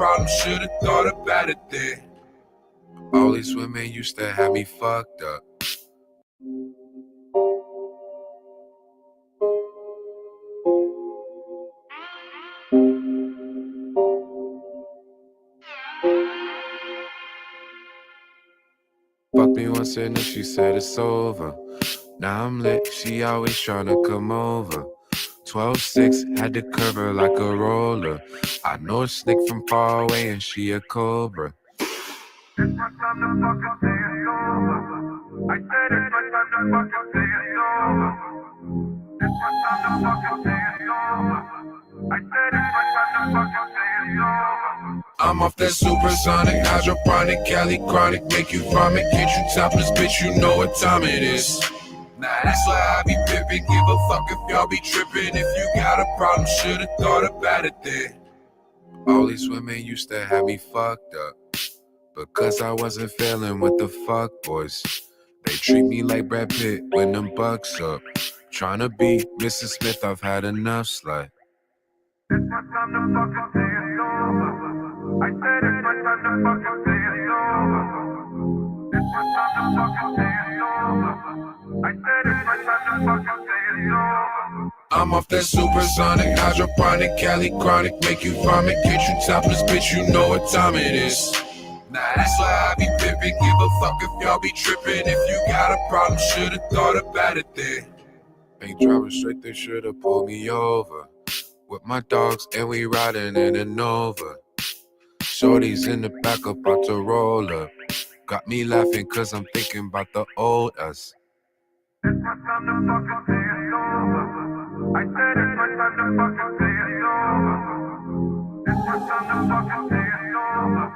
problem, should've thought about it then. All these women used to have me fucked up. Fucked me once and then she said it's over. Now I'm lit, she always tryna come over. 12-6, had to curve her like a roller. I know a snake from far away and she a cobra. It's my time to fucking say it's over. I said it's my time to fucking say it's over. It's my time to fucking say it's over. I said it's my time to fucking say it's over. I'm off that supersonic, hydroponic, Cali chronic, make you vomit, get you topless, bitch, you know what time it is. Nah, that's why I be pippin', give a fuck if y'all be trippin'. If you got a problem, should've thought about it then. All these women used to have me fucked up, because I wasn't feeling what the fuck boys. They treat me like Brad Pitt when them bucks up. Tryna be Mrs. Smith, I've had enough slut. It's my time to fucking say it's over. I said it's my time to fucking say it's over. It's my time to fucking say it's over. I said it's my time to fucking say it's over. I'm off that supersonic, hydroponic, Cali chronic, make you vomit, get you topless, bitch, you know what time it is. Nah, that's why I be pippin', give a fuck if y'all be trippin'. If you got a problem, should've thought about it then. Ain't driving straight, they should've pulled me over. With my dogs and we riding in a Nova. Shorty's in the back about to roll up. Got me laughing cause I'm thinking about the old us. It's my time to fucking say it's over. I said it's my time to fucking say it's over. It's my time to fucking say it's over.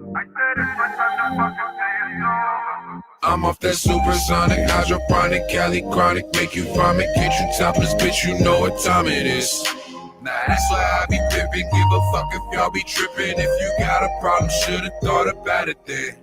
I said it's my time to fucking say it's over. I'm off that supersonic, hydroponic, Cali chronic, make you vomit, get you topless, bitch, you know what time it is. Nah, that's why I be pippin', give a fuck if y'all be trippin'. If you got a problem, should've thought about it then.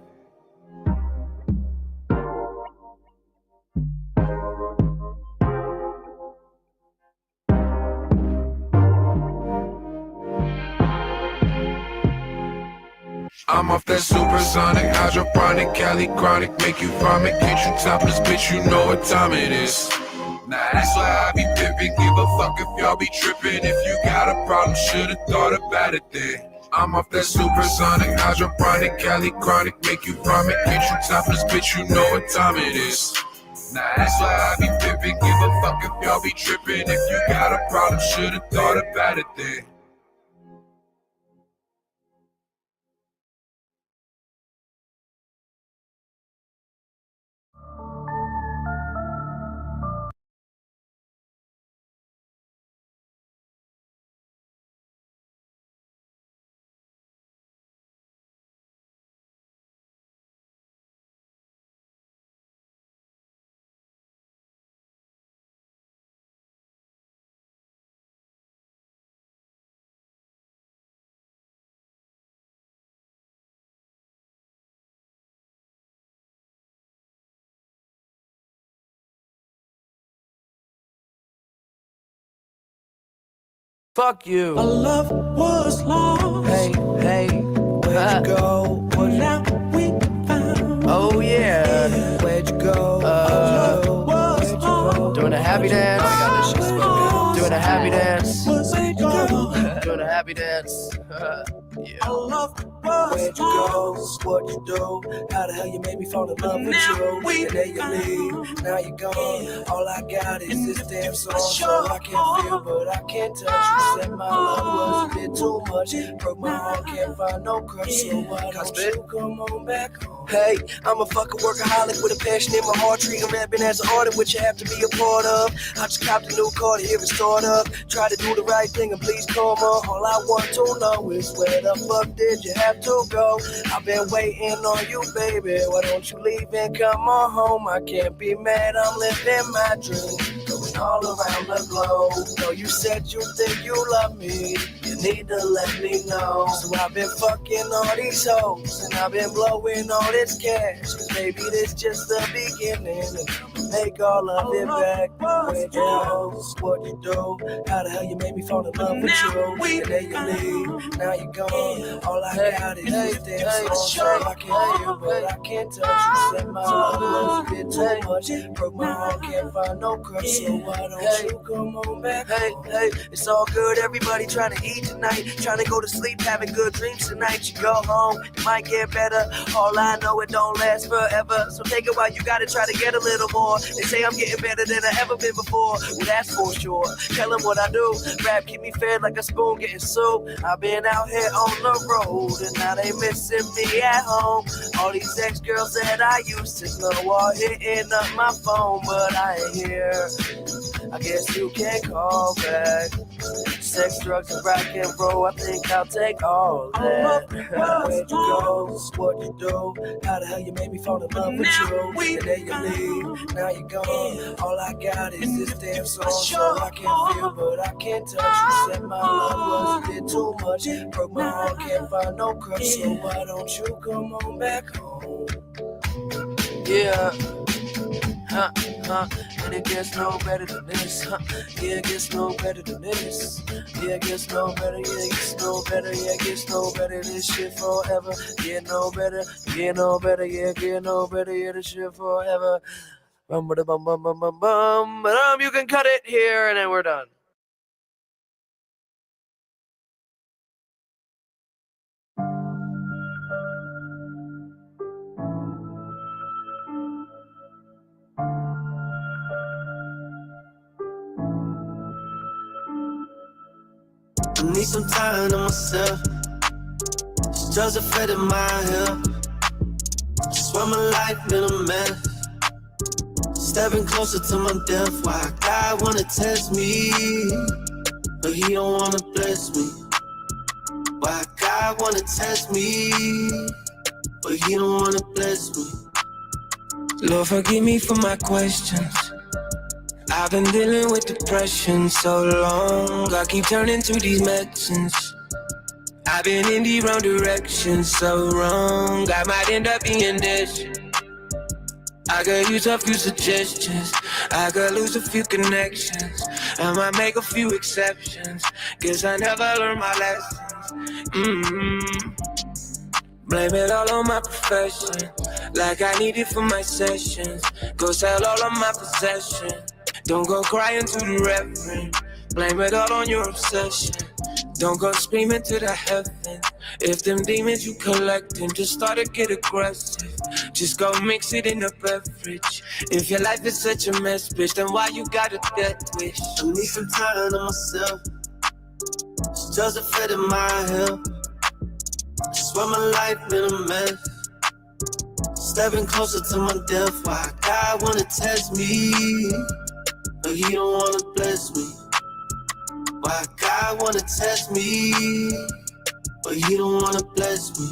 I'm off that supersonic, hydroponic, Cali chronic, make you vomit, get you topless, bitch, you know what time it is. Nah, that's why I be pippin', give a fuck if y'all be trippin'. If you got a problem, should've thought about it then. I'm off that supersonic, hydroponic, Cali chronic, make you vomit, get you topless, bitch, you know what time it is. Nah, that's why I be pippin', give a fuck if y'all be trippin'. If you got a problem, should've thought about it then. Fuck you. Our love was lost. Hey, hey. Where'd you go? Well, now we found. Oh yeah. Where'd you go? Our love was lost. Doing a happy dance. I got this shit spoken. Doing a happy dance. Where'd you go? Doing a happy dance. Yeah. Our love was Where'd you go? What'd you do? How the hell you made me fall in love with you? And then you leave. Now you're gone. All I got is this damn song. So I can't feel, but I can't touch. You said my love was a bit too much. Broke my heart, can't find no crush. So why don't you come on back home? Hey, I'm a fucking workaholic with a passion in my heart. Treating rapping as an art, which you have to be a part of. I just copped a new car to hear it start up. Try to do the right thing and please come on. All I want to know is where the fuck did you have to go? I've been waiting on you, baby. Why don't you leave and come on home? I can't be mad, I'm living my dream. Going all around the globe. No, you said you think you love me. You need to let me know. So I've been fucking all these hoes, and I've been blowing all this cash. Cause baby, this just the beginning. And I'm make all of it back. Where'd you go? What you do? How the hell you made me fall in love with you? And then you leave, now you gone. All I got is this damn song. So I can feel, but I can't touch you. Said my love was a bit too much. Broke my heart, can't find no crush. So why don't you come on back? Hey, it's all good. Everybody trying to eat tonight, trying to go to sleep, having good dreams tonight. You go home, it might get better. All I know, it don't last forever. So take it while you gotta try to get a little more. They say I'm getting better than I ever been before. Well, that's for sure. Tell them what I do. Rap keep me fed like a spoon getting soup. I've been out here on the road, and now they missing me at home. All these ex-girls that I used to know are hitting up my phone, but I ain't here. I guess you can't call back. Sex, drugs, and rock and roll, I think I'll take all that. Where'd you go? What you do? How the hell you made me fall in love with you? And then you leave, now you gone. All I got is this damn song. So I can feel, but I can't touch you. Said my love was a bit too much. Broke my heart, can't find no crush. So why don't you come on back home? Yeah. And it gets no better than this, Yeah, it gets no better than this. Yeah, it gets no better, yeah, it gets no better, yeah, it gets no better, this shit forever. Yeah, no better, yeah, no better, yeah, get no better, yeah, this shit forever. Bum, bum, bum, bum, bum, bum. You can cut it here, and then we're done. I need some time to myself. It's just a fed in my head. Swear my life been a mess. Stepping closer to my death. Why God wanna test me, but he don't wanna bless me. Why God wanna test me, but he don't wanna bless me. Lord, forgive me for my questions. I've been dealing with depression so long, I keep turning to these medicines. I've been in the wrong direction so wrong, I might end up being this. I could use a few suggestions, I could lose a few connections, I might make a few exceptions, guess I never learned my lessons. Blame it all on my profession, like I need it for my sessions. Go sell all of my possessions. Don't go crying to the reverend. Blame it all on your obsession. Don't go screaming to the heavens. If them demons you collecting just start to get aggressive, just go mix it in a beverage. If your life is such a mess, bitch, then why you got a death wish? I need some time to myself. It's just a fit in my head. I swear my life been a mess. Stepping closer to my death. Why God wanna test me, but he don't wanna bless me. Why God wanna test me, but he don't wanna bless me.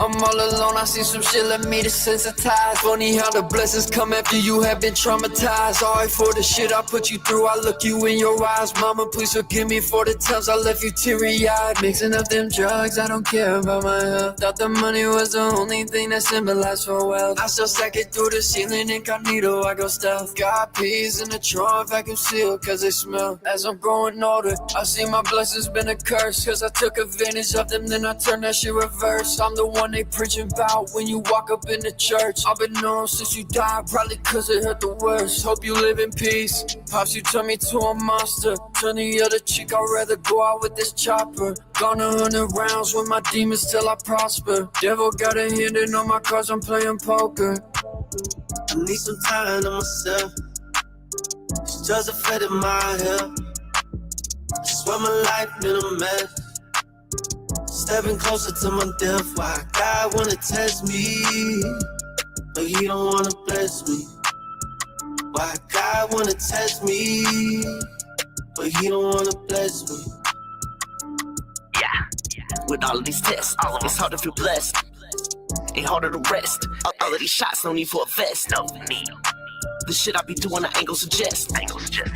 I'm all alone, I see some shit, let me desensitize. Funny how the blessings come after you have been traumatized. Sorry for the shit I put you through, I look you in your eyes. Mama, please forgive me for the times I left you teary-eyed. Mixing up them drugs, I don't care about my health. Thought the money was the only thing that symbolized for wealth. I still stack it through the ceiling, incognito, I go stealth. Got peas in the trunk, vacuum sealed, cause they smell. As I'm growing older, I see my blessings been a curse, cause I took advantage of them, then I turned that shit reverse. I'm the one they preaching about when you walk up in the church. I've been known since you died, probably cause it hurt the worst. Hope you live in peace. Pops, you turn me to a monster. Turn the other cheek, I'd rather go out with this chopper. Gone 100 rounds with my demons till I prosper. Devil got a hand in on my cards, I'm playing poker. I need some time to myself. It's just a fit in my head. I swear my life been a mess. Stepping closer to my death. Why God wanna test me, but he don't wanna bless me. Why God wanna test me, but he don't wanna bless me. Yeah, with all of these tests, it's hard to feel blessed. Ain't harder to rest. All of these shots, no need for a vest. No need. The shit I be doing, the angles suggest. Shit.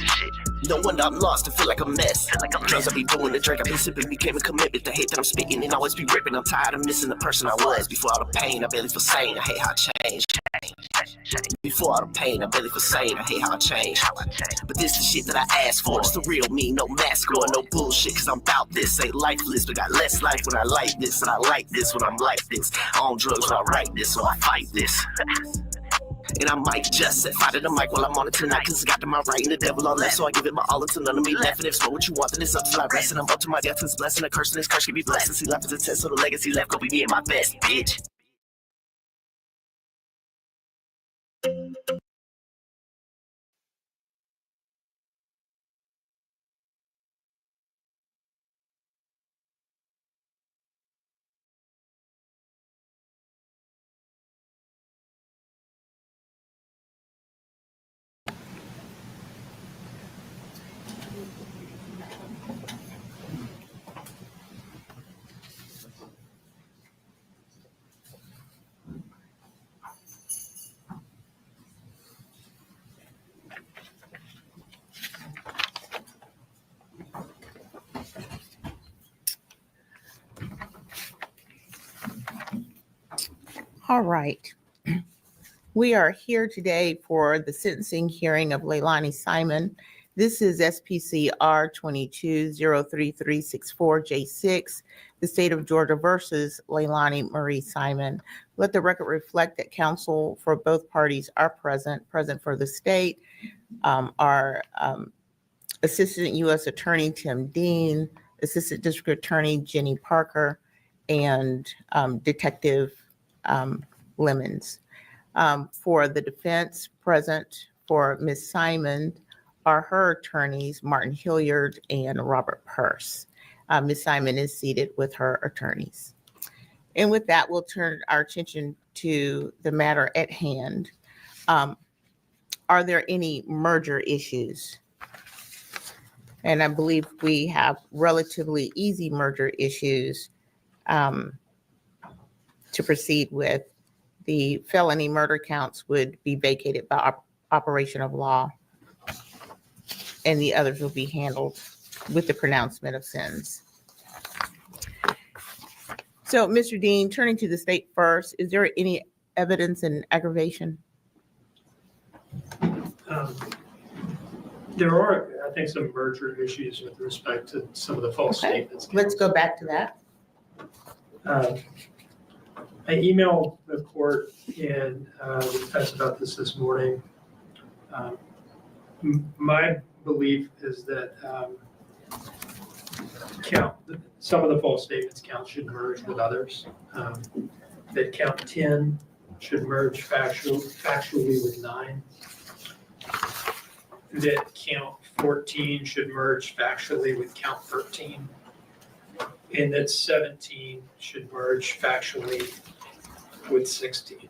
No wonder I'm lost and feel like a mess. Drugs I be doing, the drink I be sipping became a commitment. The hate that I'm spitting and always be ripping. I'm tired of missing the person I was. Before all the pain, I barely feel sane. I hate how I change. Before all the pain, I barely feel sane. I hate how I change. But this the shit that I asked for. It's the real me, no mask or no bullshit. Cause I'm about this. Ain't lifeless, but got less life when I like this. And I like this when I'm like this. On drugs when I write this, so I fight this. And I might just set fire to the mic while I'm on it tonight. Cause I got to my right and the devil all left. So I give it my all until none of me left. And if it's what you want, then it's up till I rest. And I'm up to my death and it's blessing. A curse and this curse can be blessed. And see life is a test, so the legacy left gon' be me and my best, bitch. All right. We are here today for the sentencing hearing of Leilani Simon. This is SPCR 22-03364J6, the state of Georgia versus Leilani Marie Simon. Let the record reflect that counsel for both parties are present for the state, our Assistant U.S. Attorney Tim Dean, Assistant District Attorney Jenny Parker, and Detective Lemons. For the defense, present for Ms. Simon are her attorneys, Martin Hilliard and Robert Purse. Ms. Simon is seated with her attorneys. And with that, we'll turn our attention to the matter at hand. Are there any merger issues? And I believe we have relatively easy merger issues to proceed with. The felony murder counts would be vacated by operation of law, and the others will be handled with the pronouncement of sentence. So, Mr. Dean, turning to the state first, is there any evidence in aggravation? There are, I think, some merger issues with respect to some of the false statements. Let's go back to that. I emailed the court and the defense about this morning. My belief is that some of the false statements count should merge with others. That count 10 should merge factually with 9. That count 14 should merge factually with count 13. And that 17 should merge factually with 16.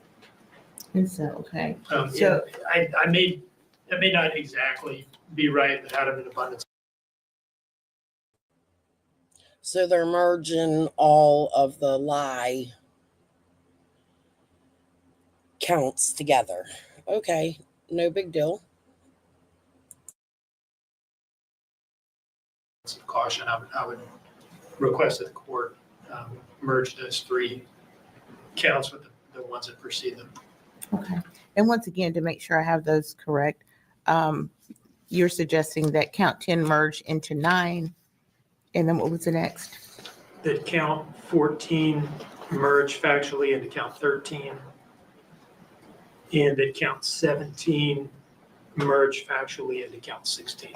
Is that okay? So I may not exactly be right, but out of an abundance. So they're merging all of the lie counts together. Okay, no big deal. Some caution, I would request that the court merge those 3 counts with the ones that precede them. Okay. And once again, to make sure I have those correct, you're suggesting that count 10 merge into 9. And then what was the next? That count 14 merge factually into count 13. And that count 17 merge factually into count 16.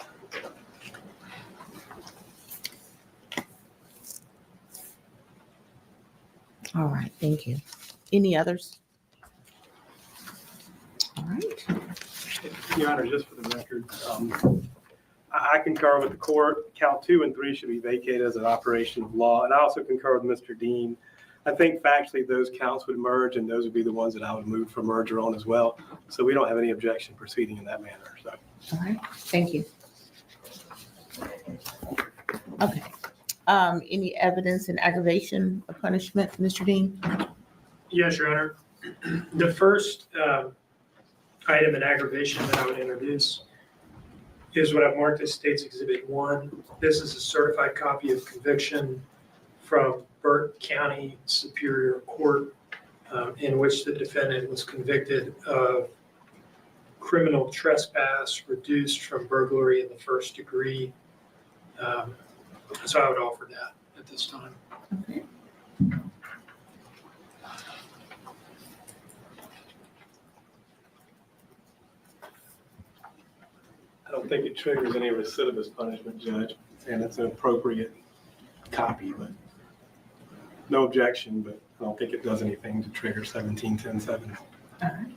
All right, thank you. Any others? All right. Your Honor, just for the record, I concur with the court. Count 2 and 3 should be vacated as an operation of law. And I also concur with Mr. Dean. I think factually those counts would merge, and those would be the ones that I would move for merger on as well. So we don't have any objection proceeding in that manner. So. All right, thank you. Okay. Any evidence in aggravation of punishment, Mr. Dean? Yes, Your Honor. The first item in aggravation that I would introduce is what I've marked as State's Exhibit 1. This is a certified copy of conviction from Burke County Superior Court in which the defendant was convicted of criminal trespass reduced from burglary in the first degree. So I would offer that at this time. Okay. I don't think it triggers any recidivist punishment, Judge, and it's an appropriate copy, but no objection, but I don't think it does anything to trigger 1710-7. All right.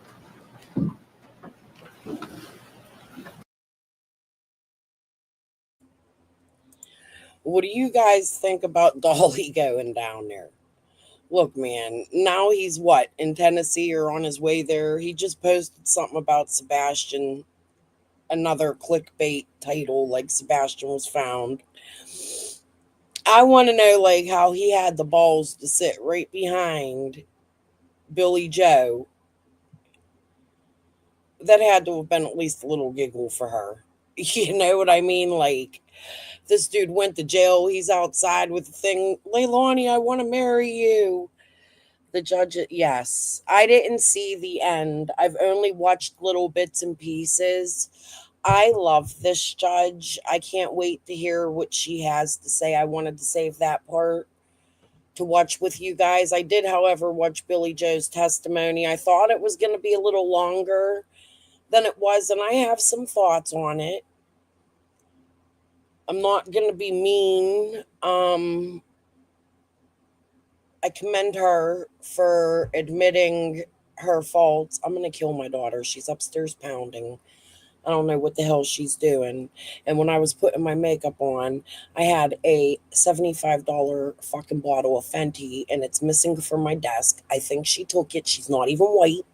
What do you guys think about Dolly going down there? Look, man, now he's what, in Tennessee or on his way there? He just posted something about Sebastian, another clickbait title, like Sebastian was found. I want to know, like, how he had the balls to sit right behind Billy Joe. That had to have been at least a little giggle for her. You know what I mean? Like, this dude went to jail. He's outside with the thing. Leilani, I want to marry you. The judge, yes. I didn't see the end. I've only watched little bits and pieces. I love this judge. I can't wait to hear what she has to say. I wanted to save that part to watch with you guys. I did, however, watch Billy Joe's testimony. I thought it was going to be a little longer than it was, and I have some thoughts on it. I'm not going to be mean. I commend her for admitting her faults. I'm going to kill my daughter. She's upstairs pounding. I don't know what the hell she's doing. And when I was putting my makeup on, I had a $75 fucking bottle of Fenty, and it's missing from my desk. I think she took it. She's not even white.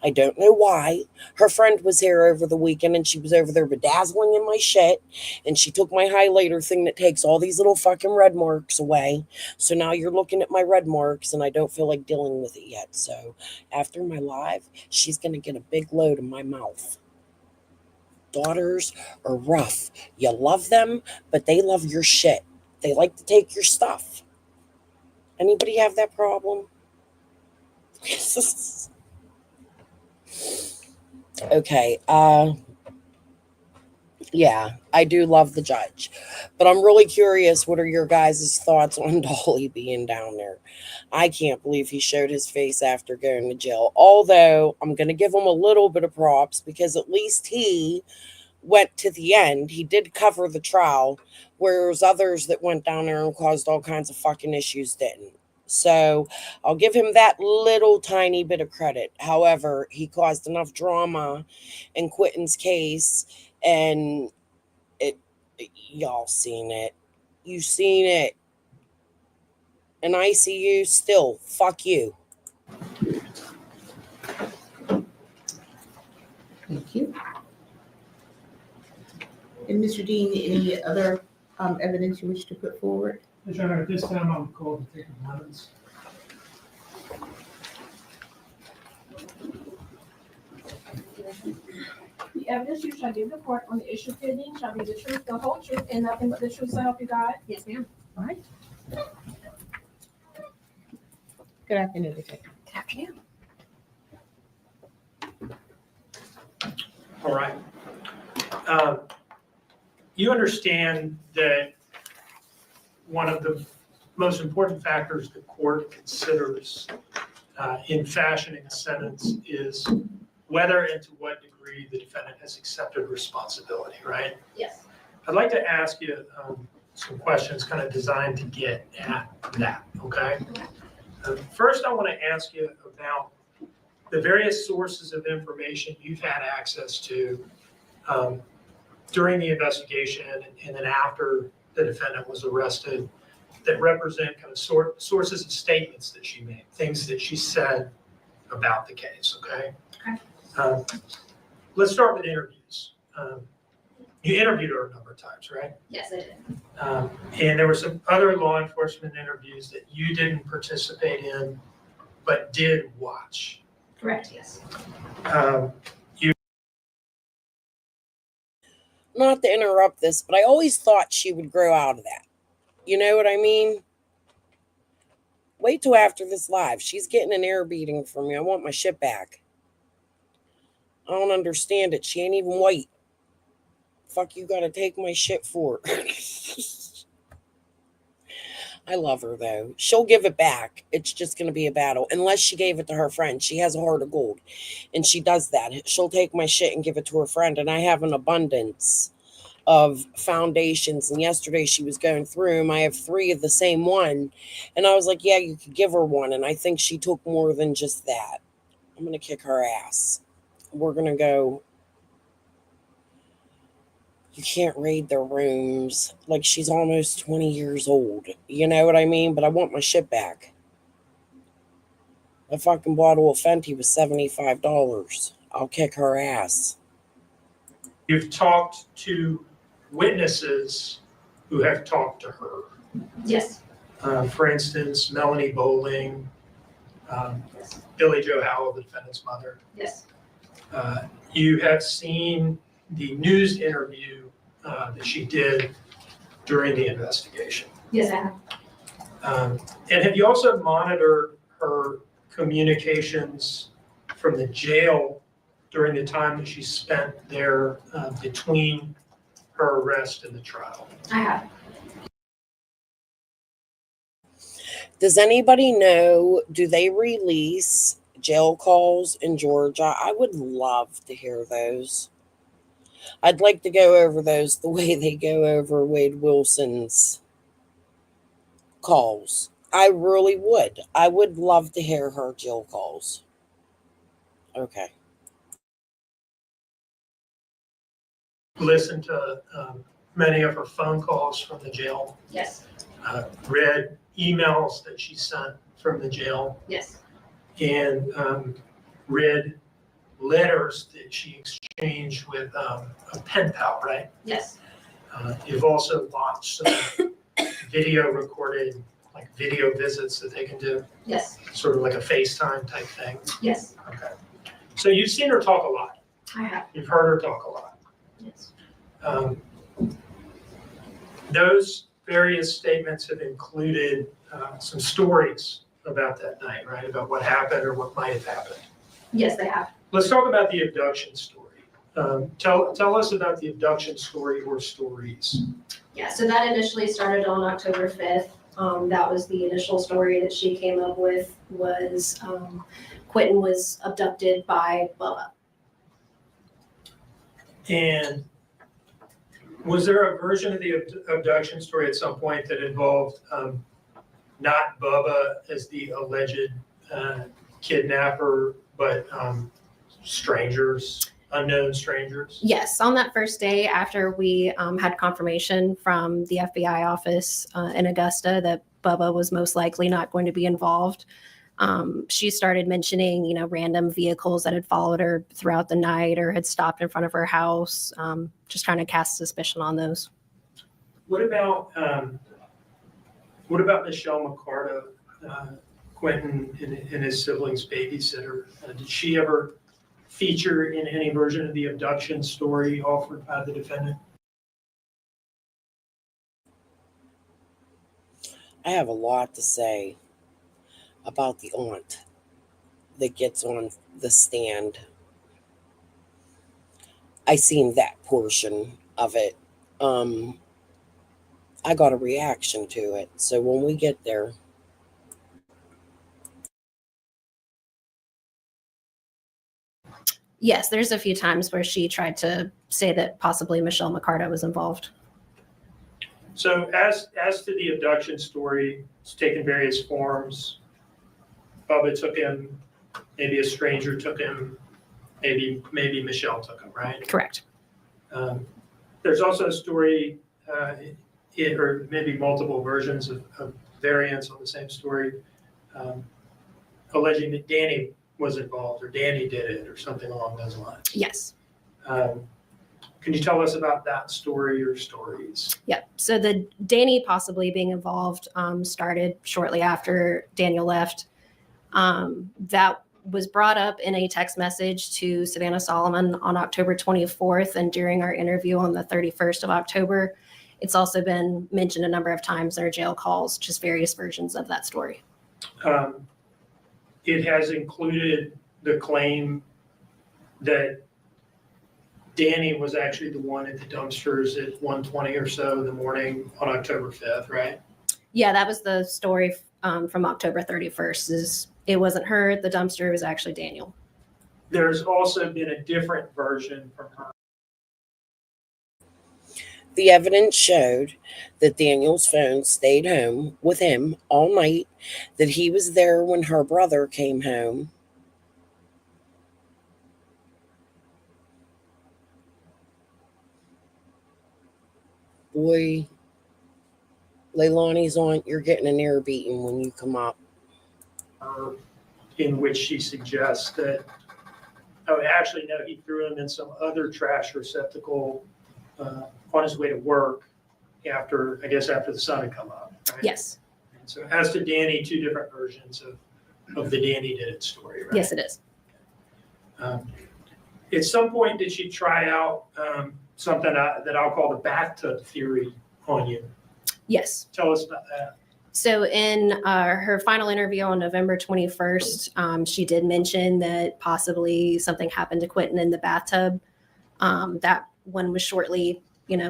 I don't know why. Her friend was here over the weekend, and she was over there bedazzling in my shit, and she took my highlighter thing that takes all these little fucking red marks away. So now you're looking at my red marks, and I don't feel like dealing with it yet. So after my live, she's going to get a big load in my mouth. Daughters are rough. You love them, but they love your shit. They like to take your stuff. Anybody have that problem? Okay, yeah, I do love the judge, but I'm really curious, what are your guys' thoughts on Dolly being down there? I can't believe he showed his face after going to jail, although I'm going to give him a little bit of props, because at least he went to the end. He did cover the trial, whereas others that went down there and caused all kinds of fucking issues didn't. So I'll give him that little tiny bit of credit. However, he caused enough drama in Quinton's case, and y'all seen it. You seen it. And ICU, still, fuck you. Thank you. And Mr. Dean, any other evidence you wish to put forward? Yes, Your Honor, at this time I'm called to take attendance. The evidence you shall give the court on the issue pending shall be the truth, the whole truth, and nothing but the truth, so help you God? Yes, ma'am. All right. Good afternoon, Detective. Good afternoon. All right. You understand that one of the most important factors the court considers in fashioning a sentence is whether and to what degree the defendant has accepted responsibility, right? Yes. I'd like to ask you some questions kind of designed to get at that, okay? First, I want to ask you about the various sources of information you've had access to during the investigation and then after the defendant was arrested that represent kind of sources of statements that she made, things that she said about the case, okay? Okay. Let's start with interviews. You interviewed her a number of times, right? Yes, I did. And there were some other law enforcement interviews that you didn't participate in, but did watch. Correct, yes. Not to interrupt this, but I always thought she would grow out of that. You know what I mean? Wait till after this live. She's getting an air beating from me. I want my shit back. I don't understand it. She ain't even white. Fuck, you gotta take my shit for. I love her though. She'll give it back. It's just gonna be a battle. Unless she gave it to her friend. She has a heart of gold. And she does that. She'll take my shit and give it to her friend. And I have an abundance of foundations. And yesterday she was going through them. I have 3 of the same one. And I was like, yeah, you could give her one. And I think she took more than just that. I'm gonna kick her ass. We're gonna go. You can't raid their rooms. Like, she's almost 20 years old. You know what I mean? But I want my shit back. A fucking bottle of Fenty was $75. I'll kick her ass. You've talked to witnesses who have talked to her. Yes. For instance, Melanie Bowling, Yes. Billy Joe Howell, the defendant's mother. Yes. You have seen the news interview that she did during the investigation. Yes, I have. And have you also monitored her communications from the jail during the time that she spent there between her arrest and the trial? I have. Does anybody know, do they release jail calls in Georgia? I would love to hear those. I'd like to go over those the way they go over Wade Wilson's calls. I really would. I would love to hear her jail calls. Okay. Listened to many of her phone calls from the jail, Yes. read emails that she sent from the jail, Yes. and read letters that she exchanged with a pen pal, right? Yes. You've also watched some video recorded, like video visits that they can do, Yes. sort of like a FaceTime type thing. Yes. Okay. So you've seen her talk a lot. I have. You've heard her talk a lot. Yes. Those various statements have included some stories about that night, right? About what happened or what might have happened. Yes, they have. Let's talk about the abduction story. Tell us about the abduction story or stories. Yeah, so that initially started on October 5th. That was the initial story that she came up with, was Quinton was abducted by Bubba. And was there a version of the abduction story at some point that involved not Bubba as the alleged kidnapper, but strangers, unknown strangers? Yes, on that first day after we had confirmation from the FBI office in Augusta that Bubba was most likely not going to be involved, she started mentioning, random vehicles that had followed her throughout the night or had stopped in front of her house, just trying to cast suspicion on those. What about Michelle McCarta, Quinton and his siblings' babysitter? Did she ever feature in any version of the abduction story offered by the defendant? I have a lot to say about the aunt that gets on the stand. I seen that portion of it. I got a reaction to it. So when we get there. Yes, there's a few times where she tried to say that possibly Michelle McCarta was involved. So as to the abduction story, it's taken various forms. Bubba took him, maybe a stranger took him, maybe Michelle took him, right? Correct. There's also a story, or maybe multiple versions of variants on the same story, alleging that Danny was involved or Danny did it or something along those lines. Yes. Can you tell us about that story or stories? Yep. So the Danny possibly being involved started shortly after Daniel left. That was brought up in a text message to Savannah Solomon on October 24th. And during our interview on the 31st of October, it's also been mentioned a number of times in our jail calls, just various versions of that story. It has included the claim that Danny was actually the one at the dumpsters at 1:20 or so in the morning on October 5th, right? Yeah, that was the story from October 31st. Is it wasn't her at the dumpster, it was actually Daniel. There's also been a different version from her. The evidence showed that Daniel's phone stayed home with him all night, that he was there when her brother came home. Boy, Leilani's aunt, you're getting an ear beating when you come up. In which she suggests that, oh, actually, no, he threw him in some other trash receptacle on his way to work after the sun had come up. Right? Yes. And so as to Danny, two different versions of the Danny did it story, right? Yes, it is. At some point, did she try out something that I'll call the bathtub theory on you? Yes. Tell us about that. So in her final interview on November 21st, she did mention that possibly something happened to Quinton in the bathtub. That one was shortly,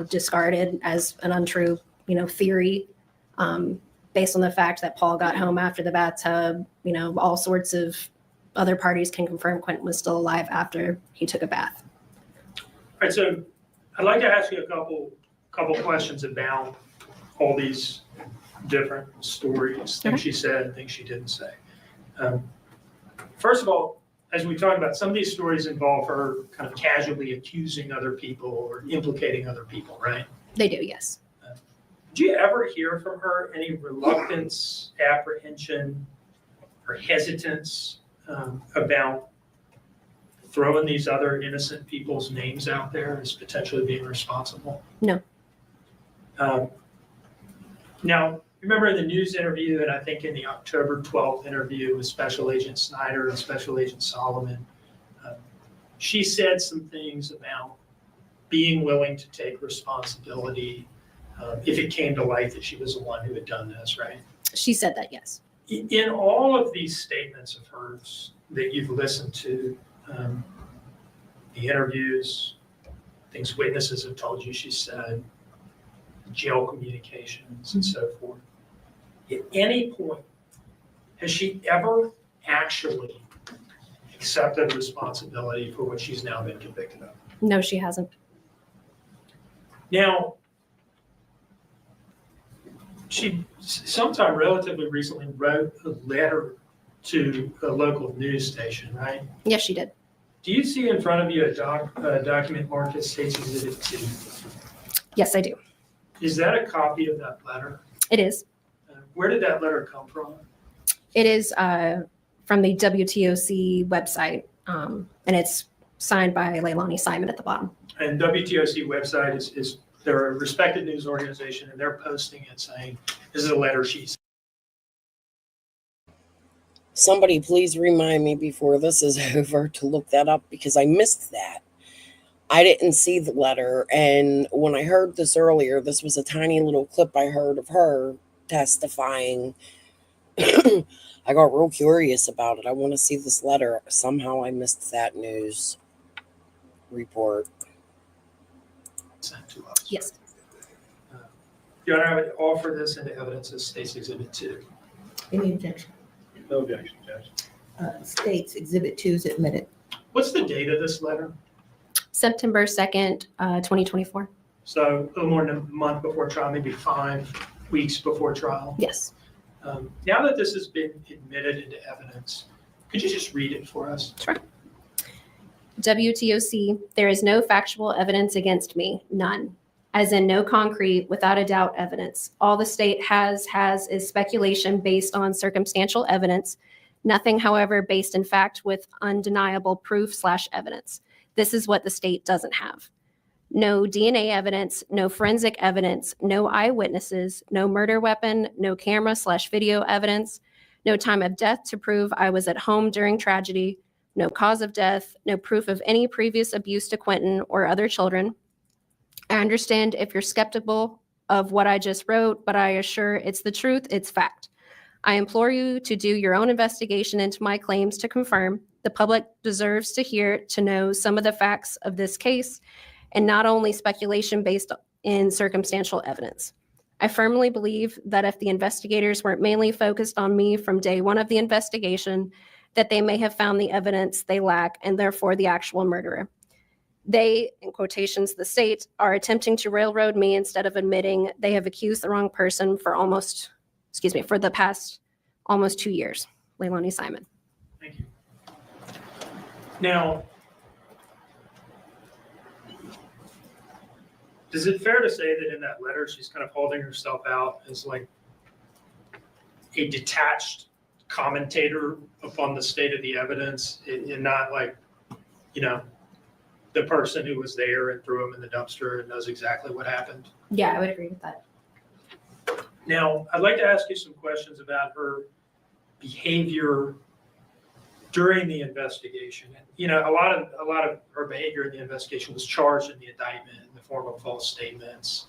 discarded as an untrue, theory, based on the fact that Paul got home after the bathtub. All sorts of other parties can confirm Quinton was still alive after he took a bath. All right, so I'd like to ask you a couple questions about all these different stories, things she said and things she didn't say. First of all, as we talked about, some of these stories involve her kind of casually accusing other people or implicating other people, right? They do, yes. Do you ever hear from her any reluctance, apprehension, or hesitance about throwing these other innocent people's names out there as potentially being responsible? No. Now, remember in the news interview, and I think in the October 12th interview with Special Agent Snyder and Special Agent Solomon, she said some things about being willing to take responsibility if it came to light that she was the one who had done this, right? She said that, yes. In all of these statements of hers that you've listened to, the interviews, things witnesses have told you she said, jail communications and so forth, at any point, has she ever actually accepted responsibility for what she's now been convicted of? No, she hasn't. Now, she sometime relatively recently wrote a letter to a local news station, right? Yes, she did. Do you see in front of you a document marked as States Exhibit 2? Yes, I do. Is that a copy of that letter? It is. Where did that letter come from? It is from the WTOC website, and it's signed by Leilani Simon at the bottom. And WTOC website is they're a respected news organization, and they're posting it saying, this is a letter she sent. Somebody please remind me before this is over to look that up because I missed that. I didn't see the letter. And when I heard this earlier, this was a tiny little clip I heard of her testifying. I got real curious about it. I want to see this letter. Somehow I missed that news report. Sent to us. Yes. Your Honor, I would offer this into evidence as States Exhibit 2. Any objection? No objection, Judge. States Exhibit 2 is admitted. What's the date of this letter? September 2nd, 2024. So a little more than a month before trial, maybe 5 weeks before trial. Yes. Now that this has been admitted into evidence, could you just read it for us? Sure. WTOC, there is no factual evidence against me, none. As in no concrete, without a doubt evidence. All the state has is speculation based on circumstantial evidence. Nothing, however, based in fact with undeniable proof/evidence. This is what the state doesn't have. No DNA evidence, no forensic evidence, no eyewitnesses, no murder weapon, no camera/video evidence, no time of death to prove I was at home during tragedy, no cause of death, no proof of any previous abuse to Quinton or other children. I understand if you're skeptical of what I just wrote, but I assure it's the truth, it's fact. I implore you to do your own investigation into my claims to confirm The public deserves to know some of the facts of this case and not only speculation based in circumstantial evidence. I firmly believe that if the investigators weren't mainly focused on me from day one of the investigation, that they may have found the evidence they lack and therefore the actual murderer. They, in quotations, the state, are attempting to railroad me instead of admitting they have accused the wrong person for the past almost 2 years. Leilani Simon. Thank you. Now, is it fair to say that in that letter, she's kind of holding herself out as like a detached commentator upon the state of the evidence and not like, the person who was there and threw him in the dumpster and knows exactly what happened? Yeah, I would agree with that. Now, I'd like to ask you some questions about her behavior during the investigation. And, a lot of her behavior in the investigation was charged in the indictment in the form of false statements.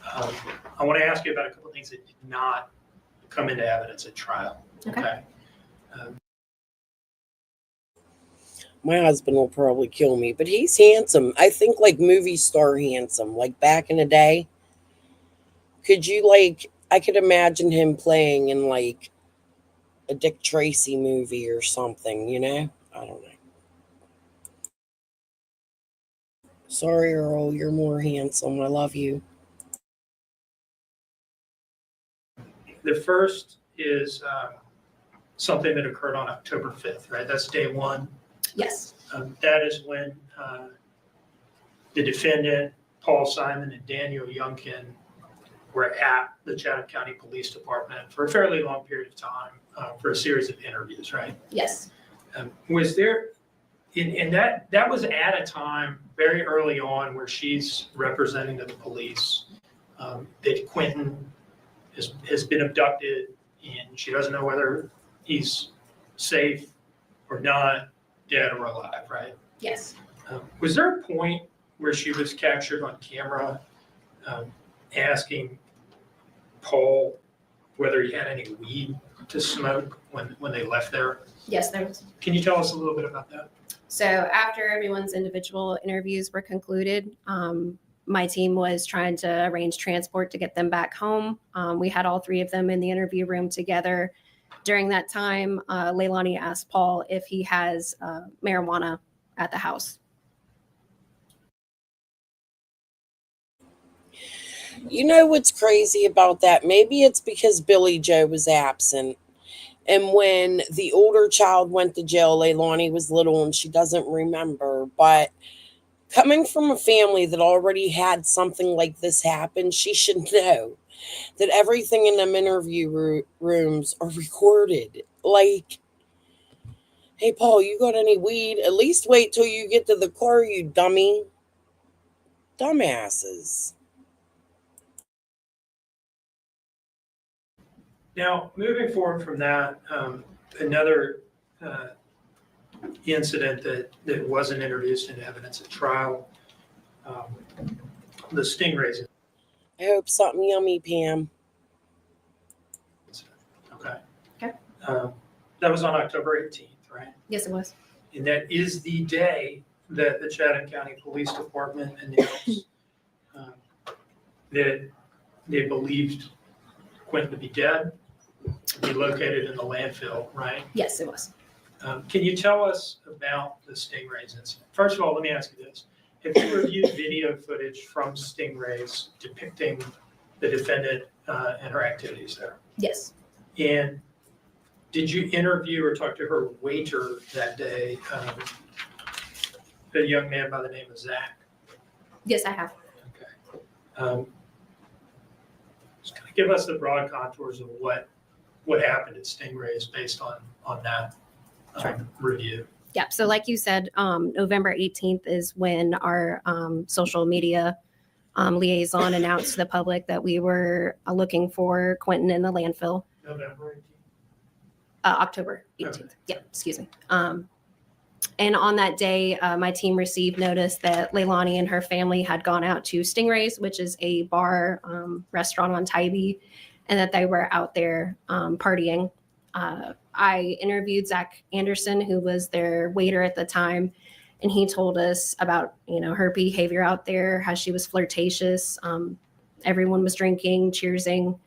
I want to ask you about a couple of things that did not come into evidence at trial. Okay. My husband will probably kill me, but he's handsome. I think like movie star handsome, like back in the day. Could you I could imagine him playing in like a Dick Tracy movie or something, I don't know. Sorry, Earl, you're more handsome. I love you. The first is something that occurred on October 5th, right? That's day one. Yes. That is when the defendant, Paul Simon and Daniel Youngkin, were at the Chatham County Police Department for a fairly long period of time for a series of interviews, right? Yes. Was there, and that was at a time very early on where she's representing to the police that Quinton has been abducted and she doesn't know whether he's safe or not, dead or alive, right? Yes. Was there a point where she was captured on camera asking Paul whether he had any weed to smoke when they left there? Yes, there was. Can you tell us a little bit about that? So after everyone's individual interviews were concluded, my team was trying to arrange transport to get them back home. We had all three of them in the interview room together. During that time, Leilani asked Paul if he has marijuana at the house. You know what's crazy about that? Maybe it's because Billy Joe was absent. And when the older child went to jail, Leilani was little and she doesn't remember. But coming from a family that already had something like this happen, she should know that everything in them interview rooms are recorded. Like, hey, Paul, you got any weed? At least wait till you get to the car, you dummy. Dumbasses. Now, moving forward from that, another incident that wasn't introduced into evidence at trial, the stingrays. I hope something yummy, Pam. Okay. Okay. That was on October 18th, right? Yes, it was. And that is the day that the Chatham County Police Department announced that they believed Quinton to be dead, be located in the landfill, right? Yes, it was. Can you tell us about the stingrays incident? First of all, let me ask you this. Have you reviewed video footage from stingrays depicting the defendant and her activities there? Yes. And did you interview or talk to her waiter that day, a young man by the name of Zach? Yes, I have. Okay. Just kind of give us the broad contours of what happened at Stingrays based on that review. Yeah. So like you said, November 18th is when our social media liaison announced to the public that we were looking for Quinton in the landfill. November 18th. October 18th. Okay. Yeah, excuse me. And on that day, my team received notice that Leilani and her family had gone out to Stingrays, which is a bar restaurant on Tybee, and that they were out there partying. I interviewed Zach Anderson, who was their waiter at the time, and he told us about, her behavior out there, how she was flirtatious. Everyone was drinking, cheersing,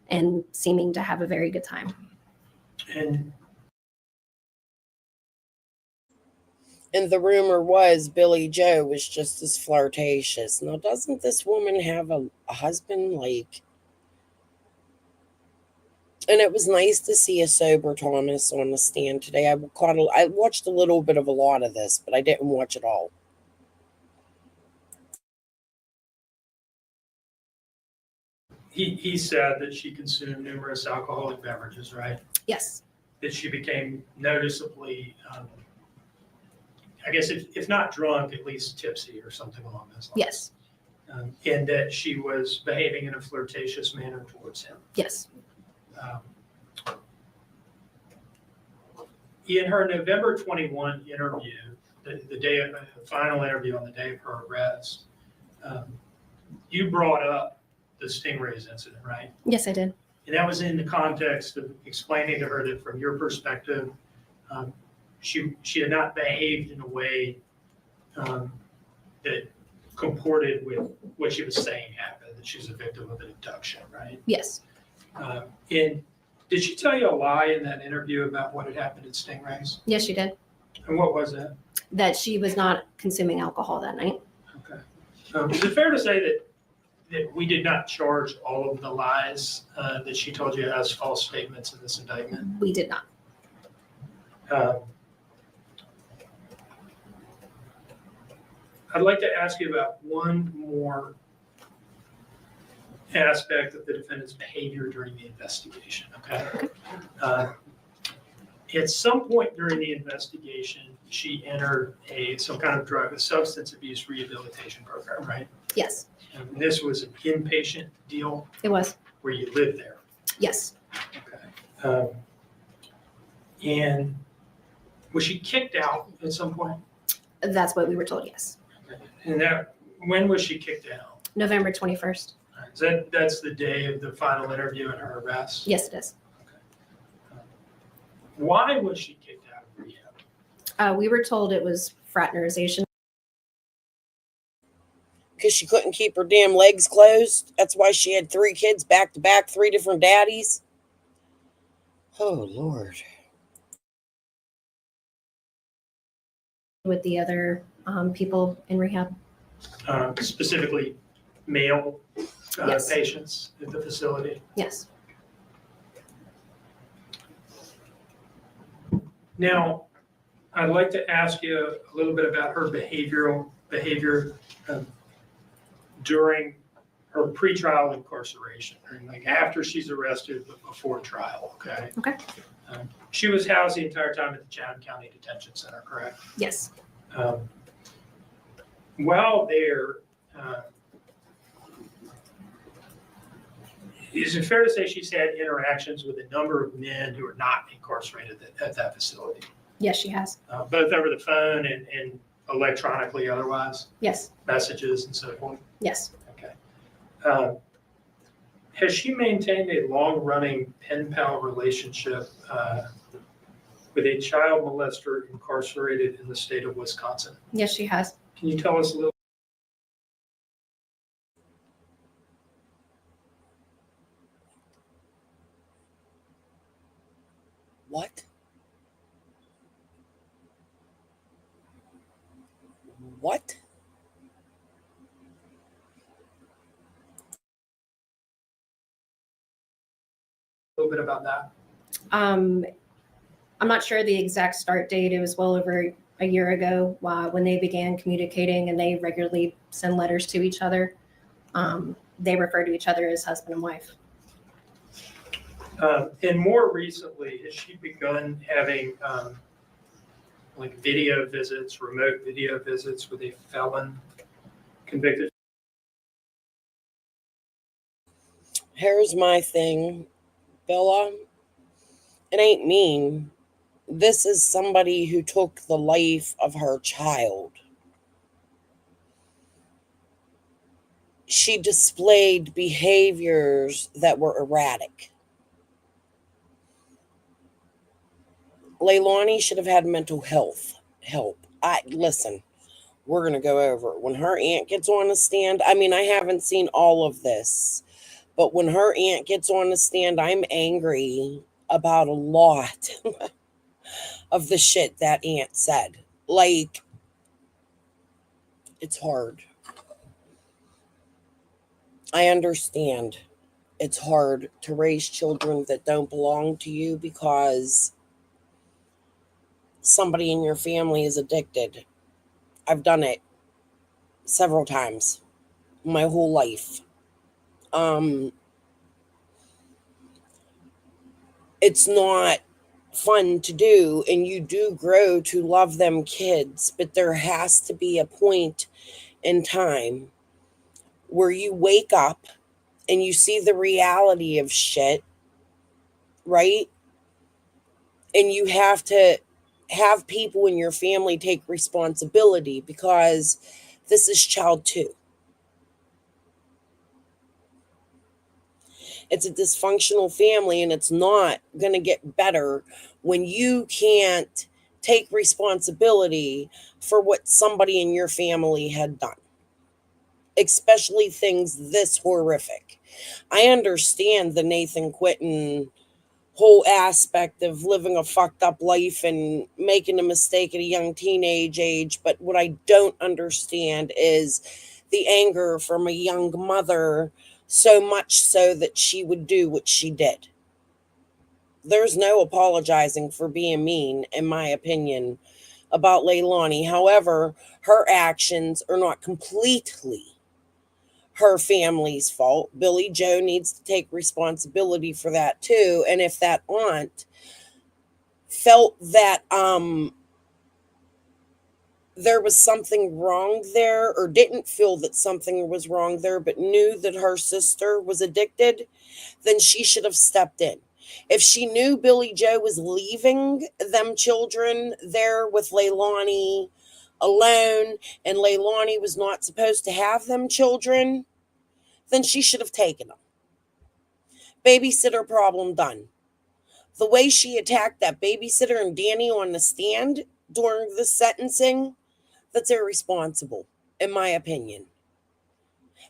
and seeming to have a very good time. And the rumor was Billy Joe was just as flirtatious. Now, doesn't this woman have a husband? And it was nice to see a sober Thomas on the stand today. I watched a little bit of a lot of this, but I didn't watch it all. He said that she consumed numerous alcoholic beverages, right? Yes. That she became noticeably, I guess if not drunk, at least tipsy or something along those lines. Yes. And that she was behaving in a flirtatious manner towards him. Yes. In her November 21 interview, the final interview on the day of her arrest, you brought up the Stingrays incident, right? Yes, I did. And that was in the context of explaining to her that from your perspective, she had not behaved in a way that comported with what she was saying happened, that she was a victim of an abduction, right? Yes. And did she tell you a lie in that interview about what had happened at Stingrays? Yes, she did. And what was that? That she was not consuming alcohol that night. Okay. Is it fair to say that we did not charge all of the lies that she told you as false statements in this indictment? We did not. I'd like to ask you about one more aspect of the defendant's behavior during the investigation, okay? At some point during the investigation, she entered some kind of a substance abuse rehabilitation program, right? Yes, And this was an inpatient deal it was. where you lived there. Yes. Okay. And was she kicked out at some point? That's what we were told, yes. And when was she kicked out? November 21st. That's the day of the final interview and her arrest? Yes, it is. Why was she kicked out of rehab? We were told it was fraternization. Because she couldn't keep her damn legs closed. That's why she had 3 kids back to back, 3 different daddies. Oh, Lord. With the other people in rehab. Specifically male Yes. patients at the facility? Yes. Now, I'd like to ask you a little bit about her behavior during her pretrial incarceration, like after she's arrested but before trial, okay? Okay. She was housed the entire time at the Chatham County Detention Center, correct? Yes. While there, is it fair to say she's had interactions with a number of men who are not incarcerated at that facility? Yes, she has. Both over the phone and electronically otherwise? Yes. Messages and so forth? Yes. Okay. Has she maintained a long-running pen pal relationship with a child molester incarcerated in the state of Wisconsin? Yes, she has. Can you tell us a little? What? What? A little bit about that. I'm not sure the exact start date. It was well over a year ago when they began communicating, and they regularly send letters to each other. They refer to each other as husband and wife. And more recently, has she begun having like video visits, remote video visits with a felon convicted? Here's my thing, Bella. It ain't mean. This is somebody who took the life of her child. She displayed behaviors that were erratic. Leilani should have had mental health help. Listen, we're going to go over it. When her aunt gets on the stand, I mean, I haven't seen all of this, but when her aunt gets on the stand, I'm angry about a lot of the shit that aunt said. Like, it's hard. I understand it's hard to raise children that don't belong to you because somebody in your family is addicted. I've done it several times my whole life. It's not fun to do, and you do grow to love them kids, but there has to be a point in time where you wake up and you see the reality of shit, right? And you have to have people in your family take responsibility because this is child 2. It's a dysfunctional family, and it's not going to get better when you can't take responsibility for what somebody in your family had done, especially things this horrific. I understand the Nathan Quinton whole aspect of living a fucked up life and making a mistake at a young teenage age, but what I don't understand is the anger from a young mother, so much so that she would do what she did. There's no apologizing for being mean, in my opinion, about Leilani. However, her actions are not completely her family's fault. Billy Joe needs to take responsibility for that too. And if that aunt felt that there was something wrong there, or didn't feel that something was wrong there, but knew that her sister was addicted, then she should have stepped in. If she knew Billy Joe was leaving them children there with Leilani alone, and Leilani was not supposed to have them children, then she should have taken them. Babysitter problem done. The way she attacked that babysitter and Danny on the stand during the sentencing, that's irresponsible, in my opinion.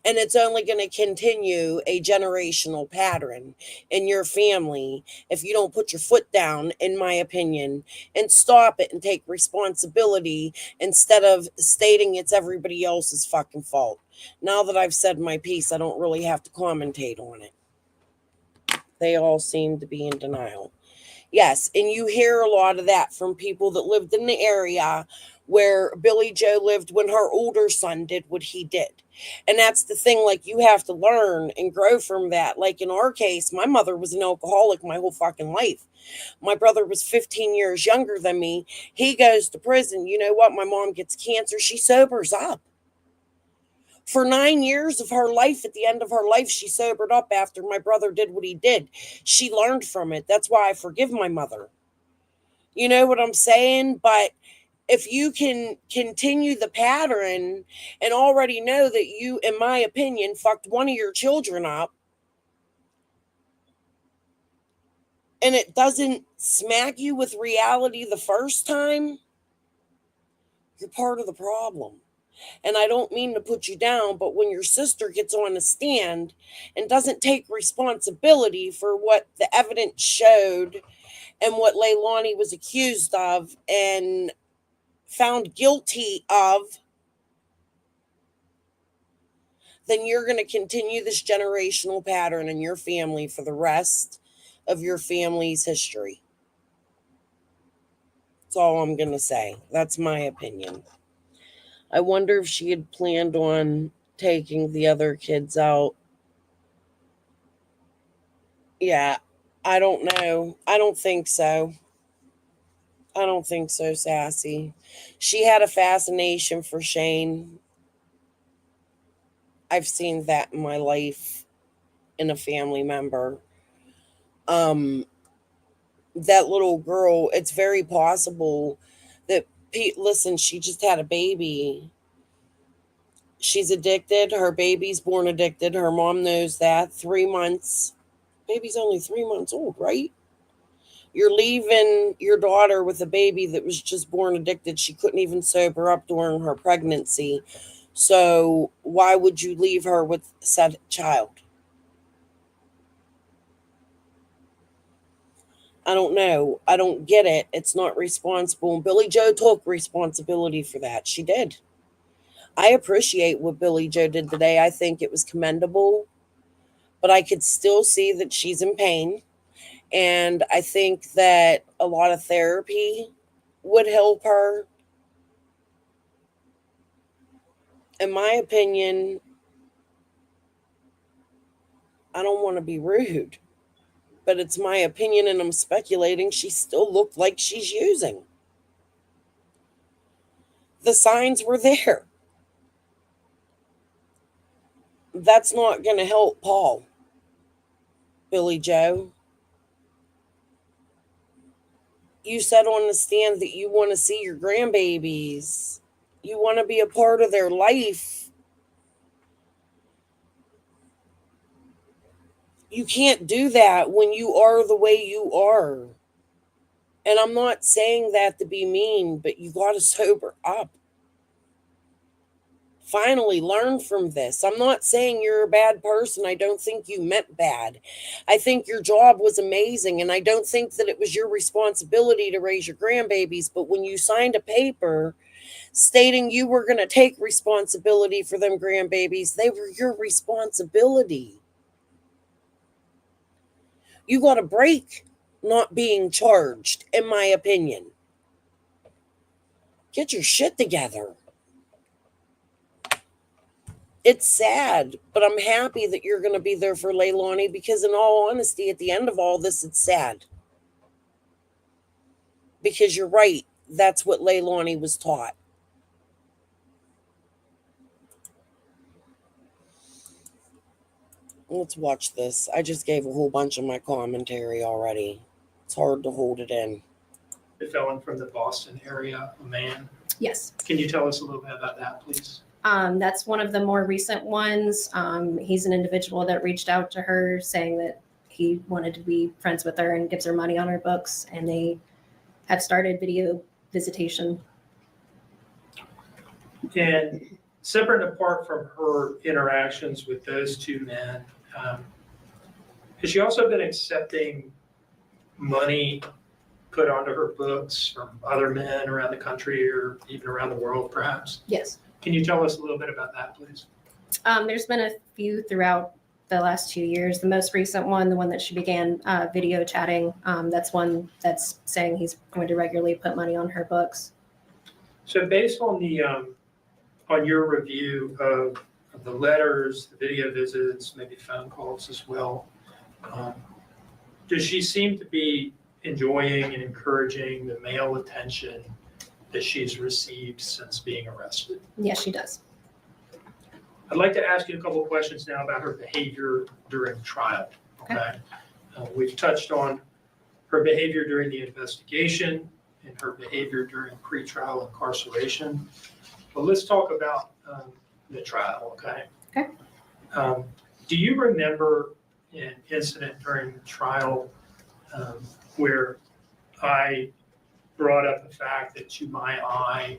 And it's only going to continue a generational pattern in your family if you don't put your foot down, in my opinion, and stop it and take responsibility instead of stating it's everybody else's fucking fault. Now that I've said my piece, I don't really have to commentate on it. They all seem to be in denial. Yes, and you hear a lot of that from people that lived in the area where Billy Joe lived when her older son did what he did. And that's the thing, like, you have to learn and grow from that. Like in our case, my mother was an alcoholic my whole fucking life. My brother was 15 years younger than me. He goes to prison. You know what? My mom gets cancer. She sobers up. For 9 years of her life, at the end of her life, she sobered up after my brother did what he did. She learned from it. That's why I forgive my mother. You know what I'm saying? But if you can continue the pattern and already know that you, in my opinion, fucked one of your children up, and it doesn't smack you with reality the first time, you're part of the problem. And I don't mean to put you down, but when your sister gets on a stand and doesn't take responsibility for what the evidence showed and what Leilani was accused of and found guilty of, then you're going to continue this generational pattern in your family for the rest of your family's history. That's all I'm going to say. That's my opinion. I wonder if she had planned on taking the other kids out. Yeah, I don't know. I don't think so. I don't think so, Sassy. She had a fascination for Shane. I've seen that in my life in a family member. That little girl, it's very possible that listen, she just had a baby. She's addicted. Her baby's born addicted. Her mom knows that. 3 months. Baby's only 3 months old, right? You're leaving your daughter with a baby that was just born addicted. She couldn't even sober up during her pregnancy. So why would you leave her with said child? I don't know. I don't get it. It's not responsible. And Billy Joe took responsibility for that. She did. I appreciate what Billy Joe did today. I think it was commendable, but I could still see that she's in pain. And I think that a lot of therapy would help her. In my opinion, I don't want to be rude, but it's my opinion and I'm speculating. She still looked like she's using. The signs were there. That's not going to help Paul. Billy Joe, you said on the stand that you want to see your grandbabies. You want to be a part of their life. You can't do that when you are the way you are. And I'm not saying that to be mean, but you got to sober up. Finally, learn from this. I'm not saying you're a bad person. I don't think you meant bad. I think your job was amazing, and I don't think that it was your responsibility to raise your grandbabies. But when you signed a paper stating you were going to take responsibility for them grandbabies, they were your responsibility. You got a break not being charged, in my opinion. Get your shit together. It's sad, but I'm happy that you're going to be there for Leilani because, in all honesty, at the end of all this, it's sad. Because you're right. That's what Leilani was taught. Let's watch this. I just gave a whole bunch of my commentary already. It's hard to hold it in. A felon from the Boston area, a man. Yes. Can you tell us a little bit about that, please? That's one of the more recent ones. He's an individual that reached out to her saying that he wanted to be friends with her and gives her money on her books, and they have started video visitation. And separate and apart from her interactions with those two men, has she also been accepting money put onto her books from other men around the country or even around the world, perhaps? Yes. Can you tell us a little bit about that, please? There's been a few throughout the last 2 years. The most recent one, the one that she began video chatting, that's one that's saying he's going to regularly put money on her books. So based on the on your review of the letters, the video visits, maybe phone calls as well, does she seem to be enjoying and encouraging the male attention that she's received since being arrested? Yes, she does. I'd like to ask you a couple of questions now about her behavior during trial. Okay. We've touched on her behavior during the investigation and her behavior during pretrial incarceration. But let's talk about the trial, okay? Okay. Do you remember an incident during the trial where I brought up the fact that to my eye,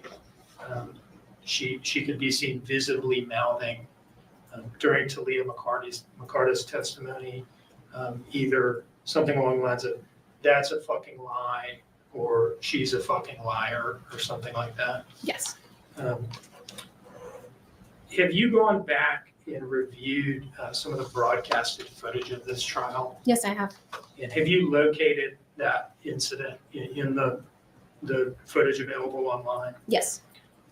she could be seen visibly mouthing during Talia McCarty's testimony, either something along the lines of, "That's a fucking lie," or "She's a fucking liar," or something like that? Yes. Have you gone back and reviewed some of the broadcasted footage of this trial? Yes, I have. And have you located that incident in the footage available online? Yes.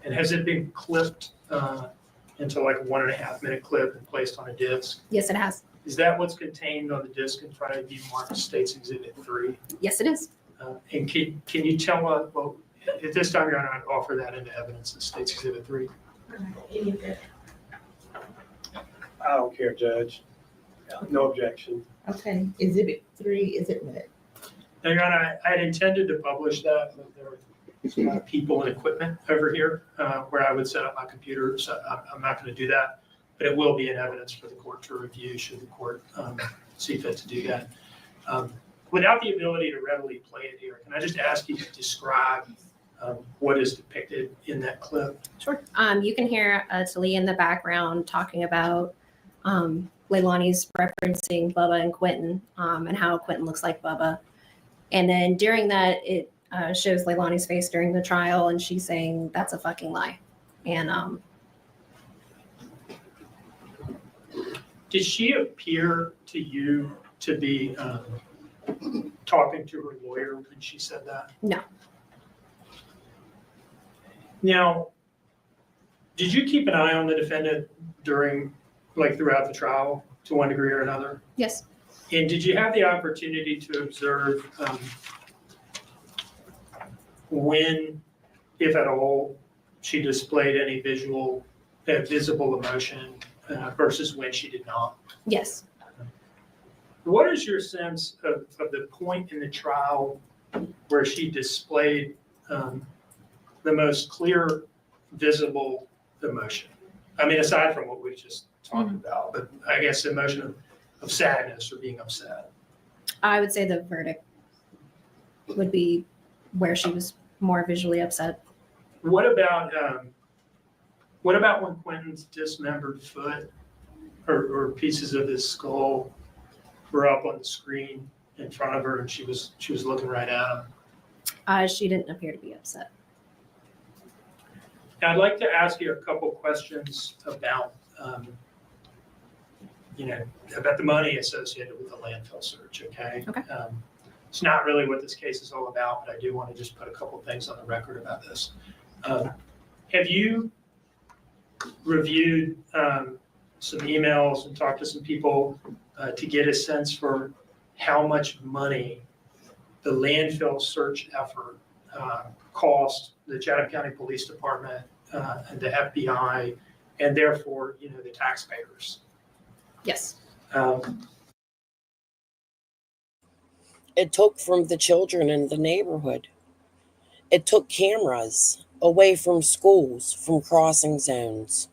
And has it been clipped into like a 1.5 minute clip and placed on a disc? Yes, it has. Is that what's contained on the disc in front of you, marked State's Exhibit 3? Yes, it is. And can you tell us, well, at this time, you're going to offer that into evidence as State's Exhibit 3? I don't care, Judge. No objection. Okay, Exhibit 3, is it what? Now, Your Honor, I had intended to publish that, but there were people and equipment over here where I would set up my computer, so I'm not going to do that. But it will be in evidence for the court to review should the court see fit to do that. without the ability to readily play it here, can I just ask you to describe what is depicted in that clip? Sure. You can hear Talia in the background talking about Leilani's referencing Bubba and Quentin and how Quentin looks like Bubba. And then during that, it shows Leilani's face during the trial, and she's saying, "That's a fucking lie." And did she appear to you to be talking to her lawyer when she said that? No. Now, did you keep an eye on the defendant throughout the trial to one degree or another? Yes. And did you have the opportunity to observe when, if at all, she displayed any visible emotion versus when she did not? Yes. What is your sense of the point in the trial where she displayed the most clear, visible emotion? I mean, aside from what we just talked about, but I guess emotion of sadness or being upset. I would say the verdict would be where she was more visually upset. What about when Quentin's dismembered foot or pieces of his skull were up on the screen in front of her and she was looking right at him? She didn't appear to be upset. Now, I'd like to ask you a couple questions about about the money associated with the landfill search, okay? Okay. It's not really what this case is all about, but I do want to just put a couple things on the record about this. Have you reviewed some emails and talked to some people to get a sense for how much money the landfill search effort cost the Chatham County Police Department and the FBI, and therefore, the taxpayers? Yes. It took from the children in the neighborhood. It took cameras away from schools, from crossing zones.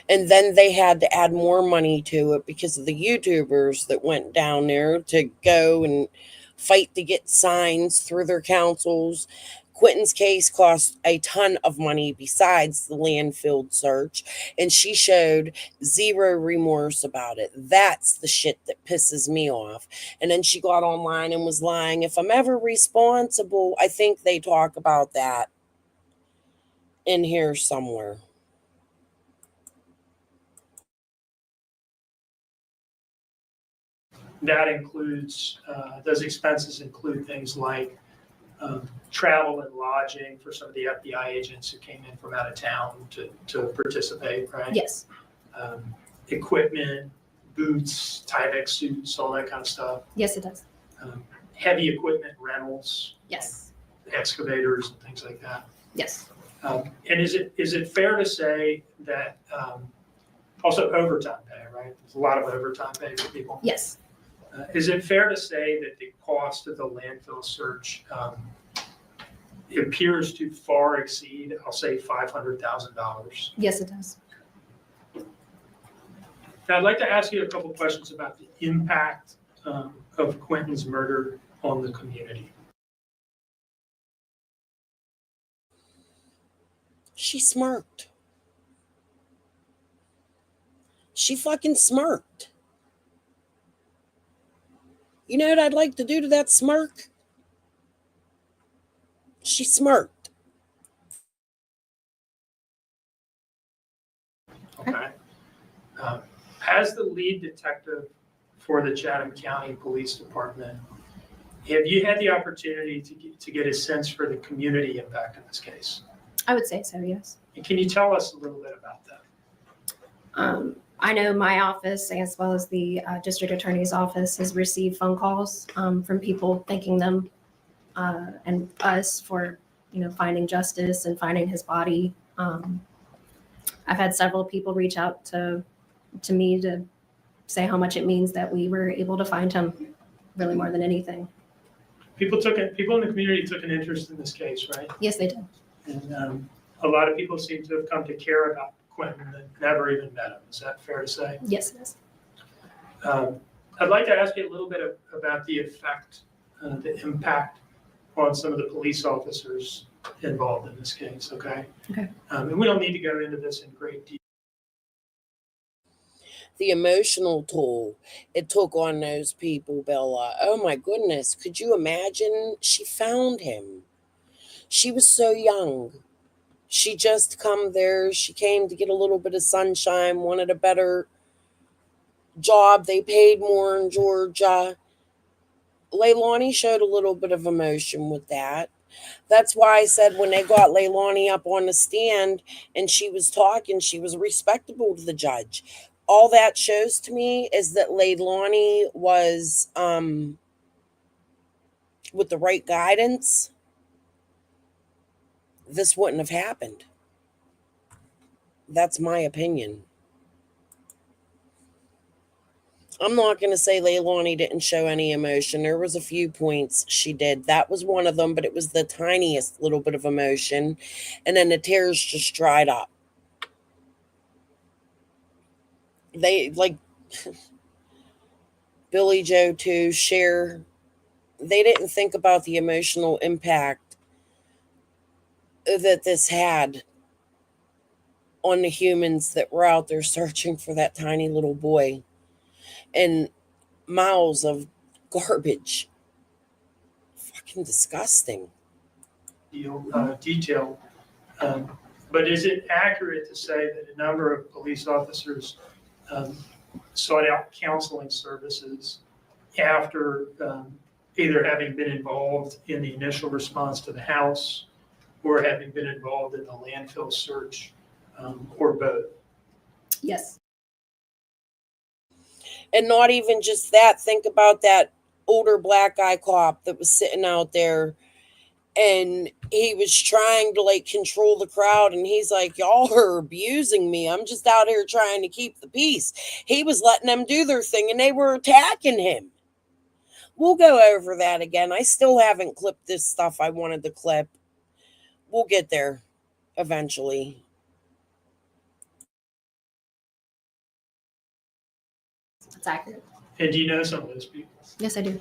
And then they had to add more money to it because of the YouTubers that went down there to go and fight to get signs through their councils. Quentin's case cost a ton of money besides the landfill search, and she showed zero remorse about it. That's the shit that pisses me off. And then she got online and was lying. If I'm ever responsible, I think they talk about that in here somewhere. That includes, those expenses include things like travel and lodging for some of the FBI agents who came in from out of town to participate, right? Yes. Equipment, boots, Tyvek suits, all that kind of stuff. Yes, it does. Heavy equipment rentals, Yes. excavators and things like that. Yes. And is it fair to say that also overtime pay, right? There's a lot of overtime pay for people. Yes. Is it fair to say that the cost of the landfill search appears to far exceed, I'll say, $500,000? Yes, it does. Now, I'd like to ask you a couple questions about the impact of Quentin's murder on the community. She smirked. She fucking smirked. You know what I'd like to do to that smirk? She smirked. Okay. As the lead detective for the Chatham County Police Department, have you had the opportunity to get a sense for the community impact in this case? I would say so, yes. And can you tell us a little bit about that? I know my office, as well as the district attorney's office, has received phone calls from people thanking them and us for, finding justice and finding his body. I've had several people reach out to me to say how much it means that we were able to find him, really more than anything. People in the community took an interest in this case, right? Yes, they did. And a lot of people seem to have come to care about Quentin and never even met him. Is that fair to say? Yes, it is. I'd like to ask you a little bit about the effect, the impact on some of the police officers involved in this case, okay? Okay. And we don't need to go into this in great detail. The emotional toll it took on those people, Bella. Oh my goodness. Could you imagine? She found him. She was so young. She just come there. She came to get a little bit of sunshine, wanted a better job. They paid more in Georgia. Leilani showed a little bit of emotion with that. That's why I said when they got Leilani up on the stand and she was talking, she was respectable to the judge. All that shows to me is that Leilani was with the right guidance, this wouldn't have happened. That's my opinion. I'm not going to say Leilani didn't show any emotion. There was a few points she did. That was one of them, but it was the tiniest little bit of emotion. And then the tears just dried up. They, like, Billy Joe too, Cher, they didn't think about the emotional impact that this had on the humans that were out there searching for that tiny little boy. And miles of garbage. Fucking disgusting. Detail. But is it accurate to say that a number of police officers sought out counseling services after either having been involved in the initial response to the house or having been involved in the landfill search, or both? Yes. And not even just that. Think about that older black guy cop that was sitting out there and he was trying to like control the crowd. And he's like, y'all are abusing me. I'm just out here trying to keep the peace. He was letting them do their thing and they were attacking him. We'll go over that again. I still haven't clipped this stuff I wanted to clip. We'll get there eventually. That's accurate. And do you know some of those people? Yes, I do.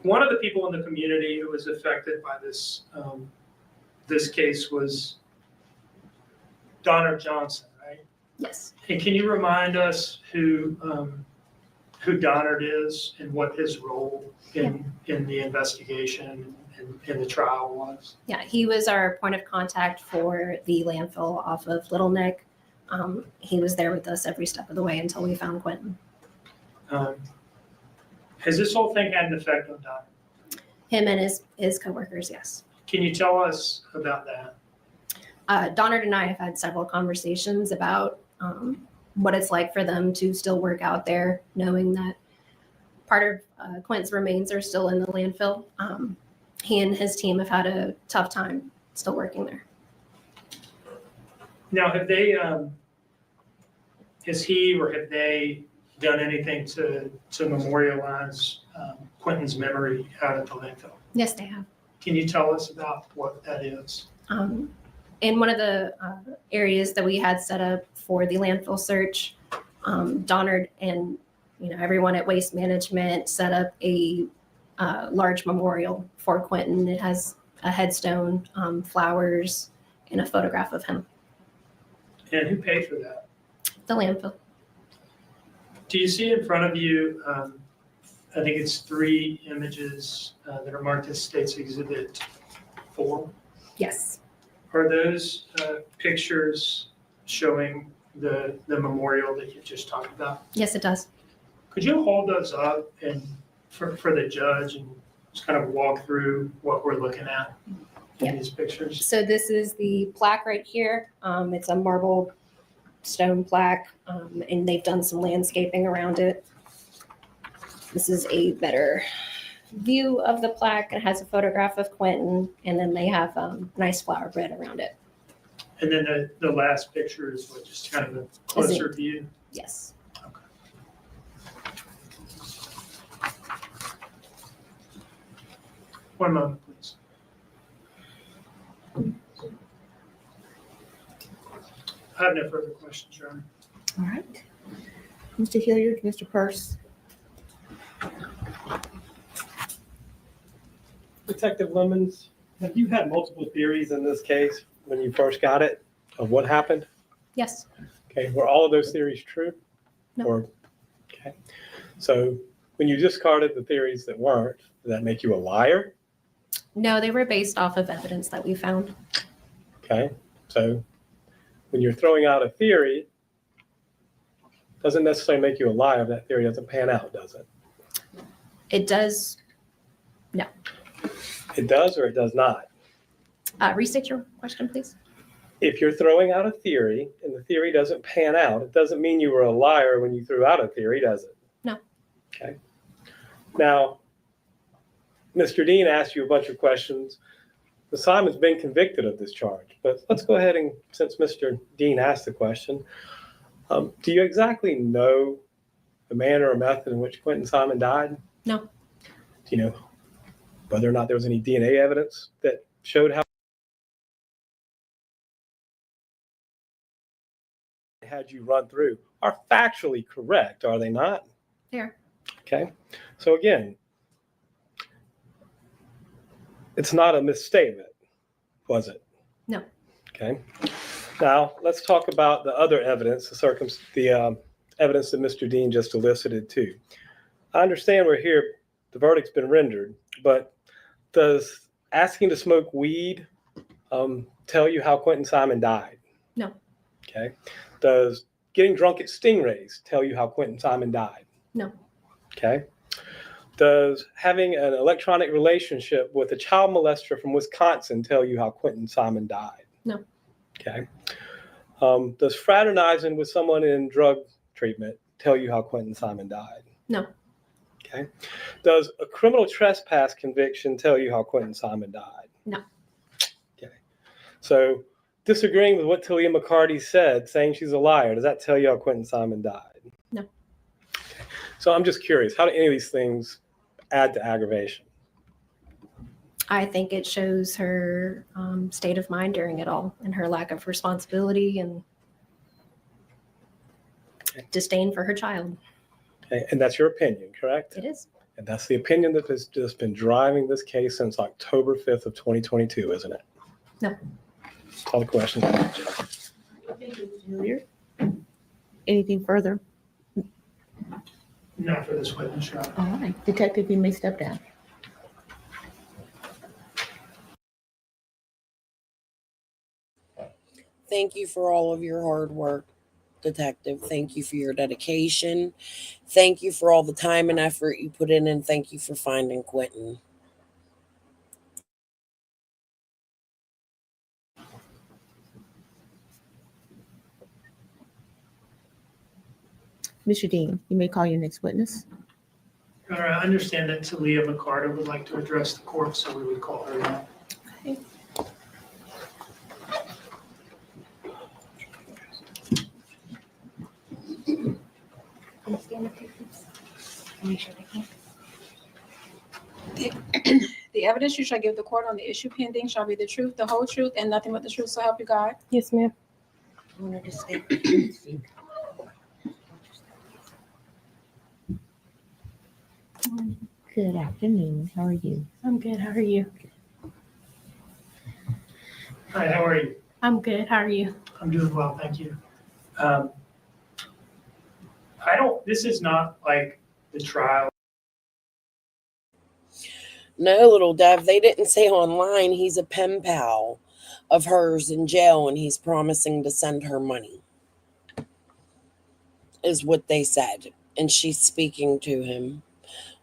One of the people in the community who was affected by this this case was Donner Johnson, right? Yes. And can you remind us who Donner is and what his role in the investigation and in the trial was? Yeah, he was our point of contact for the landfill off of Little Neck. He was there with us every step of the way until we found Quinton. Has this whole thing had an effect on Donner? Him and his coworkers, yes. Can you tell us about that? Donner and I have had several conversations about what it's like for them to still work out there, knowing that part of Quinton's remains are still in the landfill. He and his team have had a tough time still working there. Now, have they, has he or have they done anything to memorialize Quinton's memory out at the landfill? Yes, they have. Can you tell us about what that is? In one of the areas that we had set up for the landfill search, Donner and everyone at Waste Management set up a large memorial for Quinton. It has a headstone, flowers, and a photograph of him. And who paid for that? The landfill. Do you see in front of you, I think it's 3 images that are marked as State's Exhibit 4? Yes. Are those pictures showing the memorial that you just talked about? Yes, it does. Could you hold those up and for the judge and just kind of walk through what we're looking at in these pictures? So this is the plaque right here. It's a marble stone plaque, and they've done some landscaping around it. This is a better view of the plaque. It has a photograph of Quinton, and then they have nice flower bed around it. And then the last picture is what, just kind of a closer view? Yes. Okay. One moment, please. I have no further questions, Your Honor. All right. Mr. Hilliard, Mr. Purse. Detective Lemons, have you had multiple theories in this case when you first got it of what happened? Yes. Okay, were all of those theories true? No. Okay. So when you discarded the theories that weren't, did that make you a liar? No, they were based off of evidence that we found. Okay. So when you're throwing out a theory, doesn't necessarily make you a liar if that theory doesn't pan out, does it? It does. No. It does or it does not? Restate your question, please. If you're throwing out a theory and the theory doesn't pan out, it doesn't mean you were a liar when you threw out a theory, does it? No. Okay. Now, Mr. Dean asked you a bunch of questions. Ms. Simon's been convicted of this charge, but let's go ahead and, since Mr. Dean asked the question, do you exactly know the manner or method in which Quinton Simon died? No. Do you know whether or not there was any DNA evidence that showed how had you run through are factually correct, are they not? There. Okay. So again, it's not a misstatement, was it? No. Okay. Now let's talk about the other evidence, the evidence that Mr. Dean just elicited too. I understand we're here, the verdict's been rendered, but does asking to smoke weed tell you how Quinton Simon died? No. Okay. Does getting drunk at Stingrays tell you how Quinton Simon died? No. Okay. Does having an electronic relationship with a child molester from Wisconsin tell you how Quinton Simon died? No. Okay. Does fraternizing with someone in drug treatment tell you how Quinton Simon died? No. Okay. Does a criminal trespass conviction tell you how Quinton Simon died? No. Okay. So disagreeing with what Talia McCarty said, saying she's a liar, does that tell you how Quinton Simon died? No. Okay. So I'm just curious, how do any of these things add to aggravation? I think it shows her state of mind during it all and her lack of responsibility and disdain for her child. Okay. And that's your opinion, correct? It is. And that's the opinion that has just been driving this case since October 5th of 2022, isn't it? No. That's all the questions I have, Jeff. Thank you, Mr. Hilliard. Anything further? Not for this witness, Your Honor. All right. Detective, you may step down. Thank you for all of your hard work, Detective. Thank you for your dedication. Thank you for all the time and effort you put in, and thank you for finding Quinton. Mr. Dean, you may call your next witness. Your Honor, I understand that Talia McCarty would like to address the court, so we would call her now. Okay. The evidence you shall give the court on the issue pending shall be the truth, the whole truth, and nothing but the truth, so help you God. Yes, ma'am. Good afternoon. How are you? I'm good. How are you? Hi, how are you? I'm good. How are you? I'm doing well, thank you. This is not like the trial. No, little Dev, they didn't say online he's a pen pal of hers in jail and he's promising to send her money, is what they said. And she's speaking to him.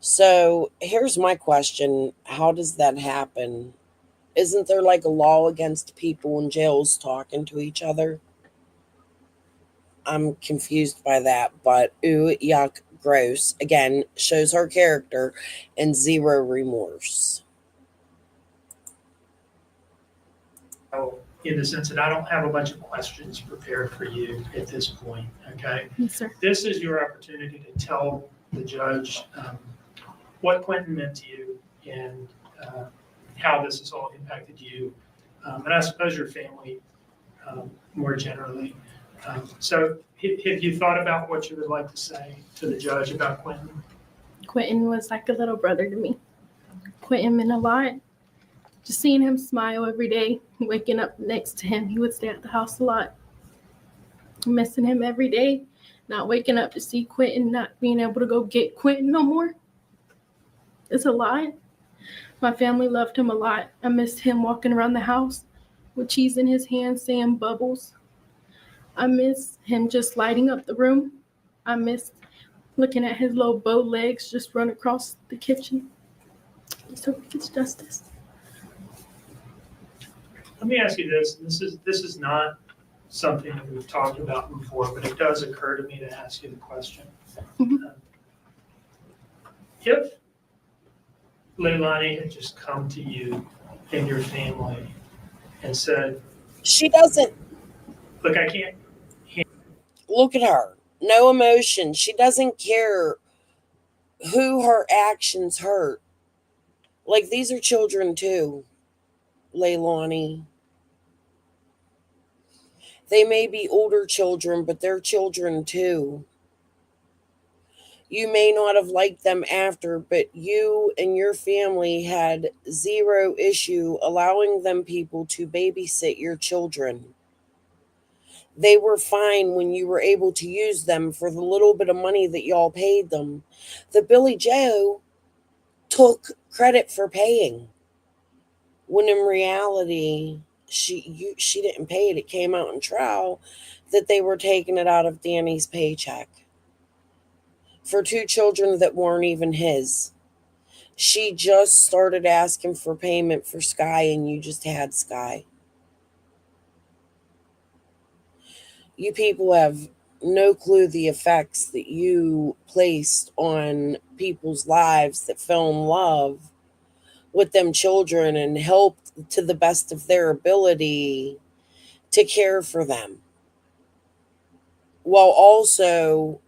So here's my question. How does that happen? Isn't there like a law against people in jails talking to each other? I'm confused by that, but ooh, yuck, gross. Again, shows her character and zero remorse. In the sense that I don't have a bunch of questions prepared for you at this point, okay? Yes, sir. This is your opportunity to tell the judge what Quinton meant to you and how this has all impacted you. And I suppose your family more generally. So have you thought about what you would like to say to the judge about Quinton? Quentin was like a little brother to me. Quentin meant a lot. Just seeing him smile every day, waking up next to him, he would stay at the house a lot. Missing him every day, not waking up to see Quentin, not being able to go get Quentin no more. It's a lot. My family loved him a lot. I missed him walking around the house with cheese in his hand saying bubbles. I miss him just lighting up the room. I miss looking at his little bow legs just run across the kitchen. So he gets justice. Let me ask you this. This is not something that we've talked about before, but it does occur to me to ask you the question. If Leilani had just come to you and your family and said, She doesn't. look, I can't. Look at her. No emotion. She doesn't care who her actions hurt. Like, these are children too, Leilani. They may be older children, but they're children too. You may not have liked them after, but you and your family had zero issue allowing them people to babysit your children. They were fine when you were able to use them for the little bit of money that y'all paid them. The Billy Joe took credit for paying, when in reality, she didn't pay it. It came out in trial that they were taking it out of Danny's paycheck for 2 children that weren't even his. She just started asking for payment for Sky, and you just had Sky. You people have no clue the effects that you placed on people's lives that fell in love with them children and helped to the best of their ability to care for them, while also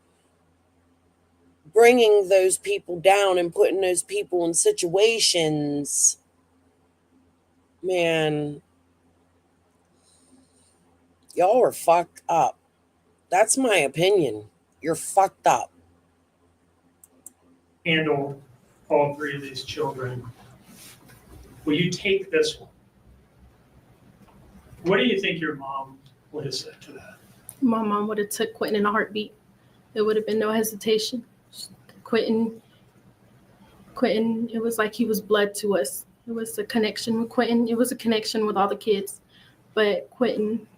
bringing those people down and putting those people in situations. Man, y'all are fucked up. That's my opinion. You're fucked up. Handle all 3 of these children. Will you take this one? What do you think your mom would have said to that? My mom would have took Quentin in a heartbeat. There would have been no hesitation. Quentin, it was like he was blood to us. It was a connection with Quentin. It was a connection with all the kids. But Quentin,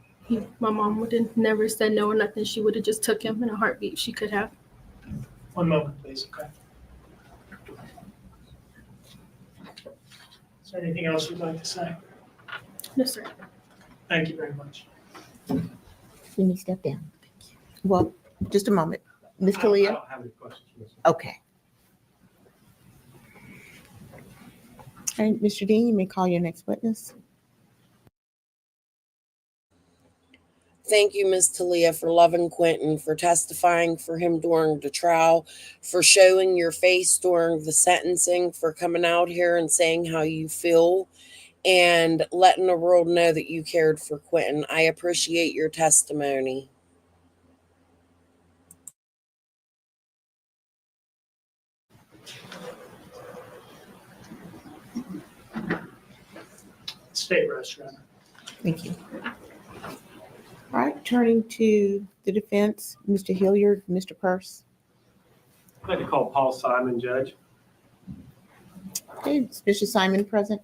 my mom would have never said no or nothing. She would have just took him in a heartbeat. She could have. One moment, please. Okay. Is there anything else you'd like to say? No, sir. Thank you very much. Let me step down. Well, just a moment. Ms. I Talia? don't have any questions. Okay. All right, Mr. Dean, you may call your next witness. Thank you, Ms. Talia, for loving Quentin, for testifying for him during the trial, for showing your face during the sentencing, for coming out here and saying how you feel and letting the world know that you cared for Quentin. I appreciate your testimony. State restaurant. Thank you. All right, turning to the defense, Mr. Hilliard, Mr. Purse. I'd like to call Paul Simon, Judge. Okay, is Mr. Simon present?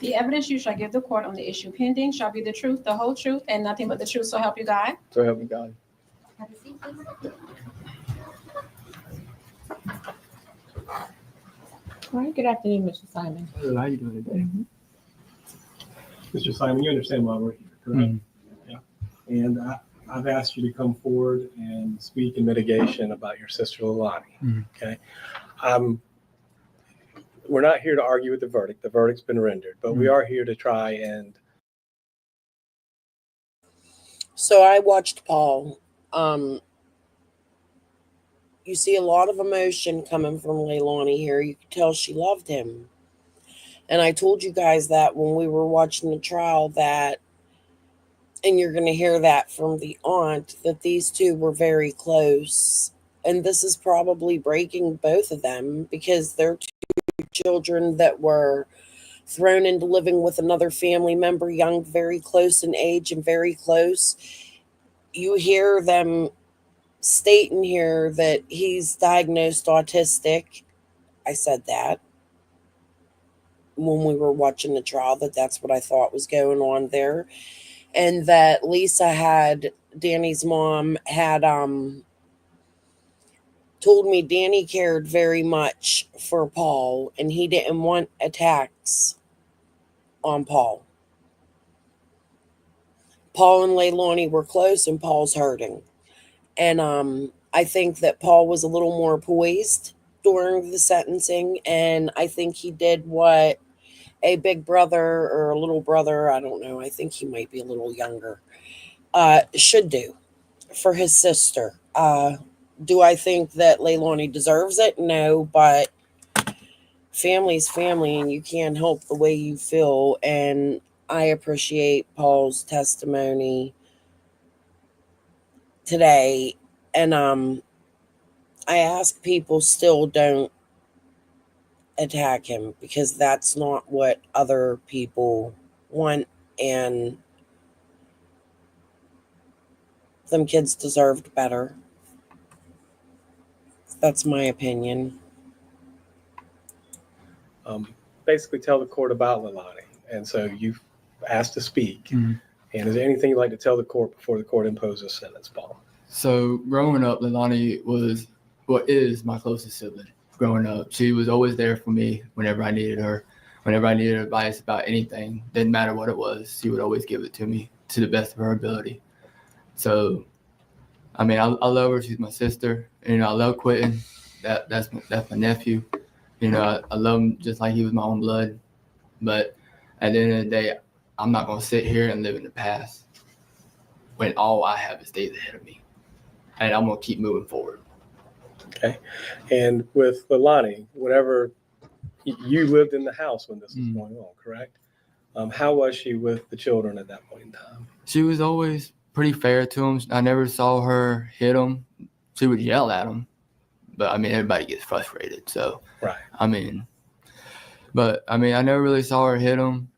The evidence you shall give the court on the issue pending shall be the truth, the whole truth, and nothing but the truth, so help you God. So help me God. Have a seat, please. All right, good afternoon, Mr. Simon. Good. How you doing today? Mr. Simon, you understand why we're here, correct? Yeah. And I've asked you to come forward and speak in mitigation about your sister Leilani. Okay. We're not here to argue with the verdict. The verdict's been rendered, but we are here to try and. So I watched Paul. You see a lot of emotion coming from Leilani here. You could tell she loved him. And I told you guys that when we were watching the trial that, and you're going to hear that from the aunt, that these two were very close. And this is probably breaking both of them because they're two children that were thrown into living with another family member, young, very close in age and very close. You hear them stating here that he's diagnosed autistic. I said that when we were watching the trial, that's what I thought was going on there. And that Lisa had, Danny's mom had told me Danny cared very much for Paul and he didn't want attacks on Paul. Paul and Leilani were close and Paul's hurting. And I think that Paul was a little more poised during the sentencing, and I think he did what a big brother or a little brother, I don't know, I think he might be a little younger, should do for his sister. Do I think that Leilani deserves it? No, but family's family, and you can't help the way you feel. And I appreciate Paul's testimony today. And I ask people still don't attack him because that's not what other people want. And them kids deserved better. That's my opinion. Basically tell the court about Leilani. And so you've asked to speak. Mm-hmm. And is there anything you'd like to tell the court before the court imposes a sentence, Paul? So growing up, Leilani is my closest sibling. Growing up, she was always there for me whenever I needed her. Whenever I needed advice about anything, didn't matter what it was, she would always give it to me to the best of her ability. So, I mean, I love her. She's my sister. You know, I love Quinton. That's my nephew. You know, I love him just like he was my own blood. But at the end of the day, I'm not going to sit here and live in the past when all I have is days ahead of me. And I'm going to keep moving forward. Okay. And with Leilani, whenever you lived in the house when this was going on, correct? How was she with the children at that point in time? She was always pretty fair to them. I never saw her hit them. She would yell at them. But, I mean, everybody gets frustrated. So, right. I never really saw her hit them.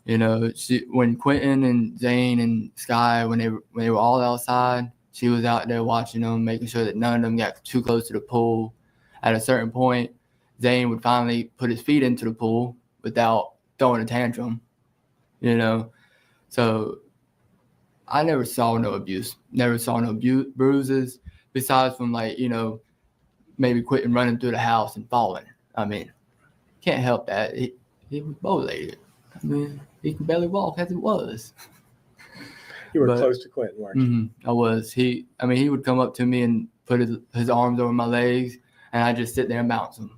You know, when Quinton and Zane and Sky, when they were all outside, she was out there watching them, making sure that none of them got too close to the pool. At a certain point, Zane would finally put his feet into the pool without throwing a tantrum, you know. So I never saw no abuse, never saw no bruises, besides from, like, you know, maybe Quinton running through the house and falling. I mean, can't help that. He was bow-legged. I mean, he can barely walk as it was. You were close to Quinton, weren't you? I was. He would come up to me and put his arms over my legs, and I just sit there and bounce him.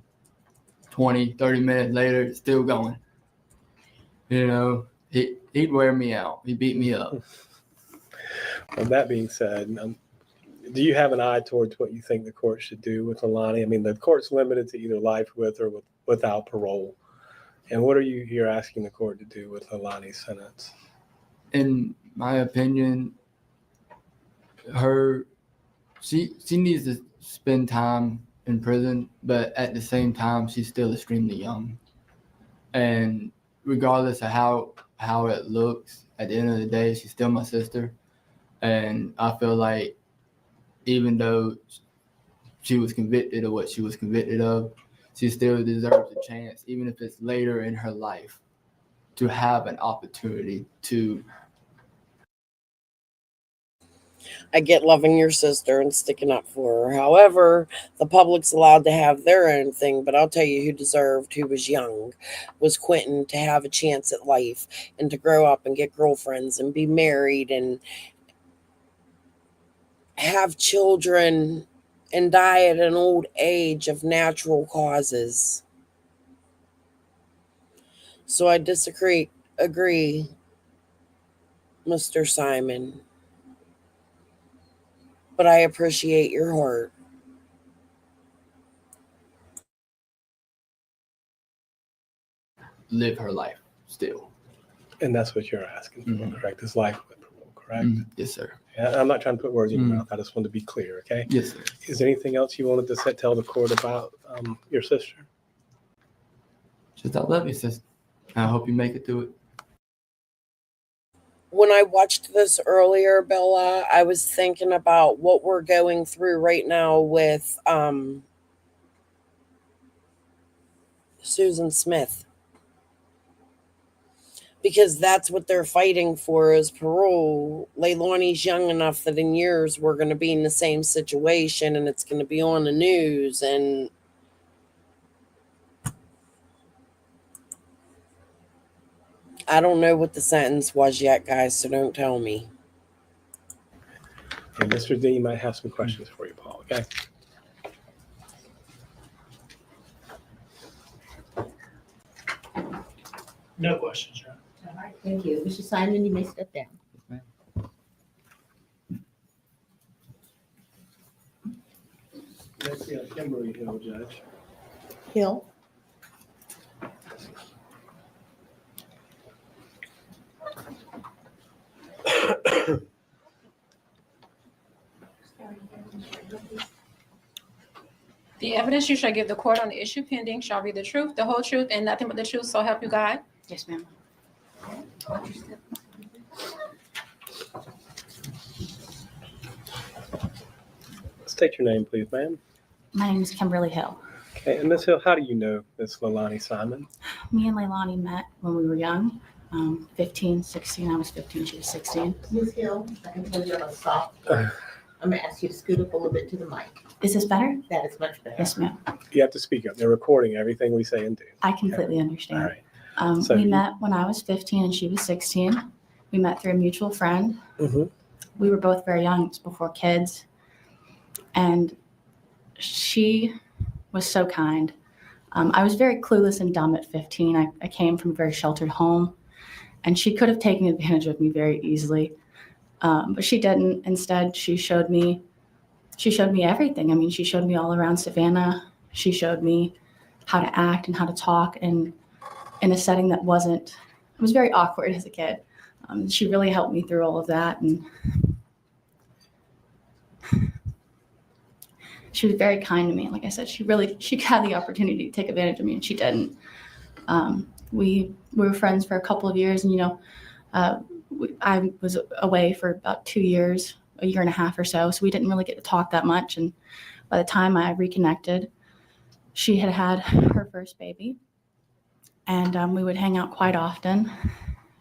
20, 30 minutes later, it's still going. You know, he'd wear me out. He'd beat me up. Well, that being said, do you have an eye towards what you think the court should do with Leilani? I mean, the court's limited to either life with or without parole. And what are you here asking the court to do with Leilani's sentence? In my opinion, she needs to spend time in prison, but at the same time, she's still extremely young. And regardless of how it looks, at the end of the day, she's still my sister. And I feel like even though she was convicted of what she was convicted of, she still deserves a chance, even if it's later in her life, to have an opportunity to. I get loving your sister and sticking up for her. However, the public's allowed to have their own thing, but I'll tell you who was young, was Quinton, to have a chance at life and to grow up and get girlfriends and be married and have children and die at an old age of natural causes. So I agree, Mr. Simon. But I appreciate your heart. live her life still. And that's what you're asking for, Mhm. correct? This life with parole, correct? Yes, sir. Yeah, I'm not trying to put words in your Mhm. mouth. I just want to be clear, okay? Yes, sir. Is there anything else you wanted to tell the court about your sister? Just I love you, sis. I hope you make it through it. When I watched this earlier, Bella, I was thinking about what we're going through right now with Susan Smith. Because that's what they're fighting for is parole. Leilani's young enough that in years we're going to be in the same situation and it's going to be on the news. And I don't know what the sentence was yet, guys, so don't tell me. And Mr. Dean might have some questions for you, Paul, okay? No questions, Your Honor. All right, thank you. Mr. Simon, you may step down. Let's see, Kimberly Hill, Judge. Hill. The evidence you shall give the court on the issue pending shall be the truth, the whole truth, and nothing but the truth, so help you God. Yes, ma'am. State your name, please, ma'am. My name is Kimberly Hill. Okay, and Ms. Hill, how do you know Ms. Leilani Simon? Me and Leilani met when we were young, 15, 16. I was 15, she was 16. Ms. Hill, I can tell you have a soft. I'm gonna ask you to scoot up a little bit to the mic. Is this better? That is much better. Yes, ma'am. You have to speak up. They're recording everything we say and do. I completely understand. All right. So we you- met when I was 15 and she was 16. We met through a mutual friend. Mhm. We were both very young, it was before kids. And she was so kind. I was very clueless and dumb at 15. I came from a very sheltered home, and she could have taken advantage of me very easily. But she didn't. Instead, she showed me everything. I mean, she showed me all around Savannah. She showed me how to act and how to talk in a setting that it was very awkward as a kid. She really helped me through all of that. And she was very kind to me. Like I said, she had the opportunity to take advantage of me, and she didn't. We were friends for a couple of years, and I was away for about 2 years, a year and a half or so we didn't really get to talk that much. And by the time I reconnected, she had her first baby, and we would hang out quite often.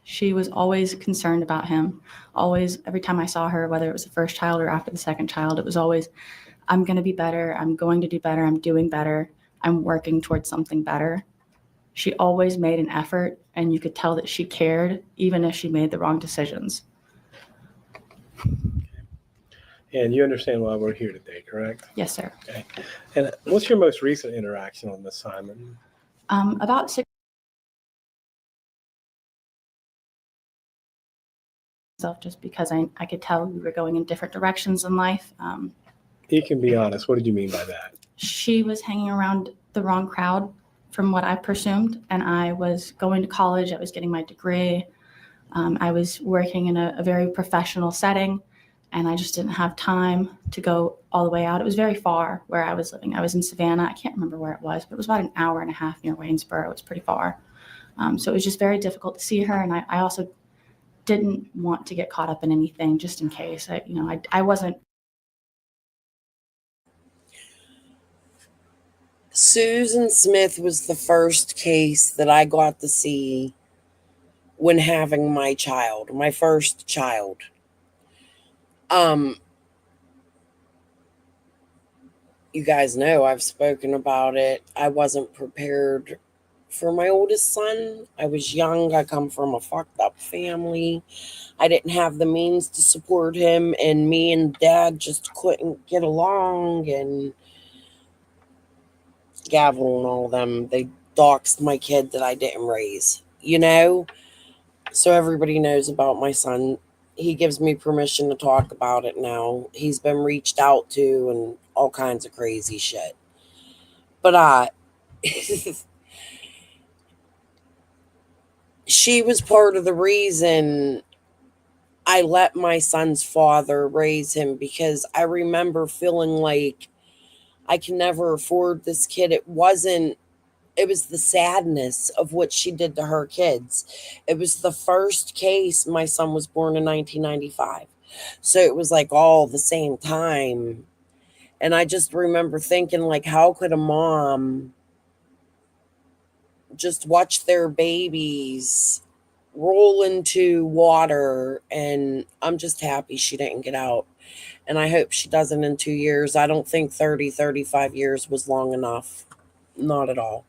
She was always concerned about him. Always, every time I saw her, whether it was the first child or after the second child, it was always, I'm going to be better. I'm going to do better. I'm doing better. I'm working towards something better. She always made an effort, and you could tell that she cared, even if she made the wrong decisions. And you understand why we're here today, correct? Yes, sir. Okay. And what's your most recent interaction with Ms. Simon? About 6 just because I could tell we were going in different directions in life. You can be honest. What did you mean by that? She was hanging around the wrong crowd from what I presumed, and I was going to college. I was getting my degree. I was working in a very professional setting, and I just didn't have time to go all the way out. It was very far where I was living. I was in Savannah. I can't remember where it was, but it was about an hour and a half near Waynesboro. It was pretty far. So it was just very difficult to see her, and I also didn't want to get caught up in anything just in case. I wasn't. Susan Smith was the first case that I got to see when having my child, my first child. You guys know I've spoken about it. I wasn't prepared for my oldest son. I was young. I come from a fucked up family. I didn't have the means to support him, and me and Dad just couldn't get along, and Gavel and all of them, they doxed my kid that I didn't raise, So everybody knows about my son. He gives me permission to talk about it now. He's been reached out to and all kinds of crazy shit. But she was part of the reason I let my son's father raise him, because I remember feeling like I can never afford this kid. It was the sadness of what she did to her kids. It was the first case. My son was born in 1995. So it was like all the same time. And I just remember thinking, like, how could a mom just watch their babies roll into water? And I'm just happy she didn't get out. And I hope she doesn't in 2 years. I don't think 35 years was long enough. Not at all.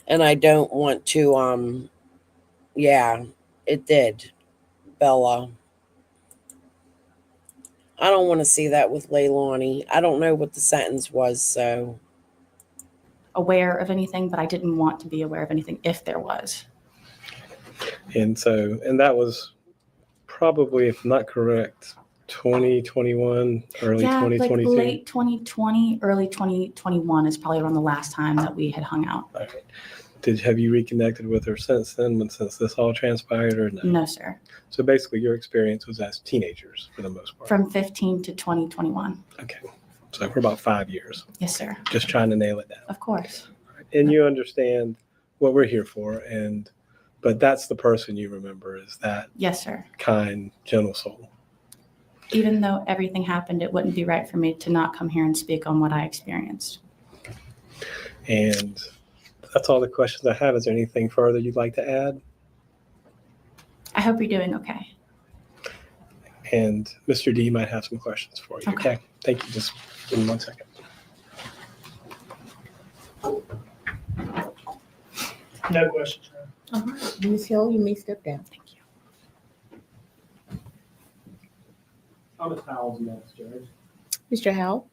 And I don't want to, yeah, it did, Bella. I don't want to see that with Leilani. I don't know what the sentence was, so. Aware of anything, but I didn't want to be aware of anything if there was. And that was probably, if not correct, 2021, early Yeah, 2022. like late 2020, early 2021 is probably around the last time that we had hung out. All right. Have you reconnected with her since then, since this all transpired, or no? No, sir. So basically, your experience was as teenagers for the most part. From 15 to 2021. Okay. So for about 5 years. Yes, sir. Just trying to nail it down. Of course. And you understand what we're here for, but that's the person you remember, is that Yes, sir. kind, gentle soul. Even though everything happened, it wouldn't be right for me to not come here and speak on what I experienced. And that's all the questions I have. Is there anything further you'd like to add? I hope you're doing okay. And Mr. D might have some questions for you. Okay. Thank you. Just give me 1 second. No questions. All right, Ms. Hill, you may step down. Thank you. Thomas Howell's next, Judge. Mr. Howell?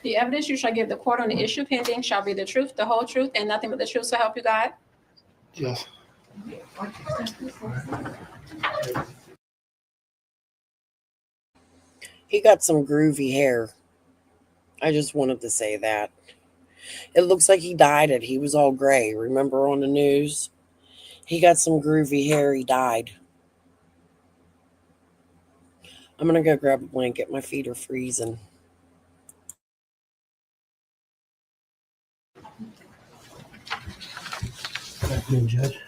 The evidence you shall give the court on the issue pending shall be the truth, the whole truth, and nothing but the truth, so help you God? Yes. He got some groovy hair. I just wanted to say that. It looks like he dyed it. He was all gray. Remember on the news? He got some groovy hair. He died. I'm going to go grab a blanket. My feet are freezing. Good afternoon, Judge.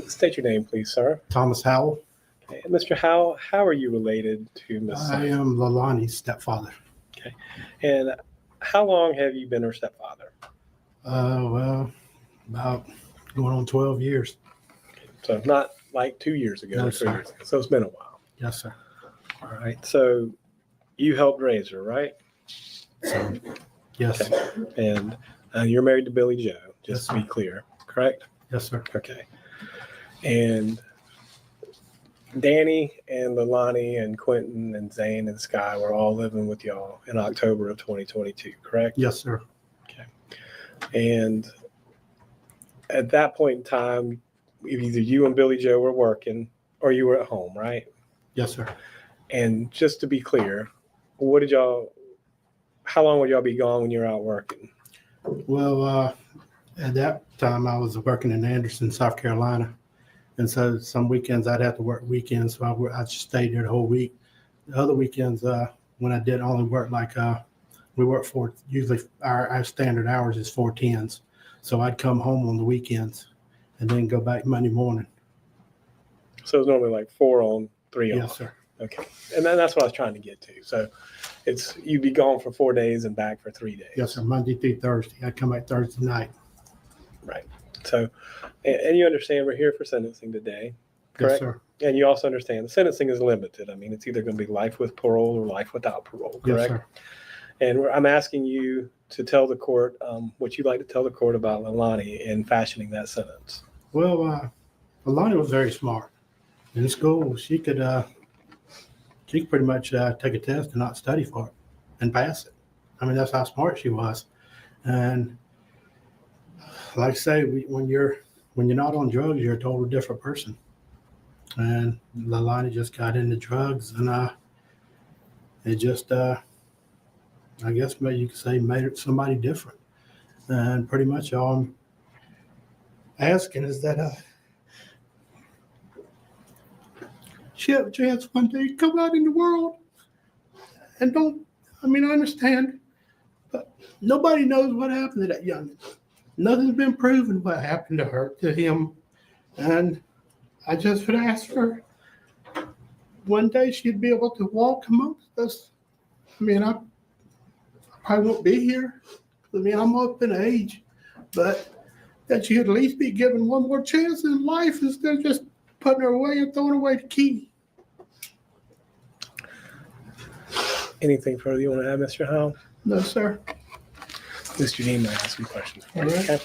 State your name, please, sir. Thomas Howell. Okay. Mr. Howell, how are you related to Miss I am Leilani's stepfather. Okay. And how long have you been her stepfather? Well, about going on 12 years. So not like 2 years ago, No, or 3 sir. years ago. So it's been a while. Yes, sir. All right. So you helped raise her, right? So, yes. Okay. And you're married to Billy Joe, just to be clear, correct? Yes, sir. Okay. And Danny and Leilani and Quinton and Zane and Sky were all living with y'all in October of 2022, correct? Yes, sir. Okay. And at that point in time, either you and Billy Joe were working or you were at home, right? Yes, sir. And just to be clear, how long would y'all be gone when you're out working? Well, at that time, I was working in Anderson, South Carolina. And so some weekends I'd have to work weekends. So I just stayed there the whole week. The other weekends, when I did only work, we work usually our standard hours is 4 10s. So I'd come home on the weekends and then go back Monday morning. So it's normally like 4 on, 3 off. Yes, sir. Okay. And then that's what I was trying to get to. So you'd be gone for 4 days and back for 3 days. Yes, sir. Monday through Thursday. I'd come back Thursday night. Right. So, and you understand we're here for sentencing today, correct? Yes, sir. And you also understand the sentencing is limited. I mean, it's either going to be life with parole or life without parole, correct? Yes, sir. And I'm asking you to tell the court what you'd like to tell the court about Leilani in fashioning that sentence. Well, Leilani was very smart. In school, she could pretty much take a test and not study for it and pass it. I mean, that's how smart she was. And like I say, when you're not on drugs, you're a total different person. And Leilani just got into drugs, and it just, I guess you could say, made it somebody different. And pretty much all I'm asking is that she have a chance one day to come out in the world and I understand, but nobody knows what happened to that youngin'. Nothing's been proven what happened to him. And I just would ask for one day she'd be able to walk amongst us. I probably won't be here. I'm up in age, but that she'd at least be given one more chance in life instead of just putting her away and throwing away the key. Anything further you want to add, Mr. Howell? No, sir. Mr. Dean might have some questions for you. All right. Okay.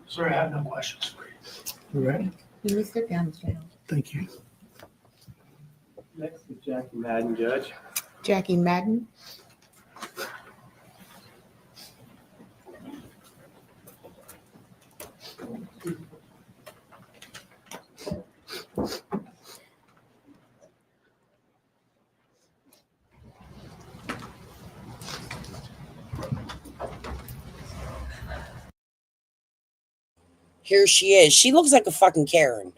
Sir, I have no questions for you. All right. You may sit down, Mr. Hill. Thank you. Next is Jackie Madden, Judge. Jackie Madden. Here she is. She looks like a fucking Karen,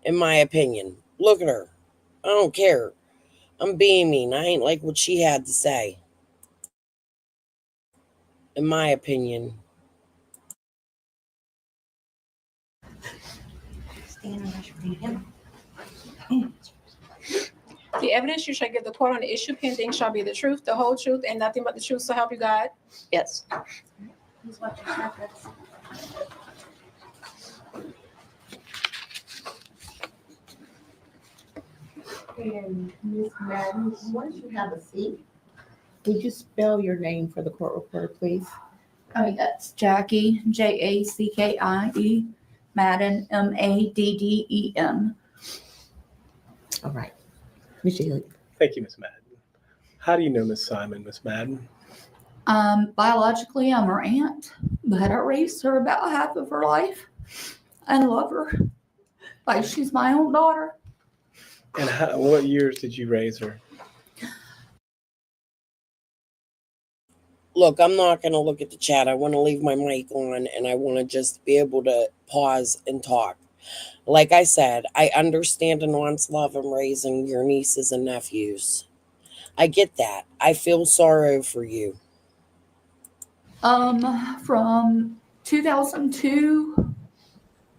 in my opinion. Look at her. I don't care. I'm being mean. I ain't like what she had to say, in my opinion. The evidence you shall give the court on the issue pending shall be the truth, the whole truth, and nothing but the truth, so help you God. Yes. And Ms. Madden, once you have a seat, would you spell your name for the court reporter, please? Oh, that's Jackie, Jackie, Madden, Madden. All right. Mr. Hill. Thank you, Ms. Madden. How do you know Ms. Simon, Ms. Madden? Biologically, I'm her aunt, but I raised her about half of her life and love her like she's my own daughter. And what years did you raise her? Look, I'm not going to look at the chat. I want to leave my mic on, and I want to just be able to pause and talk. Like I said, I understand and wants love in raising your nieces and nephews. I get that. I feel sorrow for you. From 2002,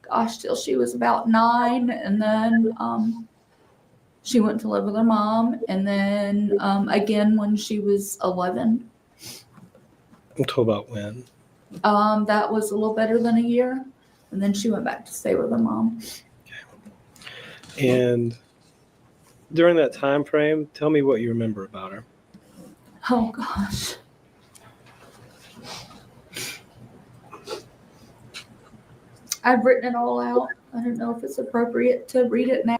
gosh, till she was about 9, and then she went to live with her mom, and then again when she was 11. Until about when? That was a little better than a year, and then she went back to stay with her mom. And during that time frame, tell me what you remember about her. Oh gosh. I've written it all out. I don't know if it's appropriate to read it now.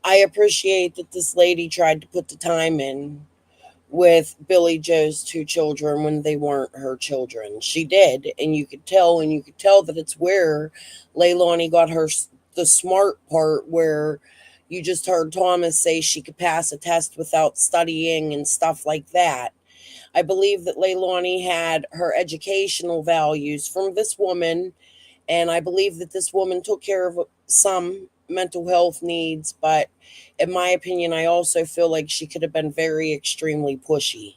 I appreciate that this lady tried to put the time in with Billy Joe's 2 children when they weren't her children. She did, and you could tell that it's where Leilani got the smart part, where you just heard Thomas say she could pass a test without studying and stuff like that. I believe that Leilani had her educational values from this woman, and I believe that this woman took care of some mental health needs, but in my opinion, I also feel like she could have been very extremely pushy.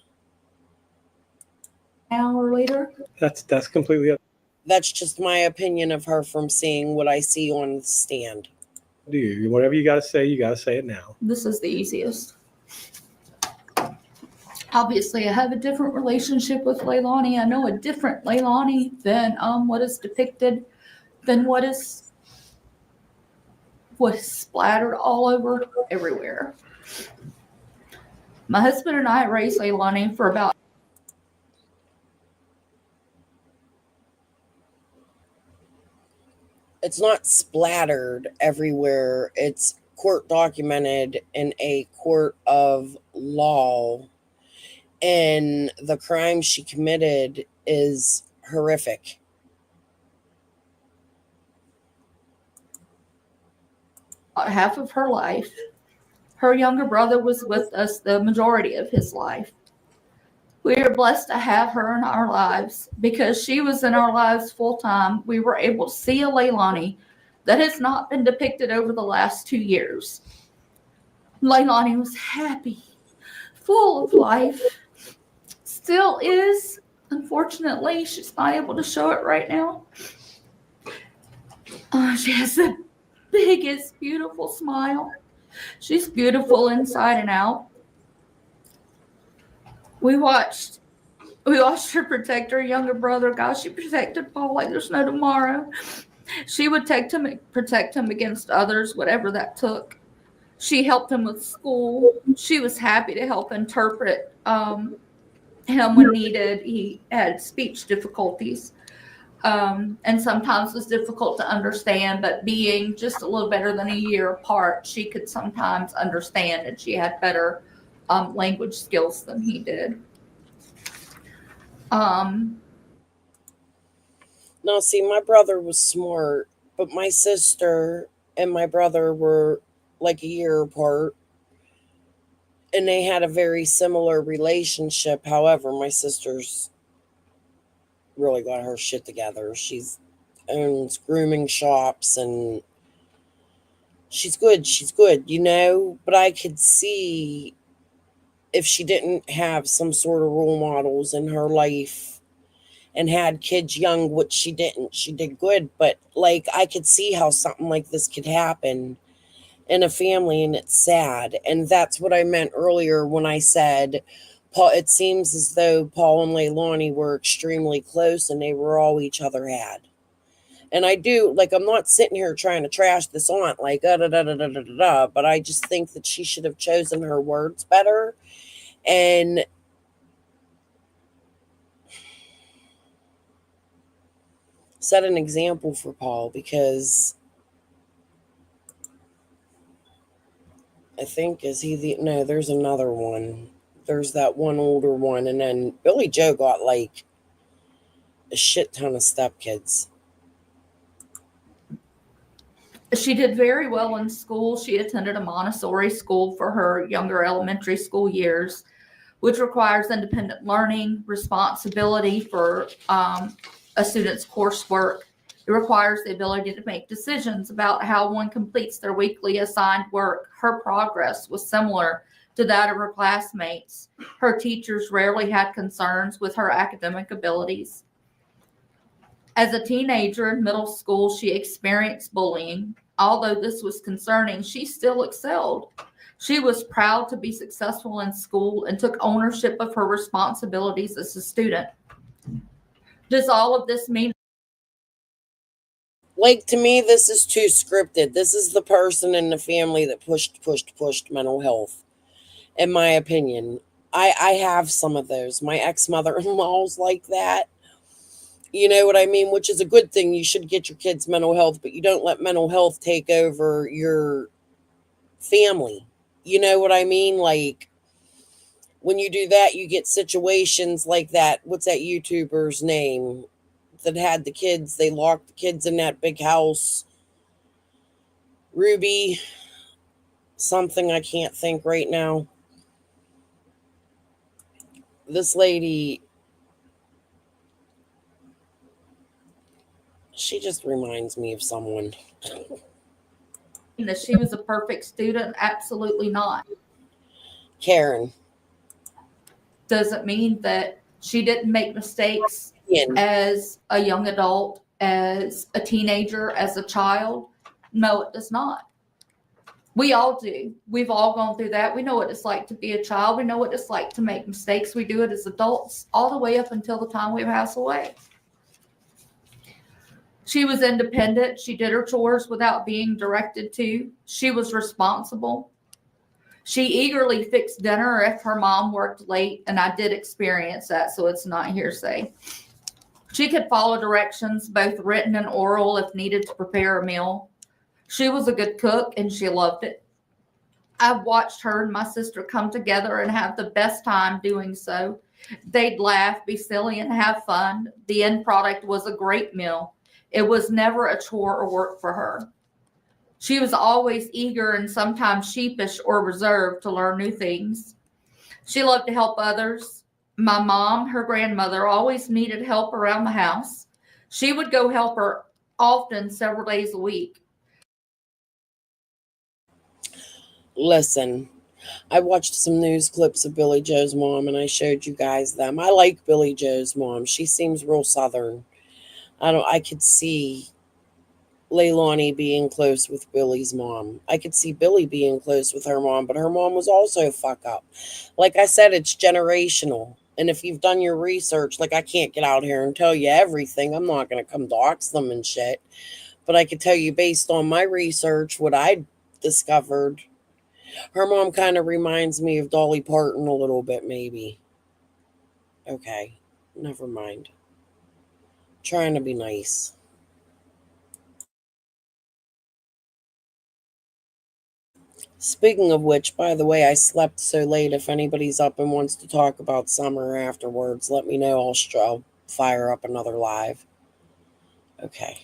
Now or later? That's completely up. That's just my opinion of her from seeing what I see on the stand. Do you? Whatever you got to say it now. This is the easiest. Obviously, I have a different relationship with Leilani. I know a different Leilani than what is depicted, than what is splattered all over everywhere. My husband and I raised Leilani for about it's not splattered everywhere. It's court documented in a court of law. And the crime she committed is horrific. Half of her life. Her younger brother was with us the majority of his life. We are blessed to have her in our lives. Because she was in our lives full time, we were able to see a Leilani that has not been depicted over the last 2 years. Leilani was happy, full of life, still is. Unfortunately, she's not able to show it right now. She has the biggest, beautiful smile. She's beautiful inside and out. We watched her protect her younger brother. Gosh, she protected Paul like there's no tomorrow. She would protect him against others, whatever that took. She helped him with school. She was happy to help interpret him when needed. He had speech difficulties, and sometimes was difficult to understand, but being just a little better than a year apart, she could sometimes understand, and she had better language skills than he did. Now, see, my brother was smart, but my sister and my brother were like a year apart, and they had a very similar relationship. However, my sister's really got her shit together. She's owns grooming shops, and she's good, you know, but I could see if she didn't have some sort of role models in her life and had kids young, which she didn't. She did good, but like I could see how something like this could happen in a family, and it's sad. And that's what I meant earlier when I said Paul. It seems as though Paul and Leilani were extremely close, and they were all each other had. And I do, like, I'm not sitting here trying to trash this aunt, like, but I just think that she should have chosen her words better and set an example for Paul, because I think, no, there's another one. There's that one older one, and then Billy Joe got, like, a shit ton of stepkids. She did very well in school. She attended a Montessori school for her younger elementary school years, which requires independent learning, responsibility for a student's coursework. It requires the ability to make decisions about how one completes their weekly assigned work. Her progress was similar to that of her classmates. Her teachers rarely had concerns with her academic abilities. As a teenager in middle school, she experienced bullying. Although this was concerning, she still excelled. She was proud to be successful in school and took ownership of her responsibilities as a student. Does all of this mean? Like, to me, this is too scripted. This is the person in the family that pushed mental health, in my opinion. I have some of those. My ex-mother-in-law's like that. You know what I mean? Which is a good thing. You should get your kids mental health, but you don't let mental health take over your family. You know what I mean? Like, when you do that, you get situations like that. What's that YouTuber's name that had the kids? They locked the kids in that big house. Ruby something, I can't think right now. This lady, she just reminds me of someone. That she was a perfect student? Absolutely not. Karen. Does it mean that she didn't make mistakes as a young adult, as a teenager, as a child? No, it does not. We all do. We've all gone through that. We know what it's like to be a child. We know what it's like to make mistakes. We do it as adults all the way up until the time we pass away. She was independent. She did her chores without being directed to. She was responsible. She eagerly fixed dinner if her mom worked late, and I did experience that, so it's not hearsay. She could follow directions, both written and oral, if needed to prepare a meal. She was a good cook, and she loved it. I've watched her and my sister come together and have the best time doing so. They'd laugh, be silly, and have fun. The end product was a great meal. It was never a chore or work for her. She was always eager and sometimes sheepish or reserved to learn new things. She loved to help others. My mom, her grandmother, always needed help around the house. She would go help her often, several days a week. Listen, I watched some news clips of Billy Joe's mom and I showed you guys them. I like Billy Joe's mom. She seems real southern. I could see Leilani being close with Billy's mom. I could see Billy being close with her mom, but her mom was also fuck up. Like I said, it's generational. And if you've done your research, like I can't get out here and tell you everything. I'm not going to come dox them and shit. But I could tell you based on my research, what I discovered. Her mom kind of reminds me of Dolly Parton a little bit, maybe. Okay, never mind. Trying to be nice. Speaking of which, by the way, I slept so late. If anybody's up and wants to talk about summer afterwards, let me know. I'll fire up another live. Okay.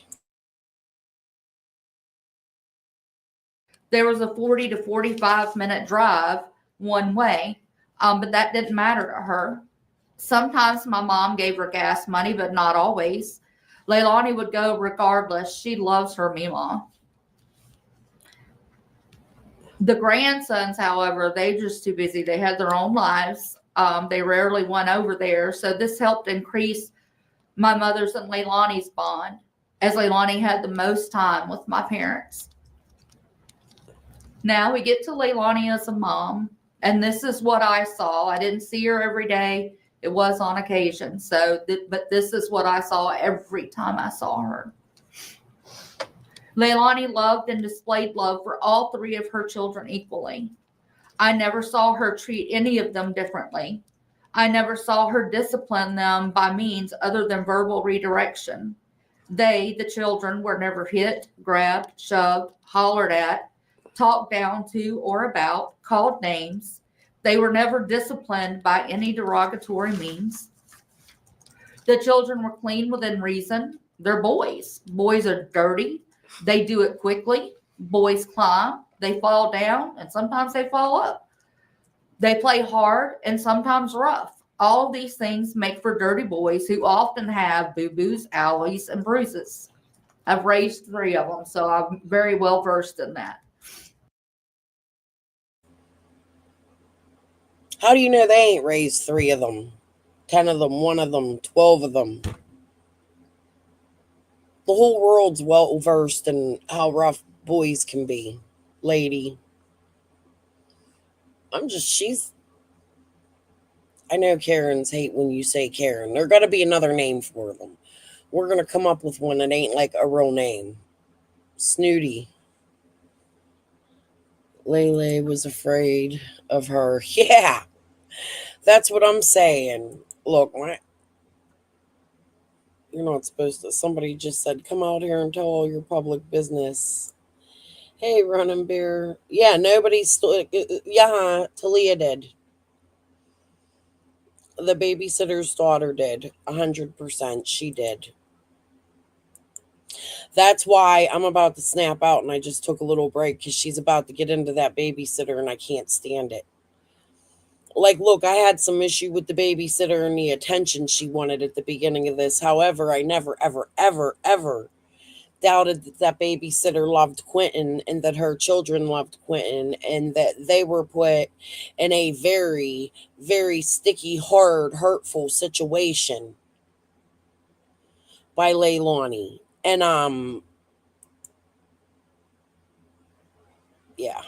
There was a 40 to 45-minute drive one way, but that didn't matter to her. Sometimes my mom gave her gas money, but not always. Leilani would go regardless. She loves her Mima. The grandsons, however, they're just too busy. They had their own lives. They rarely went over there. So this helped increase my mother's and Leilani's bond, as Leilani had the most time with my parents. Now we get to Leilani as a mom, and this is what I saw. I didn't see her every day. It was on occasion. But this is what I saw every time I saw her. Leilani loved and displayed love for all three of her children equally. I never saw her treat any of them differently. I never saw her discipline them by means other than verbal redirection. They, the children, were never hit, grabbed, shoved, hollered at, talked down to or about, called names. They were never disciplined by any derogatory means. The children were clean within reason. They're boys. Boys are dirty. They do it quickly. Boys climb. They fall down, and sometimes they fall up. They play hard and sometimes rough. All of these things make for dirty boys who often have boo-boos, owies, and bruises. I've raised 3 of them, so I'm very well versed in that. How do you know they ain't raised 3 of them? 10 of them, 1 of them, 12 of them. The whole world's well versed in how rough boys can be, lady. I know Karens hate when you say Karen. There's got to be another name for them. We're going to come up with one that ain't like a real name. Snooty. Lele was afraid of her. Yeah, that's what I'm saying. Look, you're not supposed to. Somebody just said, come out here and tell all your public business. Hey, Running Bear. Yeah, yeah, Talia did. The babysitter's daughter did. 100%. She did. That's why I'm about to snap out and I just took a little break because she's about to get into that babysitter and I can't stand it. Like, look, I had some issue with the babysitter and the attention she wanted at the beginning of this. However, I never, ever, ever, ever doubted that babysitter loved Quinton and that her children loved Quinton and that they were put in a very, very sticky, hard, hurtful situation by Leilani. And, yeah.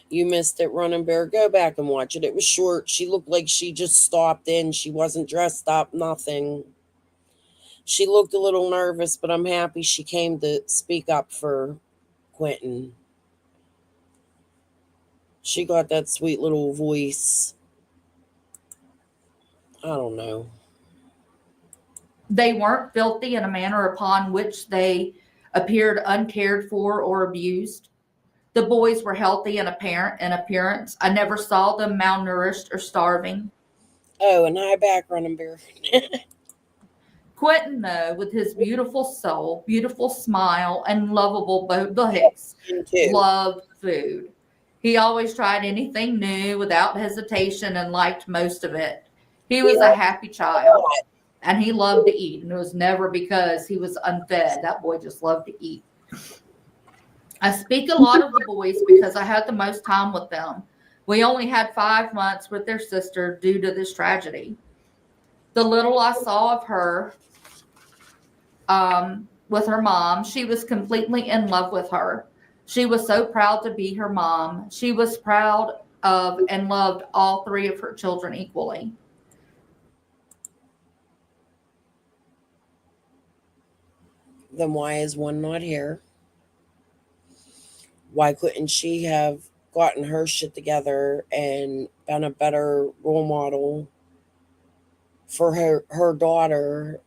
You missed it, Running Bear. Go back and watch it. It was short. She looked like she just stopped in. She wasn't dressed up, nothing. She looked a little nervous, but I'm happy she came to speak up for Quinton. She got that sweet little voice. I don't know. They weren't filthy in a manner upon which they appeared uncared for or abused. The boys were healthy in appearance. I never saw them malnourished or starving. Oh, and hi back, running bear. Quentin, though, with his beautiful soul, beautiful smile, and lovable legs, loved food. He always tried anything new without hesitation and liked most of it. He was a happy child, and he loved to eat, and it was never because he was unfed. That boy just loved to eat. I speak a lot of the boys because I had the most time with them. We only had 5 months with their sister due to this tragedy. The little I saw of her with her mom, she was completely in love with her. She was so proud to be her mom. She was proud of and loved all 3 of her children equally. Then why is one not here? Why couldn't she have gotten her shit together and been a better role model for her daughter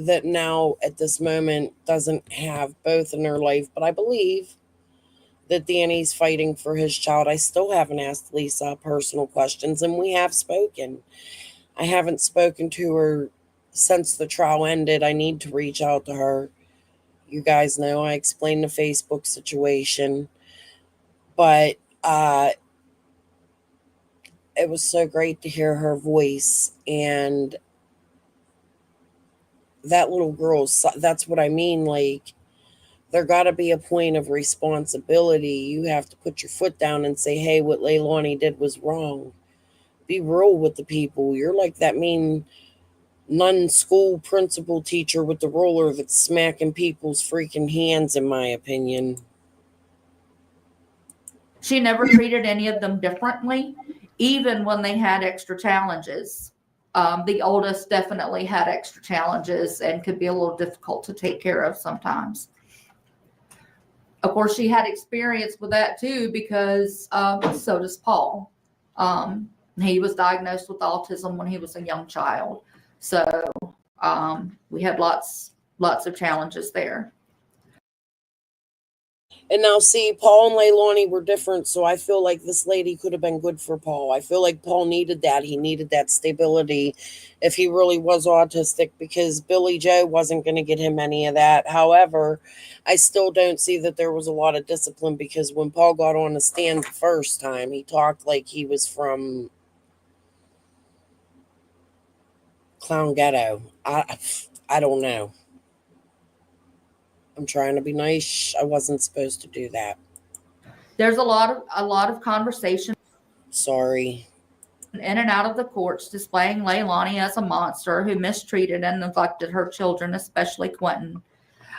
that now at this moment doesn't have both in her life? But I believe that Danny's fighting for his child. I still haven't asked Lisa personal questions, and we have spoken. I haven't spoken to her since the trial ended. I need to reach out to her. You guys know I explained the Facebook situation, but it was so great to hear her voice. And that little girl, that's what I mean. Like, there got to be a point of responsibility. You have to put your foot down and say, hey, what Leilani did was wrong. Be real with the people. You're like that mean nun school principal teacher with the ruler that's smacking people's freaking hands, in my opinion. She never treated any of them differently, even when they had extra challenges. The oldest definitely had extra challenges and could be a little difficult to take care of sometimes. Of course, she had experience with that too, because so does Paul. He was diagnosed with autism when he was a young child. So we had lots of challenges there. And now, see, Paul and Leilani were different, so I feel like this lady could have been good for Paul. I feel like Paul needed that. He needed that stability if he really was autistic, because Billy Joe wasn't going to get him any of that. However, I still don't see that there was a lot of discipline, because when Paul got on the stand the first time, he talked like he was from Clown Ghetto. I don't know. I'm trying to be nice. I wasn't supposed to do that. There's a lot of conversation. Sorry. In and out of the courts displaying Leilani as a monster who mistreated and neglected her children, especially Quentin.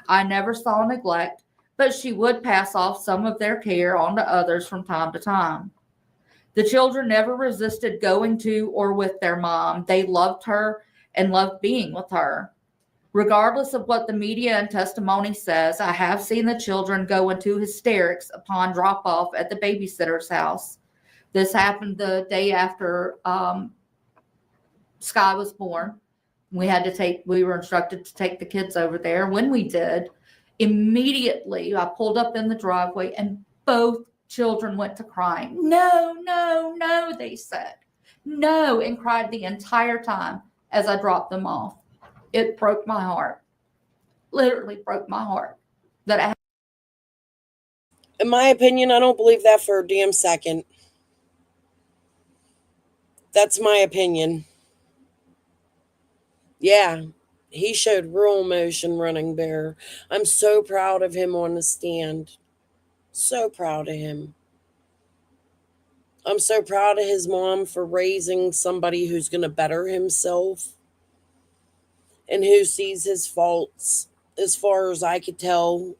I never saw neglect, but she would pass off some of their care on to others from time to time. The children never resisted going to or with their mom. They loved her and loved being with her. Regardless of what the media and testimony says, I have seen the children go into hysterics upon drop-off at the babysitter's house. This happened the day after Sky was born. We were instructed to take the kids over there. When we did, immediately I pulled up in the driveway and both children went to crying. No, no, no, they said. No, and cried the entire time as I dropped them off. It broke my heart. Literally broke my heart. In my opinion, I don't believe that for a damn second. That's my opinion. Yeah, he showed real emotion, Running Bear. I'm so proud of him on the stand. So proud of him. I'm so proud of his mom for raising somebody who's going to better himself and who sees his faults. As far as I could tell,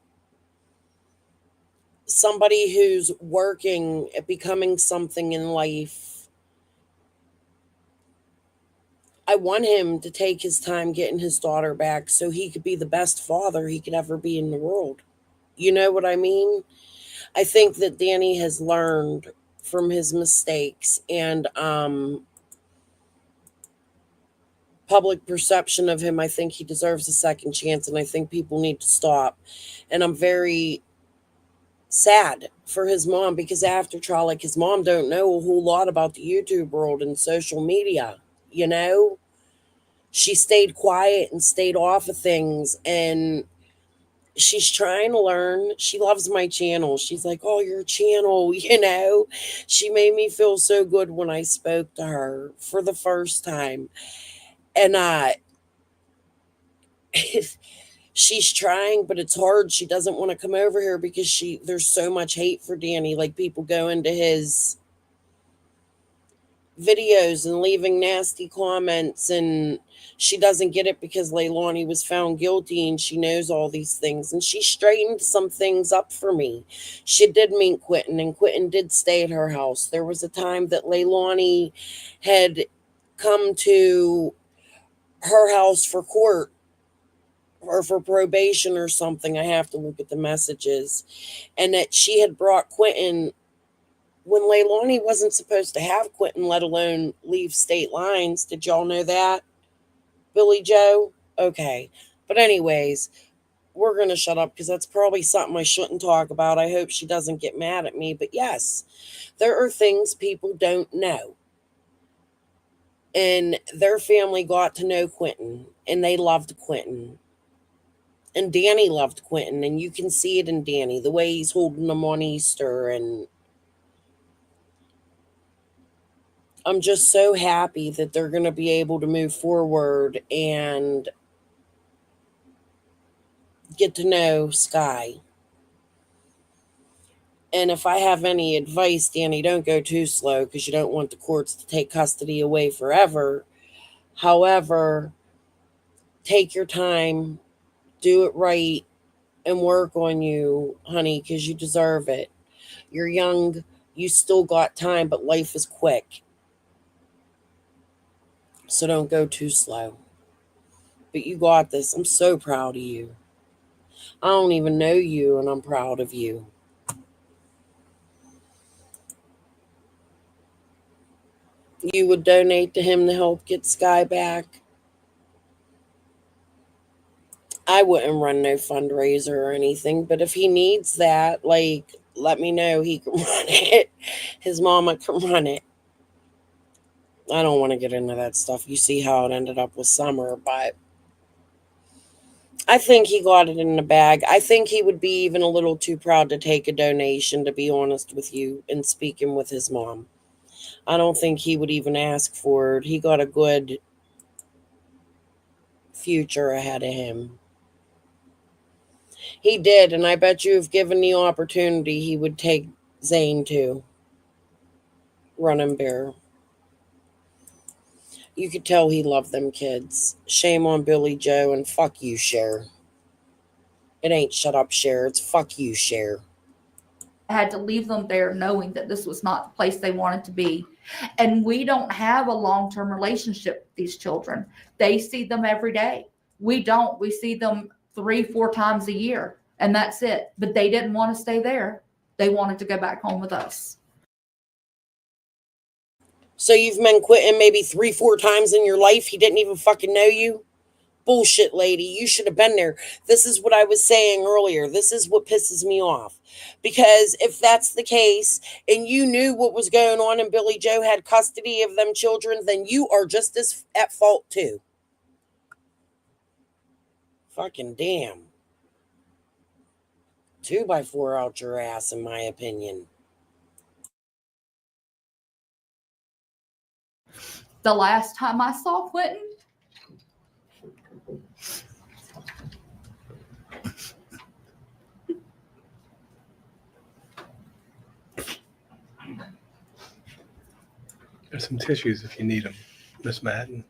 somebody who's working at becoming something in life. I want him to take his time getting his daughter back so he could be the best father he could ever be in the world. You know what I mean? I think that Danny has learned from his mistakes, and public perception of him, I think he deserves a second chance, and I think people need to stop. And I'm very sad for his mom, because after trial, like, his mom don't know a whole lot about the YouTube world and social media, you know? She stayed quiet and stayed off of things, and she's trying to learn. She loves my channel. She's like, oh, your channel, you know? She made me feel so good when I spoke to her for the first time. And she's trying, but it's hard. She doesn't want to come over here because there's so much hate for Danny. Like, people go into his videos and leaving nasty comments, and she doesn't get it because Leilani was found guilty and she knows all these things, and she straightened some things up for me. She did meet Quinton, and Quinton did stay at her house. There was a time that Leilani had come to her house for court or for probation or something. I have to look at the messages. And that she had brought Quinton when Leilani wasn't supposed to have Quinton, let alone leave state lines. Did y'all know that? Billy Joe? Okay. But anyways, we're going to shut up because that's probably something I shouldn't talk about. I hope she doesn't get mad at me. But yes, there are things people don't know. And their family got to know Quinton, and they loved Quinton. And Danny loved Quinton, and you can see it in Danny, the way he's holding them on Easter. And I'm just so happy that they're going to be able to move forward and get to know Sky. And if I have any advice, Danny, don't go too slow because you don't want the courts to take custody away forever. However, take your time, do it right, and work on you, honey, because you deserve it. You're young, you still got time, but life is quick. So don't go too slow. But you got this. I'm so proud of you. I don't even know you, and I'm proud of you. You would donate to him to help get Sky back? I wouldn't run no fundraiser or anything, but if he needs that, like, let me know. He can run it. His mama can run it. I don't want to get into that stuff. You see how it ended up with Summer, but I think he got it in the bag. I think he would be even a little too proud to take a donation, to be honest with you, and speaking with his mom. I don't think he would even ask for it. He got a good future ahead of him. He did, and I bet you if given the opportunity, he would take Zane too. Running Bear. You could tell he loved them kids. Shame on Billy Joe, and fuck you, Cher. It ain't shut up, Cher. It's fuck you, Cher. I had to leave them there knowing that this was not the place they wanted to be. And we don't have a long-term relationship with these children. They see them every day. We don't. We see them 3-4 times a year, and that's it. But they didn't want to stay there. They wanted to go back home with us. So you've been quitting maybe 3-4 times in your life? He didn't even fucking know you? Bullshit, lady. You should have been there. This is what I was saying earlier. This is what pisses me off. Because if that's the case, and you knew what was going on and Billy Joe had custody of them children, then you are just as at fault too. Fucking damn. 2x4 out your ass, in my opinion. The last time I saw Quinton, There's some tissues if you need them, Miss Madden.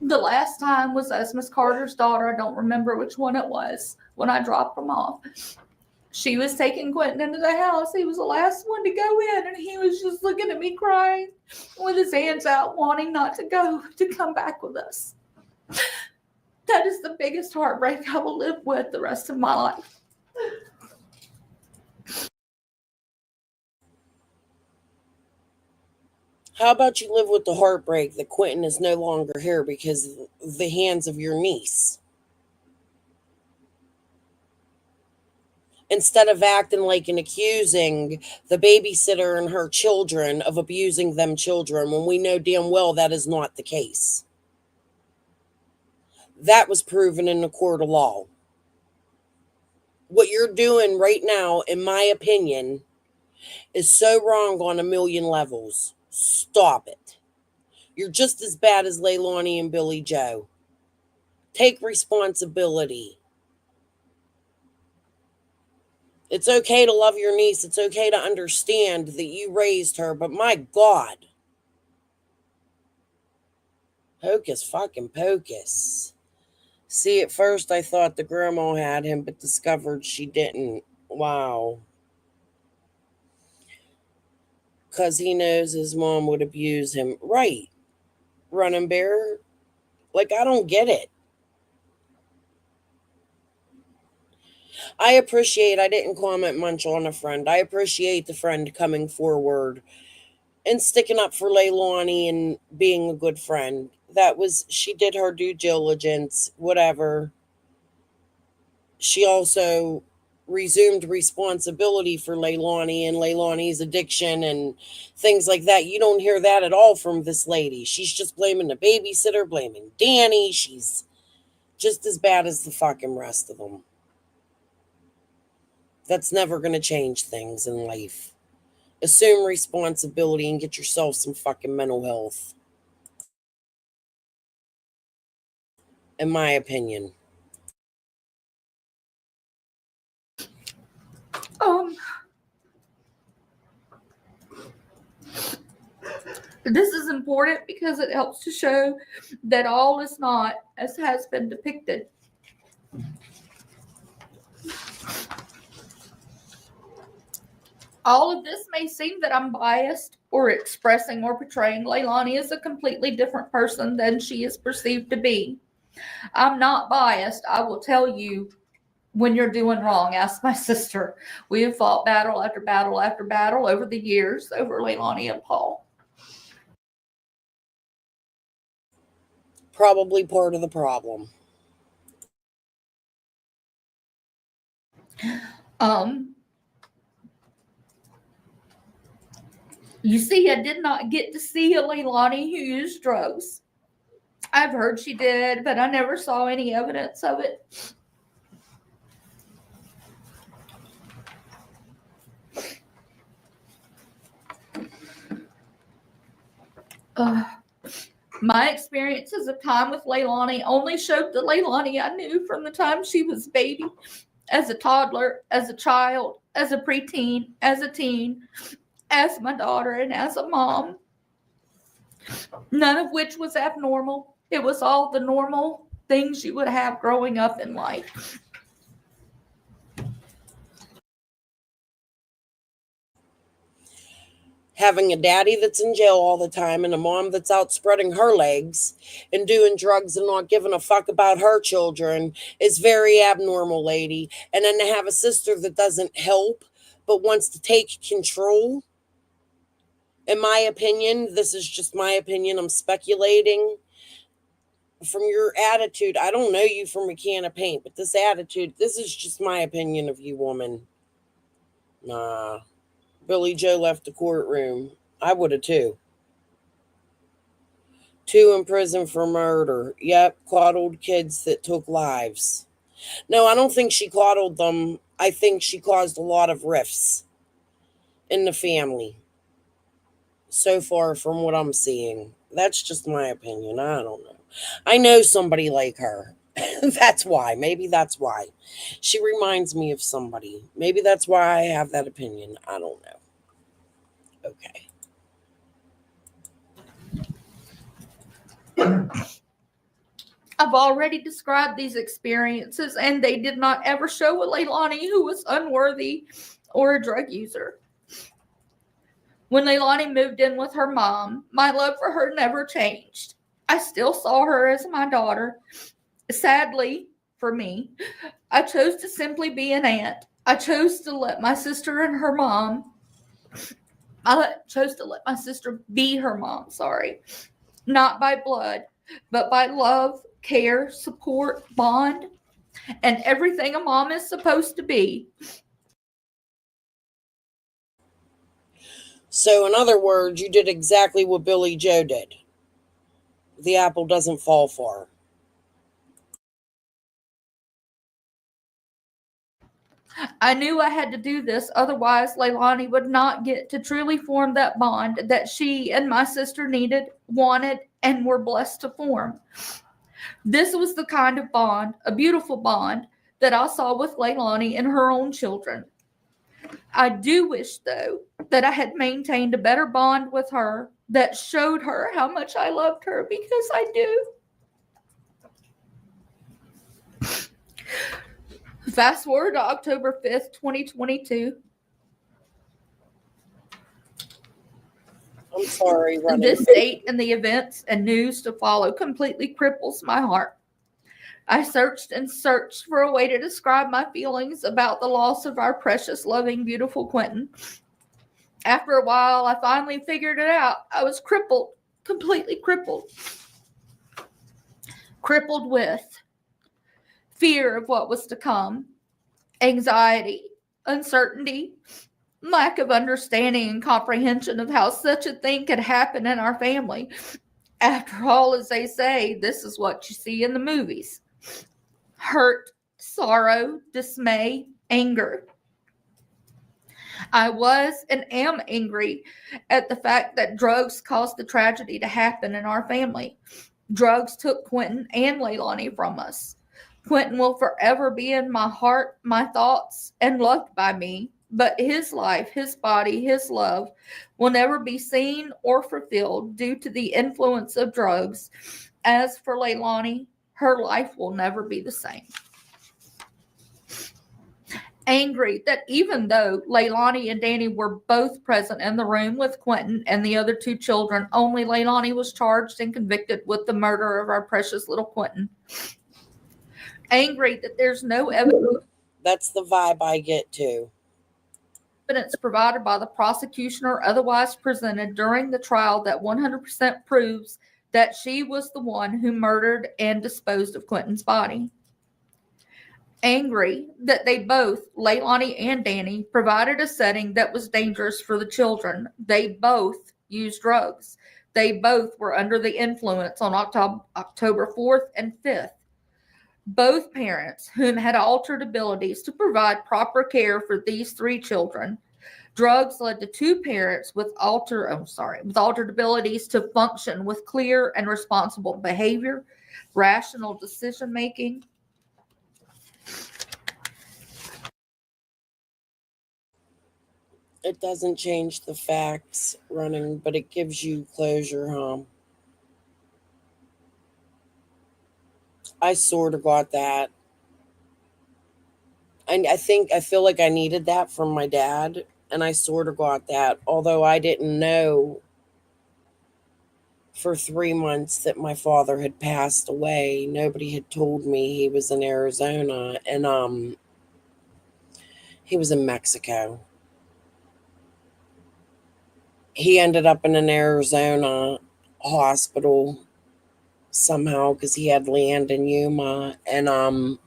the last time was as Miss Carter's daughter. I don't remember which one it was when I dropped them off. She was taking Quinton into the house. He was the last one to go in, and he was just looking at me crying with his hands out, wanting not to go, to come back with us. That is the biggest heartbreak I will live with the rest of my life. How about you live with the heartbreak that Quentin is no longer here because of the hands of your niece? Instead of acting like and accusing the babysitter and her children of abusing them children when we know damn well that is not the case. That was proven in the court of law. What you're doing right now, in my opinion, is so wrong on a million levels. Stop it. You're just as bad as Leilani and Billy Joe. Take responsibility. It's okay to love your niece. It's okay to understand that you raised her, but my God. Hocus fucking pocus. See, at first I thought the grandma had him, but discovered she didn't. Wow. Because he knows his mom would abuse him. Right. Running bear. Like, I don't get it. I didn't comment much on a friend. I appreciate the friend coming forward and sticking up for Leilani and being a good friend. She did her due diligence, whatever. She also resumed responsibility for Leilani and Leilani's addiction and things like that. You don't hear that at all from this lady. She's just blaming the babysitter, blaming Danny. She's just as bad as the fucking rest of them. That's never going to change things in life. Assume responsibility and get yourself some fucking mental health. In my opinion. This is important because it helps to show that all is not as has been depicted. All of this may seem that I'm biased or expressing or portraying Leilani as a completely different person than she is perceived to be. I'm not biased. I will tell you when you're doing wrong. Ask my sister. We have fought battle after battle after battle over the years over Leilani and Paul. Probably part of the problem. You see, I did not get to see a Leilani who used drugs. I've heard she did, but I never saw any evidence of it. My experiences of time with Leilani only showed the Leilani I knew from the time she was a baby, as a toddler, as a child, as a preteen, as a teen, as my daughter, and as a mom. None of which was abnormal. It was all the normal things you would have growing up in life. Having a daddy that's in jail all the time and a mom that's out spreading her legs and doing drugs and not giving a fuck about her children is very abnormal, lady. And then to have a sister that doesn't help but wants to take control. In my opinion, this is just my opinion, I'm speculating. From your attitude, I don't know you from a can of paint, but this attitude, this is just my opinion of you, woman. Nah. Billy Joe left the courtroom. I would have too. 2 in prison for murder. Yep, coddled kids that took lives. No, I don't think she coddled them. I think she caused a lot of rifts in the family. So far from what I'm seeing. That's just my opinion. I don't know. I know somebody like her. That's why. Maybe that's why. She reminds me of somebody. Maybe that's why I have that opinion. I don't know. Okay. I've already described these experiences, and they did not ever show a Leilani who was unworthy or a drug user. When Leilani moved in with her mom, my love for her never changed. I still saw her as my daughter. Sadly, for me, I chose to simply be an aunt. I chose to let my sister and her mom, chose to let my sister be her mom, not by blood, but by love, care, support, bond, and everything a mom is supposed to be. So, in other words, you did exactly what Billy Joe did. The apple doesn't fall far. I knew I had to do this, otherwise Leilani would not get to truly form that bond that she and my sister needed, wanted, and were blessed to form. This was the kind of bond, a beautiful bond, that I saw with Leilani and her own children. I do wish, though, that I had maintained a better bond with her that showed her how much I loved her, because I do. Fast forward to October 5th, 2022. I'm sorry, running. This date and the events and news to follow completely cripples my heart. I searched and searched for a way to describe my feelings about the loss of our precious, loving, beautiful Quinton. After a while, I finally figured it out. I was crippled, completely crippled. Crippled with fear of what was to come, anxiety, uncertainty, lack of understanding and comprehension of how such a thing could happen in our family. After all, as they say, this is what you see in the movies. Hurt, sorrow, dismay, anger. I was and am angry at the fact that drugs caused the tragedy to happen in our family. Drugs took Quinton and Leilani from us. Quinton will forever be in my heart, my thoughts, and loved by me, but his life, his body, his love will never be seen or fulfilled due to the influence of drugs. As for Leilani, her life will never be the same. Angry that even though Leilani and Danny were both present in the room with Quinton and the other two children, only Leilani was charged and convicted with the murder of our precious little Quinton. Angry that there's no evidence. That's the vibe I get too. Evidence provided by the prosecution or otherwise presented during the trial that 100% proves that she was the one who murdered and disposed of Quinton's body. Angry that they both, Leilani and Danny, provided a setting that was dangerous for the children. They both used drugs. They both were under the influence on October 4th and 5th. Both parents, whom had altered abilities to provide proper care for these three children. Drugs led to two parents with altered abilities to function with clear and responsible behavior, rational decision making. It doesn't change the facts, running, but it gives you closure, huh? I sort of got that. And I feel like I needed that from my dad, and I sort of got that. Although I didn't know for 3 months that my father had passed away. Nobody had told me he was in Arizona, and he was in Mexico. He ended up in an Arizona hospital somehow because he had land in Yuma, and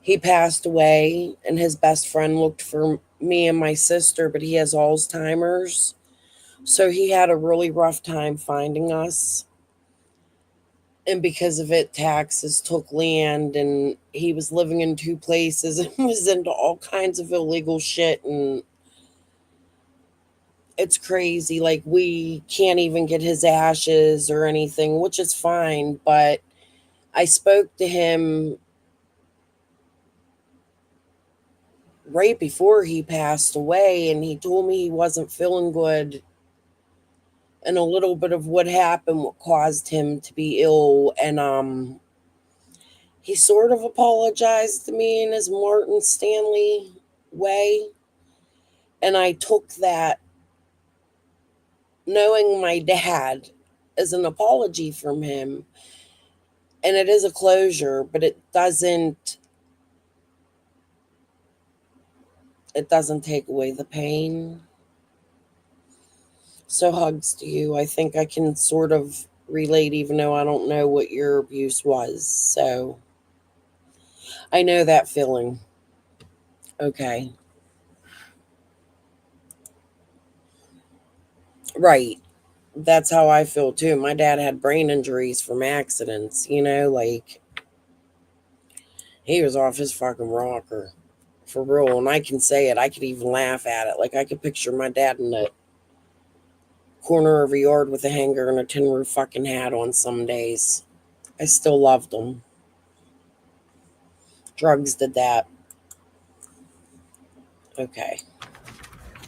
he passed away, and his best friend looked for me and my sister, but he has Alzheimer's, so he had a really rough time finding us, and because of it, taxes took land, and he was living in 2 places and was into all kinds of illegal shit, and it's crazy. Like, we can't even get his ashes or anything, which is fine. But I spoke to him right before he passed away, and he told me he wasn't feeling good. And a little bit of what happened, what caused him to be ill. And he sort of apologized to me in his Martin Stanley way. And I took that, knowing my dad, as an apology from him. And it is a closure, but it doesn't it doesn't take away the pain. So hugs to you. I think I can sort of relate, even though I don't know what your abuse was. So I know that feeling. Okay. Right. That's how I feel too. My dad had brain injuries from accidents, like he was off his fucking rocker for real. And I can say it. I could even laugh at it. Like I could picture my dad in the corner of a yard with a hanger and a tin roof fucking hat on some days. I still loved him. Drugs did that. Okay.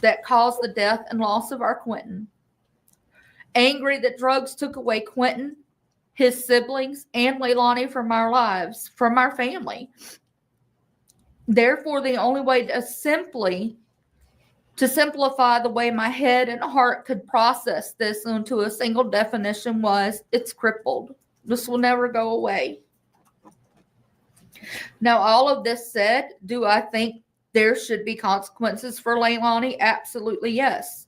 That caused the death and loss of our Quinton. Angry that drugs took away Quinton, his siblings, and Leilani from our lives, from our family. Therefore, the only way to simplify the way my head and heart could process this into a single definition was, it's crippled. This will never go away. Now, all of this said, do I think there should be consequences for Leilani? Absolutely, yes.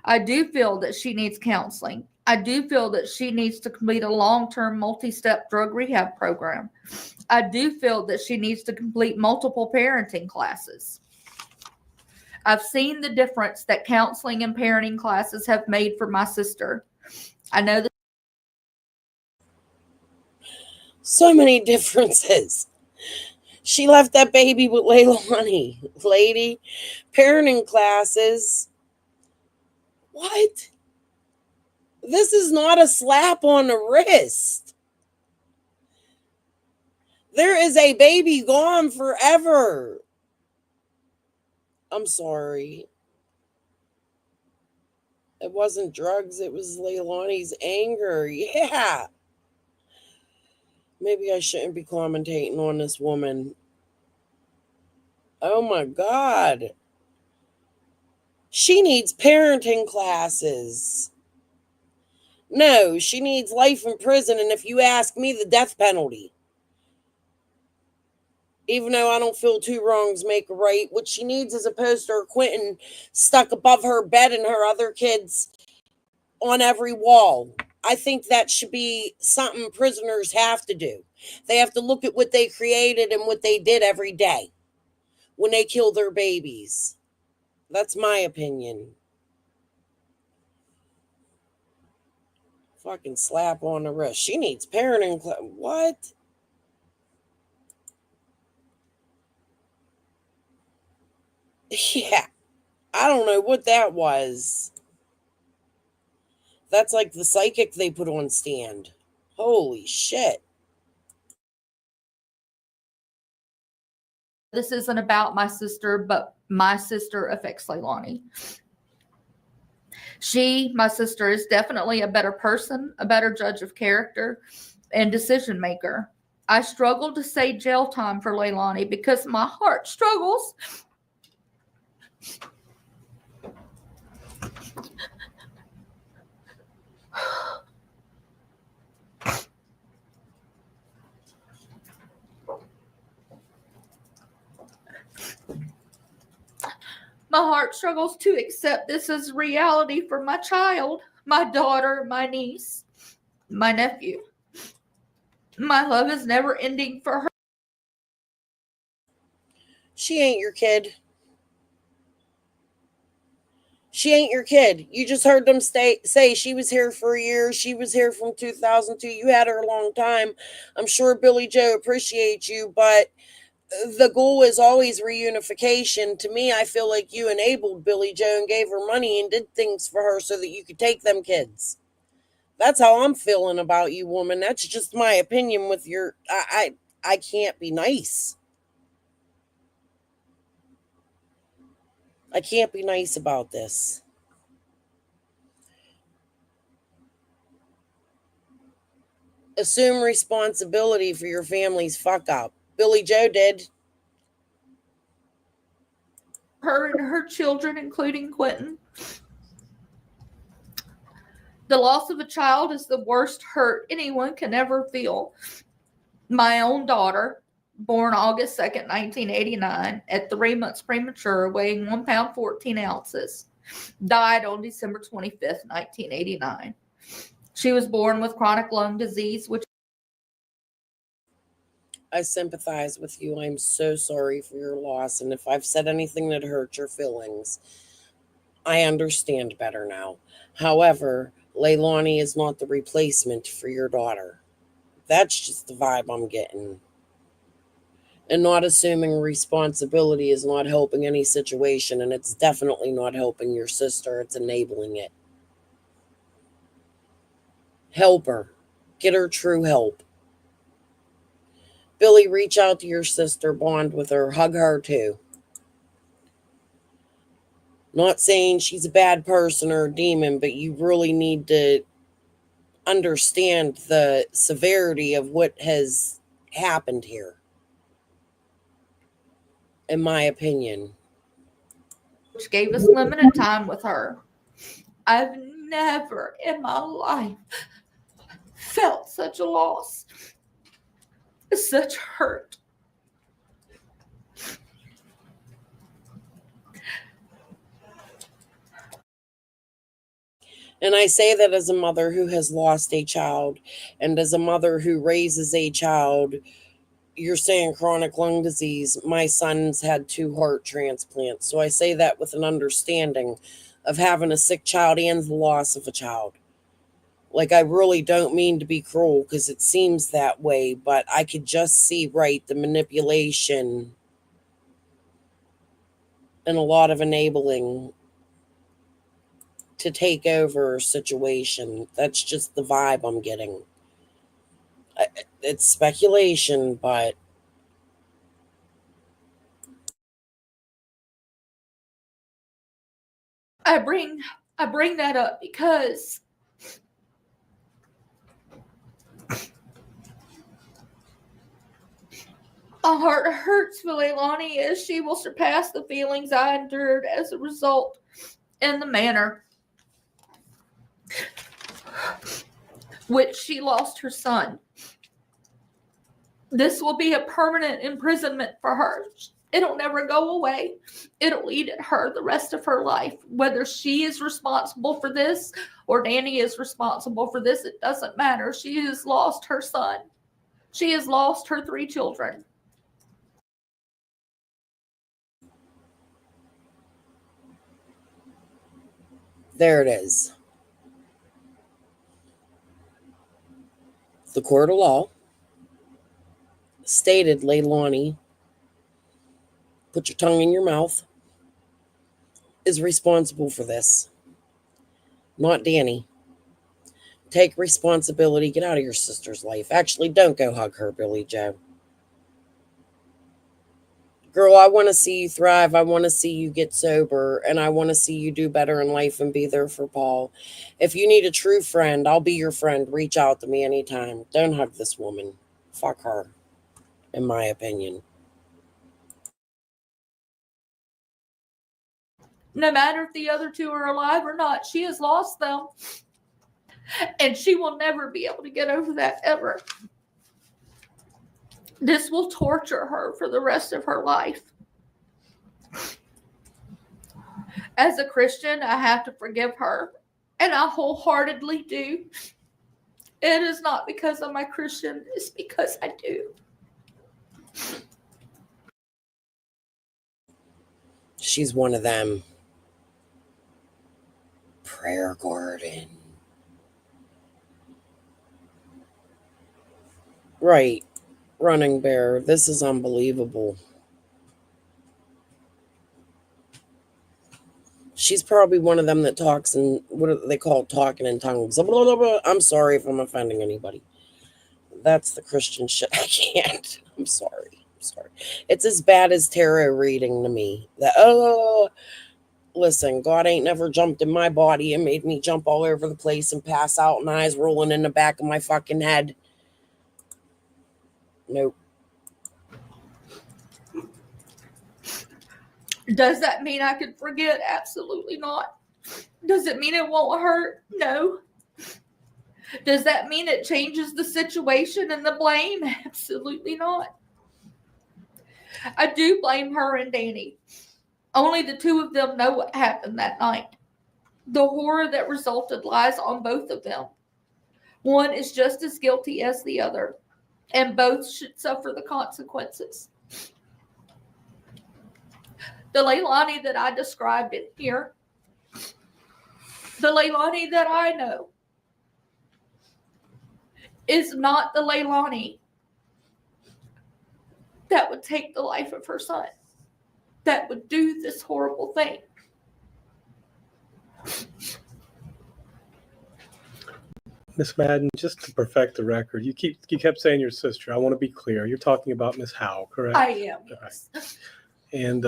I do feel that she needs counseling. I do feel that she needs to complete a long-term multi-step drug rehab program. I do feel that she needs to complete multiple parenting classes. I've seen the difference that counseling and parenting classes have made for my sister. I know that So many differences. She left that baby with Leilani. Lady, parenting classes. What? This is not a slap on the wrist. There is a baby gone forever. I'm sorry. It wasn't drugs. It was Leilani's anger. Yeah. Maybe I shouldn't be commentating on this woman. Oh my God. She needs parenting classes. No, she needs life in prison. And if you ask me, the death penalty. Even though I don't feel two wrongs make a right, what she needs is a poster of Quinton stuck above her bed and her other kids on every wall. I think that should be something prisoners have to do. They have to look at what they created and what they did every day when they kill their babies. That's my opinion. Fucking slap on the wrist. She needs parenting. What? Yeah. I don't know what that was. That's like the psychic they put on stand. Holy shit. this isn't about my sister, but my sister affects Leilani. My sister, is definitely a better person, a better judge of character, and decision maker. I struggle to say jail time for Leilani because my heart struggles. My heart struggles to accept this as reality for my child, my daughter, my niece, my nephew. My love is never ending for her. She ain't your kid. She ain't your kid. You just heard them say she was here for a year. She was here from 2002. You had her a long time. I'm sure Billy Joe appreciates you, but the goal is always reunification. To me, I feel like you enabled Billy Joe and gave her money and did things for her so that you could take them kids. That's how I'm feeling about you, woman. That's just my opinion with your... I can't be nice. I can't be nice about this. Assume responsibility for your family's fuck up. Billy Joe did. Her and her children, including Quinton. The loss of a child is the worst hurt anyone can ever feel. My own daughter, born August 2nd, 1989, at 3 months premature, weighing 1 pound 14 ounces. Died on December 25th, 1989. She was born with chronic lung disease, which I sympathize with you. I'm so sorry for your loss. And if I've said anything that hurt your feelings, I understand better now. However, Leilani is not the replacement for your daughter. That's just the vibe I'm getting. And not assuming responsibility is not helping any situation, and it's definitely not helping your sister. It's enabling it. Help her. Get her true help. Billy, reach out to your sister, bond with her, hug her too. Not saying she's a bad person or a demon, but you really need to understand the severity of what has happened here, in my opinion. which gave us limited time with her. I've never in my life felt such a loss, such hurt. And I say that as a mother who has lost a child, and as a mother who raises a child. You're saying chronic lung disease. My son's had 2 heart transplants. So I say that with an understanding of having a sick child and the loss of a child. Like, I really don't mean to be cruel because it seems that way, but I could just see the manipulation and a lot of enabling to take over a situation. That's just the vibe I'm getting. It's speculation, but I bring that up because my heart hurts for Leilani as she will surpass the feelings I endured as a result in the manner which she lost her son. This will be a permanent imprisonment for her. It'll never go away. It'll eat at her the rest of her life. Whether she is responsible for this or Danny is responsible for this, it doesn't matter. She has lost her son. She has lost her 3 children. there it is. The court of law stated Leilani, put your tongue in your mouth, is responsible for this. Not Danny. Take responsibility. Get out of your sister's life. Actually, don't go hug her, Billy Joe. Girl, I want to see you thrive. I want to see you get sober, and I want to see you do better in life and be there for Paul. If you need a true friend, I'll be your friend. Reach out to me anytime. Don't hug this woman. Fuck her, in my opinion. No matter if the other 2 are alive or not, she has lost them. And she will never be able to get over that ever. This will torture her for the rest of her life. As a Christian, I have to forgive her, and I wholeheartedly do. It is not because I'm a Christian, it's because I do. She's one of them. Prayer Garden. Right. Running Bear. This is unbelievable. She's probably one of them that talks in, what do they call talking in tongues? Blah, blah, blah. I'm sorry if I'm offending anybody. That's the Christian shit. I can't. I'm sorry. It's as bad as tarot reading to me. Listen, God ain't never jumped in my body and made me jump all over the place and pass out and eyes rolling in the back of my fucking head. Nope. Does that mean I can forget? Absolutely not. Does it mean it won't hurt? No. Does that mean it changes the situation and the blame? Absolutely not. I do blame her and Danny. Only the two of them know what happened that night. The horror that resulted lies on both of them. One is just as guilty as the other, and both should suffer the consequences. The Leilani that I described in here, the Leilani that I know, is not the Leilani that would take the life of her son, that would do this horrible thing. Miss Madden, just to perfect the record, you kept saying your sister. I want to be clear. You're talking about Miss Howell, correct? I am, yes. And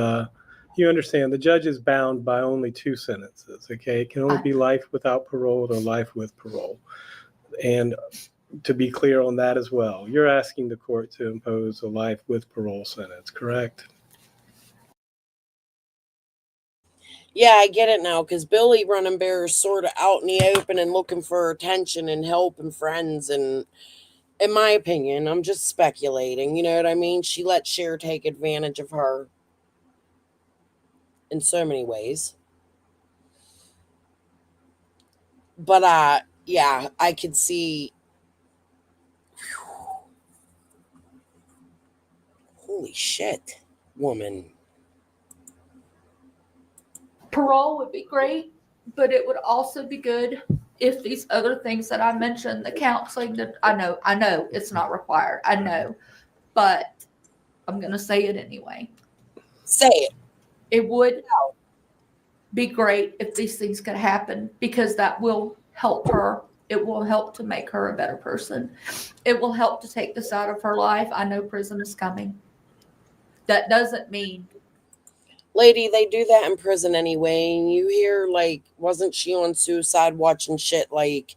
you understand the judge is bound by only 2 sentences, okay? It can only be life without parole or life with parole. And to be clear on that as well, you're asking the court to impose a life with parole sentence, correct? Yeah, I get it now, because Billy Running Bear is sort of out in the open and looking for attention and help and friends. And in my opinion, I'm just speculating, you know what I mean? She let Cher take advantage of her in so many ways. But yeah, I could see. Holy shit, woman. Parole would be great, but it would also be good if these other things that I mentioned, the counseling, that I know it's not required. I know, but I'm going to say it anyway. Say it. It would be great if these things could happen, because that will help her. It will help to make her a better person. It will help to take this out of her life. I know prison is coming. That doesn't mean. Lady, they do that in prison anyway. And you hear, like, wasn't she on suicide watching shit? Like,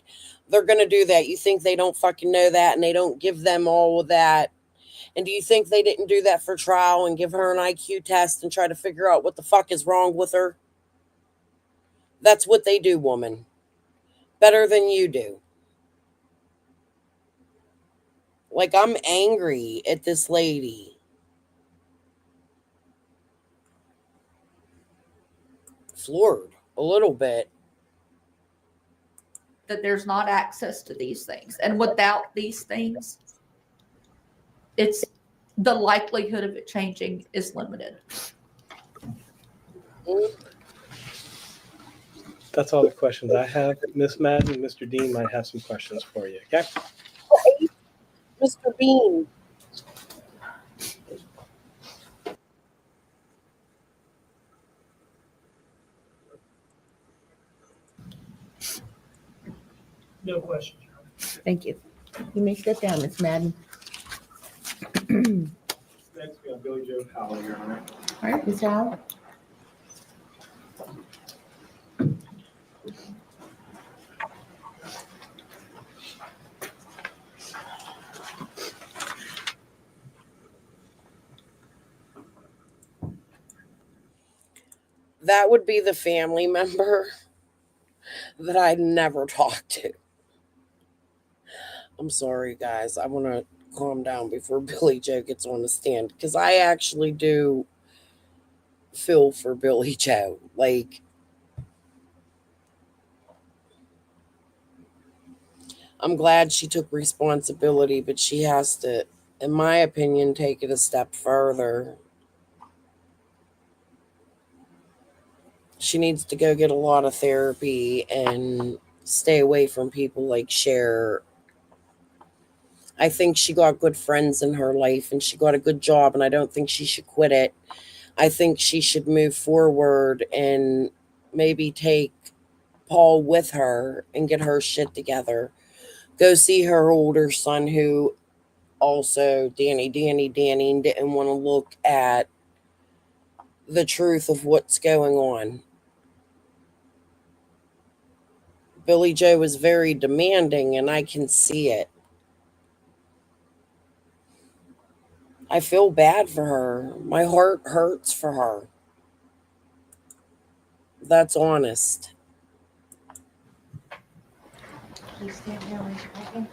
they're going to do that. You think they don't fucking know that and they don't give them all of that? And do you think they didn't do that for trial and give her an IQ test and try to figure out what the fuck is wrong with her? That's what they do, woman. Better than you do. Like, I'm angry at this lady. Floored a little bit. That there's not access to these things. And without these things, it's the likelihood of it changing is limited. That's all the questions I have. Miss Madden, Mr. Dean might have some questions for you, okay? Hey, Mr. Bean. No questions. Thank you. You may sit down, Ms. Madden. Next, we have Billy Joe Howell, Your Honor. All right, Ms. Howell. That would be the family member that I never talked to. I'm sorry, guys. I want to calm down before Billy Joe gets on the stand, because I actually do feel for Billy Joe. Like, I'm glad she took responsibility, but she has to, in my opinion, take it a step further. She needs to go get a lot of therapy and stay away from people like Cher. I think she got good friends in her life and she got a good job, and I don't think she should quit it. I think she should move forward and maybe take Paul with her and get her shit together. Go see her older son, who also, Danny didn't want to look at the truth of what's going on. Billy Joe was very demanding, and I can see it. I feel bad for her. My heart hurts for her. That's honest. Please stand here, raise your right hand.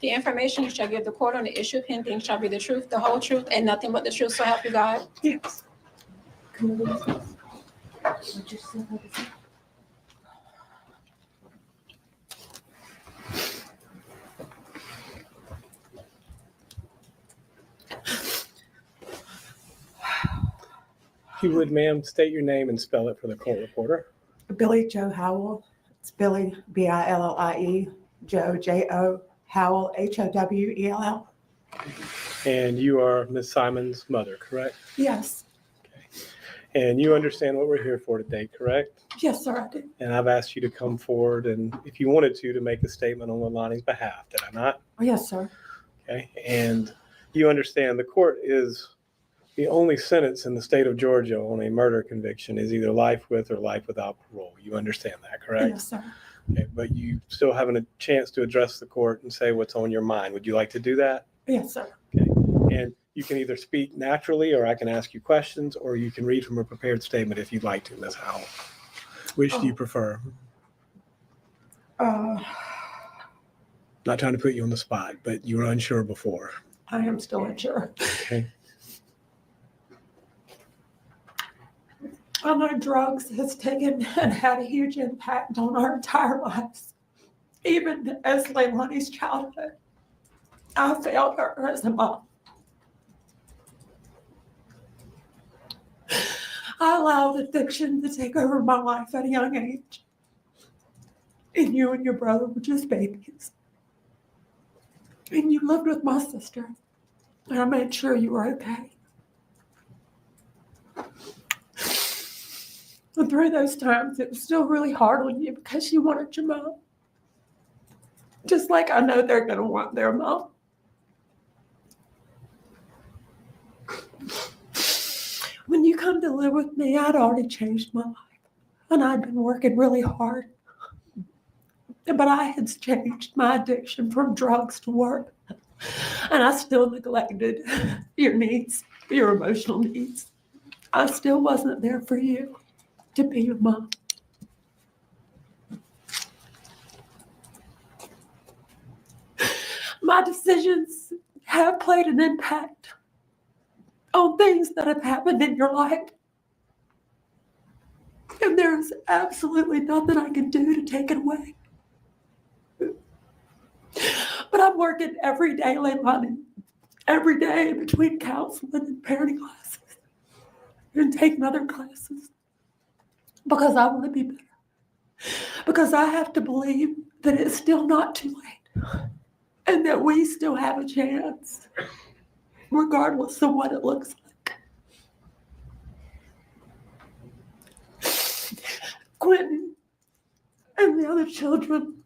The information you shall give the court on the issue pending shall be the truth, the whole truth, and nothing but the truth, so help you God? Yes. If you would, ma'am, state your name and spell it for the court reporter. Billy Joe Howell. It's Billy, Billie, Joe, J-O, Howell, Howell. And you are Ms. Simon's mother, correct? Yes. And you understand what we're here for today, correct? Yes, sir, I do. And I've asked you to come forward and if you wanted to make a statement on Leilani's behalf, did I not? Yes, sir. Okay. And you understand the court is the only sentence in the state of Georgia on a murder conviction is either life with or life without parole. You understand that, correct? Yes, sir. Okay. But you still having a chance to address the court and say what's on your mind. Would you like to do that? Yes, sir. Okay. And you can either speak naturally or I can ask you questions or you can read from a prepared statement if you'd like to, Ms. Howell. Which do you prefer? Not trying to put you on the spot, but you were unsure before. I am still unsure. Okay. I know drugs has taken and had a huge impact on our entire lives. Even as Leilani's childhood, I failed her as a mom. I allowed addiction to take over my life at a young age. And you and your brother were just babies. And you lived with my sister. And I made sure you were okay. And through those times, it was still really hard on you because you wanted your mom. Just like I know they're going to want their mom. When you come to live with me, I'd already changed my life. And I'd been working really hard. But I had changed my addiction from drugs to work. And I still neglected your needs, your emotional needs. I still wasn't there for you to be your mom. My decisions have played an impact on things that have happened in your life. And there's absolutely nothing I can do to take it away. But I'm working every day, Leilani, every day between counseling and parenting classes and taking other classes because I want to be better. Because I have to believe that it's still not too late and that we still have a chance, regardless of what it looks like. Quentin and the other children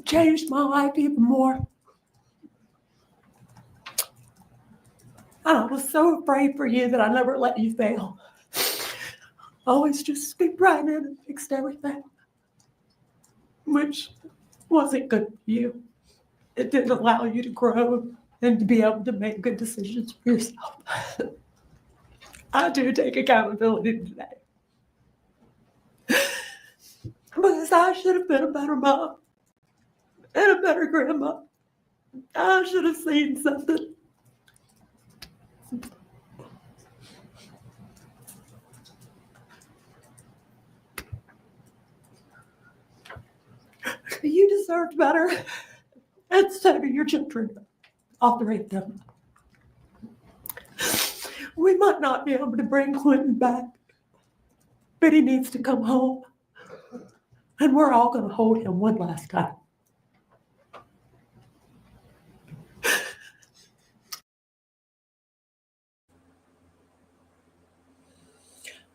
changed my life even more. And I was so afraid for you that I never let you fail. I always just scooped right in and fixed everything, which wasn't good for you. It didn't allow you to grow and to be able to make good decisions for yourself. I do take accountability today. Because I should have been a better mom and a better grandma. I should have seen something. You deserved better, and so do your children, all three of them. We might not be able to bring Quentin back, but he needs to come home, and we're all going to hold him one last time.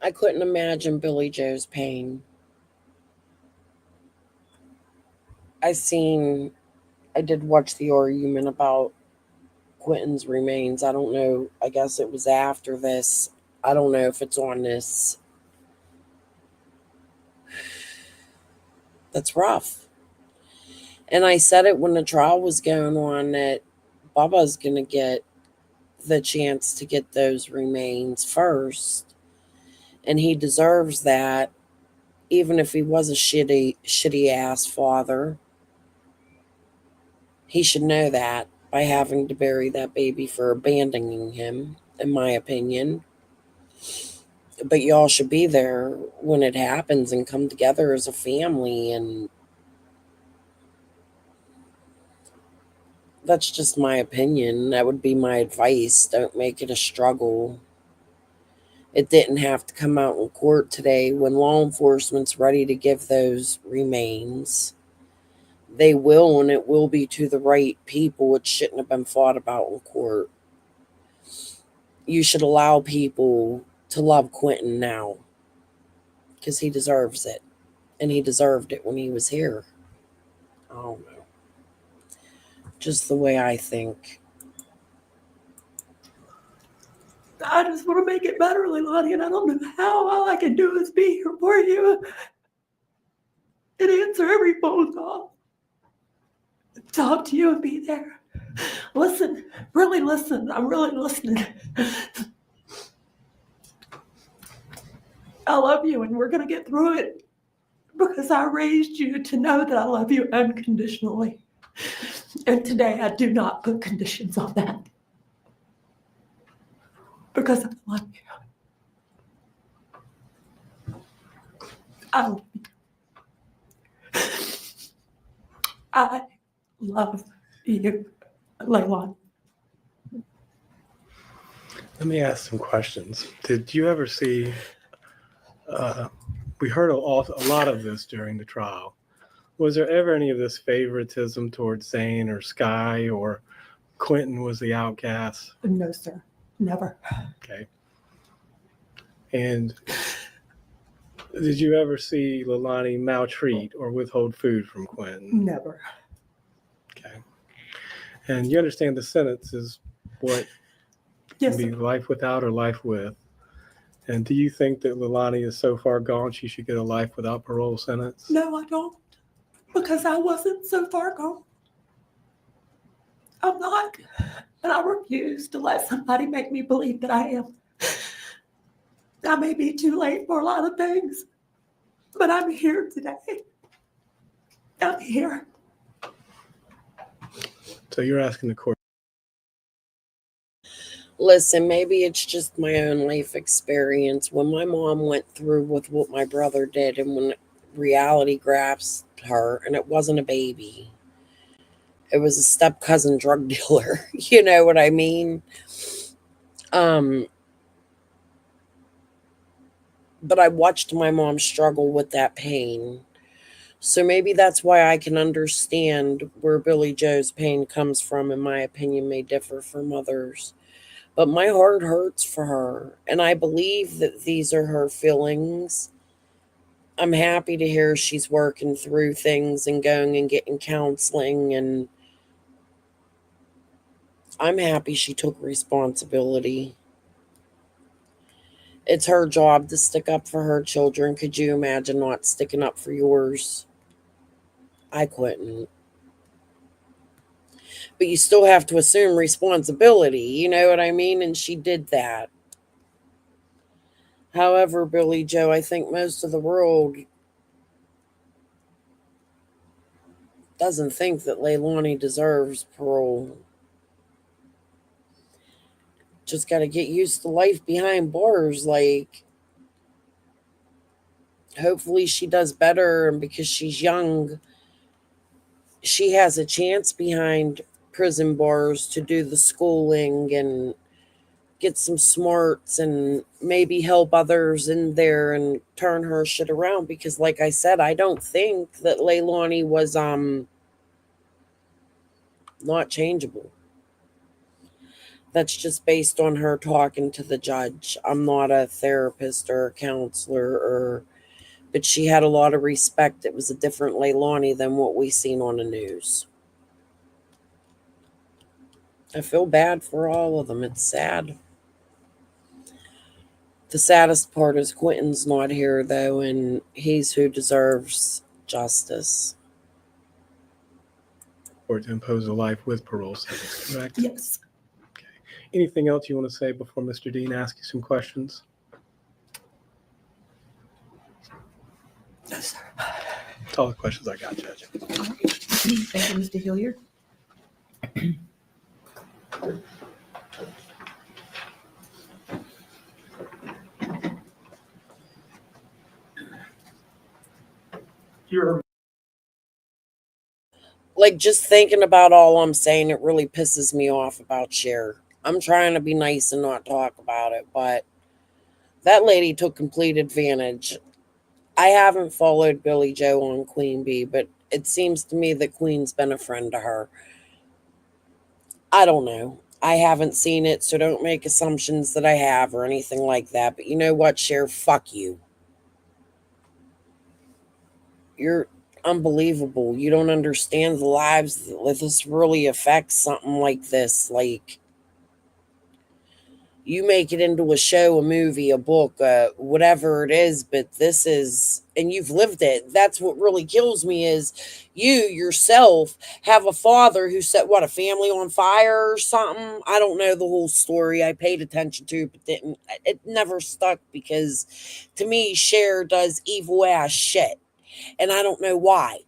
I couldn't imagine Billy Joe's pain. I did watch the argument about Quentin's remains. I don't know. I guess it was after this. I don't know if it's on this. That's rough. And I said it when the trial was going on that Bubba's going to get the chance to get those remains first. And he deserves that, even if he was a shitty ass father. He should know that by having to bury that baby for abandoning him, in my opinion. But y'all should be there when it happens and come together as a family. And that's just my opinion. That would be my advice. Don't make it a struggle. It didn't have to come out in court today. When law enforcement's ready to give those remains, they will, and it will be to the right people. It shouldn't have been fought about in court. You should allow people to love Quinton now, because he deserves it, and he deserved it when he was here. I don't know. Just the way I think. I just want to make it better, Leilani, and I don't know how. All I can do is be here for you and answer every phone call. Talk to you and be there. Listen, really listen. I'm really listening. I love you, and we're going to get through it because I raised you to know that I love you unconditionally. And today I do not put conditions on that because I love you. I love you. I love you, Leilani. Let me ask some questions. Did you ever see, we heard a lot of this during the trial. Was there ever any of this favoritism towards Zane or Sky, or Quinton was the outcast? No, sir. Never. Okay. And did you ever see Leilani maltreat or withhold food from Quinton? Never. Okay. And you understand the sentence is what Yes, can be life without or life with. And do you think that Leilani is so far gone she should get a life without parole sentence? No, I don't. Because I wasn't so far gone. I'm not. And I refuse to let somebody make me believe that I am. I may be too late for a lot of things, but I'm here today. I'm here. So you're asking the court. Listen, maybe it's just my own life experience. When my mom went through with what my brother did, and when reality grasped her, and it wasn't a baby, it was a step cousin drug dealer. You know what I mean? But I watched my mom struggle with that pain. So maybe that's why I can understand where Billy Joe's pain comes from. In my opinion, may differ from others. But my heart hurts for her, and I believe that these are her feelings. I'm happy to hear she's working through things and going and getting counseling, and I'm happy she took responsibility. It's her job to stick up for her children. Could you imagine not sticking up for yours? I couldn't. But you still have to assume responsibility, you know what I mean? And she did that. However, Billy Joe, I think most of the world doesn't think that Leilani deserves parole. Just got to get used to life behind bars. Like, hopefully she does better, and because she's young, she has a chance behind prison bars to do the schooling and get some smarts and maybe help others in there and turn her shit around. Because like I said, I don't think that Leilani was not changeable. That's just based on her talking to the judge. I'm not a therapist or a counselor, but she had a lot of respect. It was a different Leilani than what we seen on the news. I feel bad for all of them. It's sad. The saddest part is Quinton's not here, though, and he's who deserves justice. Or to impose a life with parole sentence, correct? Yes. Okay. Anything else you want to say before Mr. Dean asks you some questions? No, sir. That's all the questions I got, Judge. Thank you, Mr. Hilliard. You're Like, just thinking about all I'm saying, it really pisses me off about Cher. I'm trying to be nice and not talk about it, but that lady took complete advantage. I haven't followed Billy Joe on Queen Bee, but it seems to me that Queen's been a friend to her. I don't know. I haven't seen it, so don't make assumptions that I have or anything like that. But you know what, Cher? Fuck you. You're unbelievable. You don't understand the lives that this really affects something like this. Like, you make it into a show, a movie, a book, whatever it is, but this is, and you've lived it. That's what really kills me is you yourself have a father who set, what, a family on fire or something? I don't know the whole story. I paid attention to it, but it never stuck because to me, Cher does evil ass shit. And I don't know why.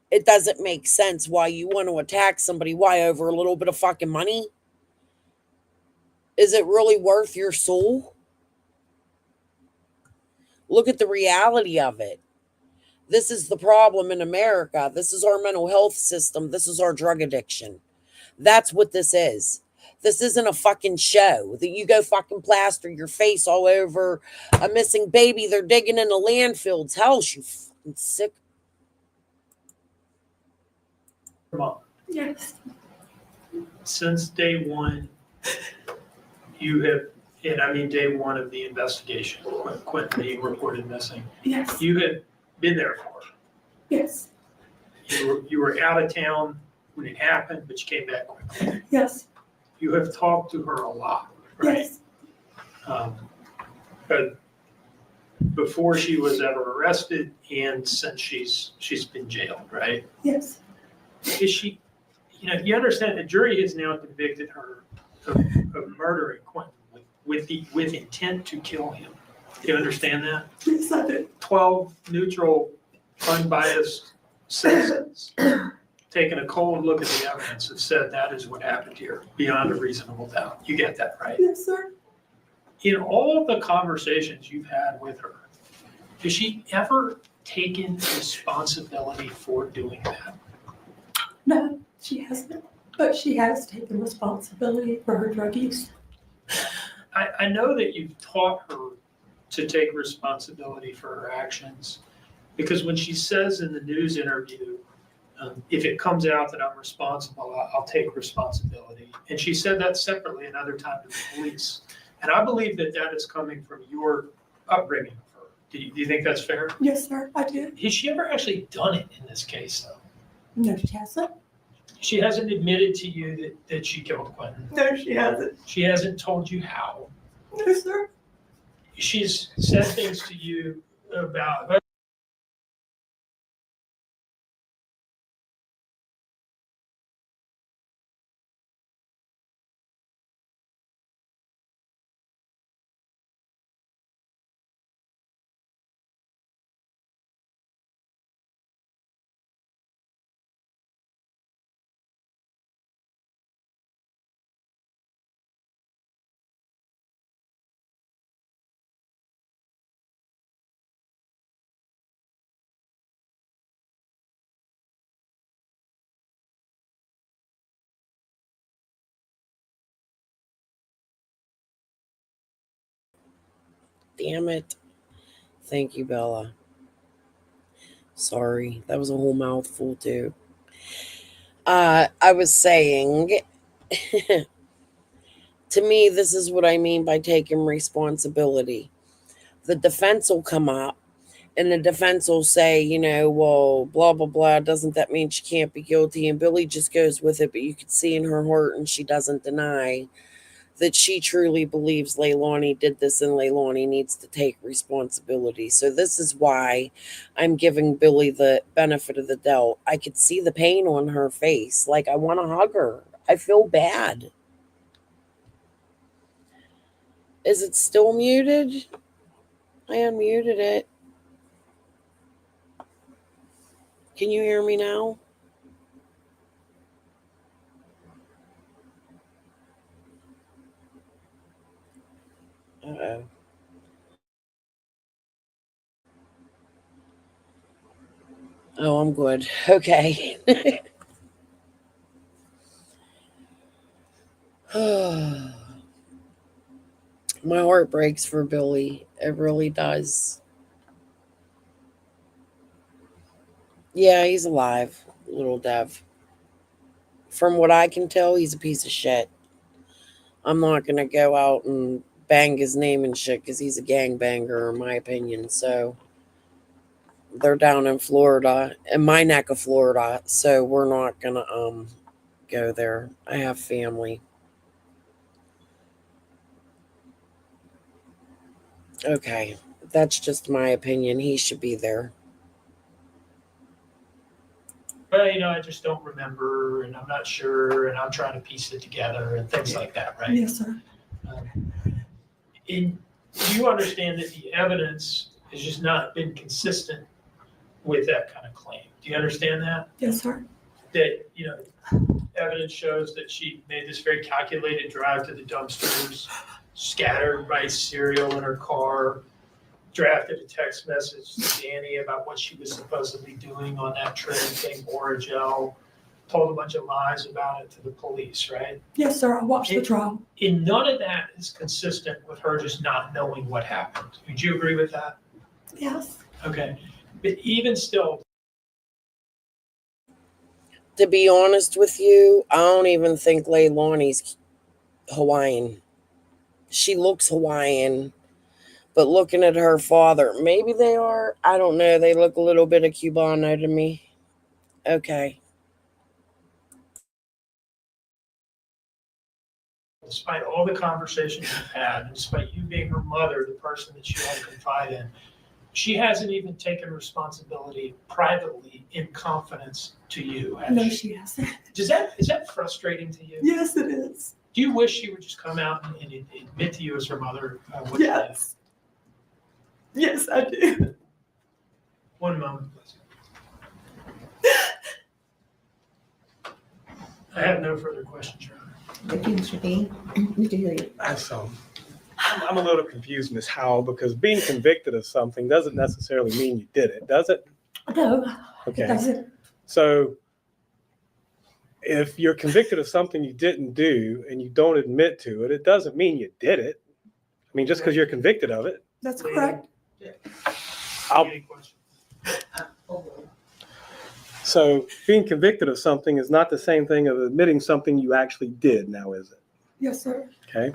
It doesn't make sense why you want to attack somebody. Why, over a little bit of fucking money? Is it really worth your soul? Look at the reality of it. This is the problem in America. This is our mental health system. This is our drug addiction. That's what this is. This isn't a fucking show that you go fucking plaster your face all over a missing baby they're digging in the landfills. Hell, you fucking sick. mom. Yes. Since day one, you have, and I mean day one of the investigation, when Quinton being reported missing, Yes. you had been there for her. Yes. You were out of town when it happened, but you came back quickly. Yes. You have talked to her a lot, right? Yes. But before she was ever arrested and since she's been jailed, right? Yes. Is she, you understand the jury has now convicted her of murdering Quinton with intent to kill him. Do you understand that? Yes, I do. 12 neutral, unbiased citizens taking a cold look at the evidence have said that is what happened here, beyond a reasonable doubt. You get that, right? Yes, sir. In all of the conversations you've had with her, has she ever taken responsibility for doing that? No, she hasn't. But she has taken responsibility for her drug use. I know that you've taught her to take responsibility for her actions, because when she says in the news interview, if it comes out that I'm responsible, I'll take responsibility. And she said that separately another time to the police. And I believe that that is coming from your upbringing of her. Do you think that's fair? Yes, sir, I do. Has she ever actually done it in this case, though? No, she hasn't. She hasn't admitted to you that she killed Quinton. No, she hasn't. She hasn't told you how. No, sir. She's said things to you about. Damn it. Thank you, Bella. Sorry, that was a whole mouthful too. I was saying, to me, this is what I mean by taking responsibility. The defense will come up and the defense will say, well, blah, blah, blah. Doesn't that mean she can't be guilty? And Billy just goes with it, but you can see in her heart, and she doesn't deny that she truly believes Leilani did this and Leilani needs to take responsibility. So this is why I'm giving Billy the benefit of the doubt. I could see the pain on her face. Like, I want to hug her. I feel bad. Is it still muted? I unmuted it. Can you hear me now? Uh-oh. Oh, I'm good. Okay. My heart breaks for Billy. It really does. Yeah, he's alive, little Dev. From what I can tell, he's a piece of shit. I'm not going to go out and bang his name and shit because he's a gangbanger, in my opinion. So they're down in Florida, in my neck of Florida. So we're not going to go there. I have family. Okay, that's just my opinion. He should be there. Well, I just don't remember, and I'm not sure, and I'm trying to piece it together and things like that, right? Yes, sir. Do you understand that the evidence has just not been consistent with that kind of claim? Do you understand that? Yes, sir. That, evidence shows that she made this very calculated drive to the dumpsters, scattered rice cereal in her car, drafted a text message to Danny about what she was supposedly doing on that trip, getting Oragel, told a bunch of lies about it to the police, right? Yes, sir. I watched the trial. And none of that is consistent with her just not knowing what happened. Would you agree with that? Yes. Okay. But even still, To be honest with you, I don't even think Leilani's Hawaiian. She looks Hawaiian, but looking at her father, maybe they are. I don't know. They look a little bit of Cubano to me. Okay. despite all the conversations you've had, despite you being her mother, the person that she had to confide in, she hasn't even taken responsibility privately in confidence to you. No, she hasn't. Is that frustrating to you? Yes, it is. Do you wish she would just come out and admit to you as her mother? What she did? Yes. Yes, I do. One moment, please. I have no further questions, Your Honor. Thank you, Mr. Dean. Mr. Hilliard. I'm a little confused, Ms. Howell, because being convicted of something doesn't necessarily mean you did it, does it? No, Okay. it doesn't. So if you're convicted of something you didn't do and you don't admit to it, it doesn't mean you did it. I mean, just because you're convicted of it. That's correct. So being convicted of something is not the same thing as admitting something you actually did now, is it? Yes, sir. Okay.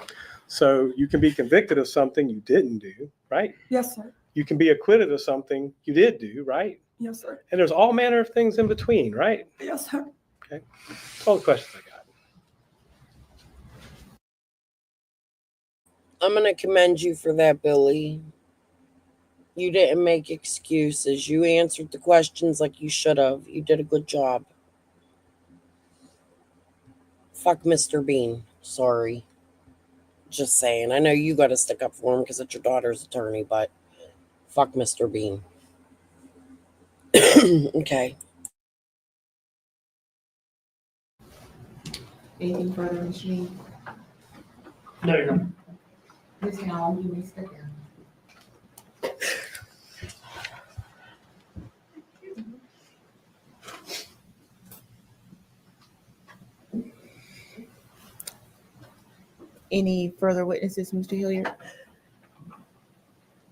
So you can be convicted of something you didn't do, right? Yes, sir. You can be acquitted of something you did do, right? Yes, sir. And there's all manner of things in between, right? Yes, sir. Okay. That's all the questions I got. I'm going to commend you for that, Billy. You didn't make excuses. You answered the questions like you should have. You did a good job. Fuck Mr. Bean. Sorry. Just saying. I know you got to stick up for him because it's your daughter's attorney, but fuck Mr. Bean. Okay. Anything further, Mr. Dean? No, Your Honor. Ms. Howell, you may step down. Any further witnesses, Mr. Hilliard?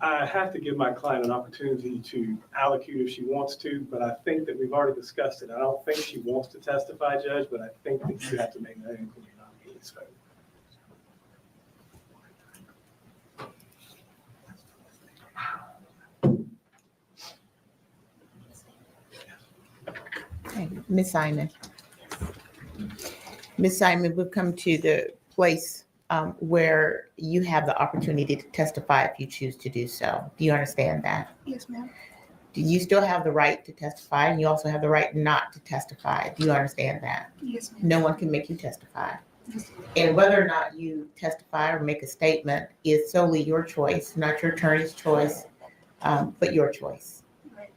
I have to give my client an opportunity to allocute if she wants to, but I think that we've already discussed it. I don't think she wants to testify, Judge, but I think that you have to make that inquiry, not me. So. Okay, Ms. Simon. Ms. Simon, we've come to the place where you have the opportunity to testify if you choose to do so. Do you understand that? Yes, ma'am. Do you still have the right to testify, and you also have the right not to testify? Do you understand that? Yes, ma'am. No one can make you testify. And whether or not you testify or make a statement is solely your choice, not your attorney's choice, but your choice. Right.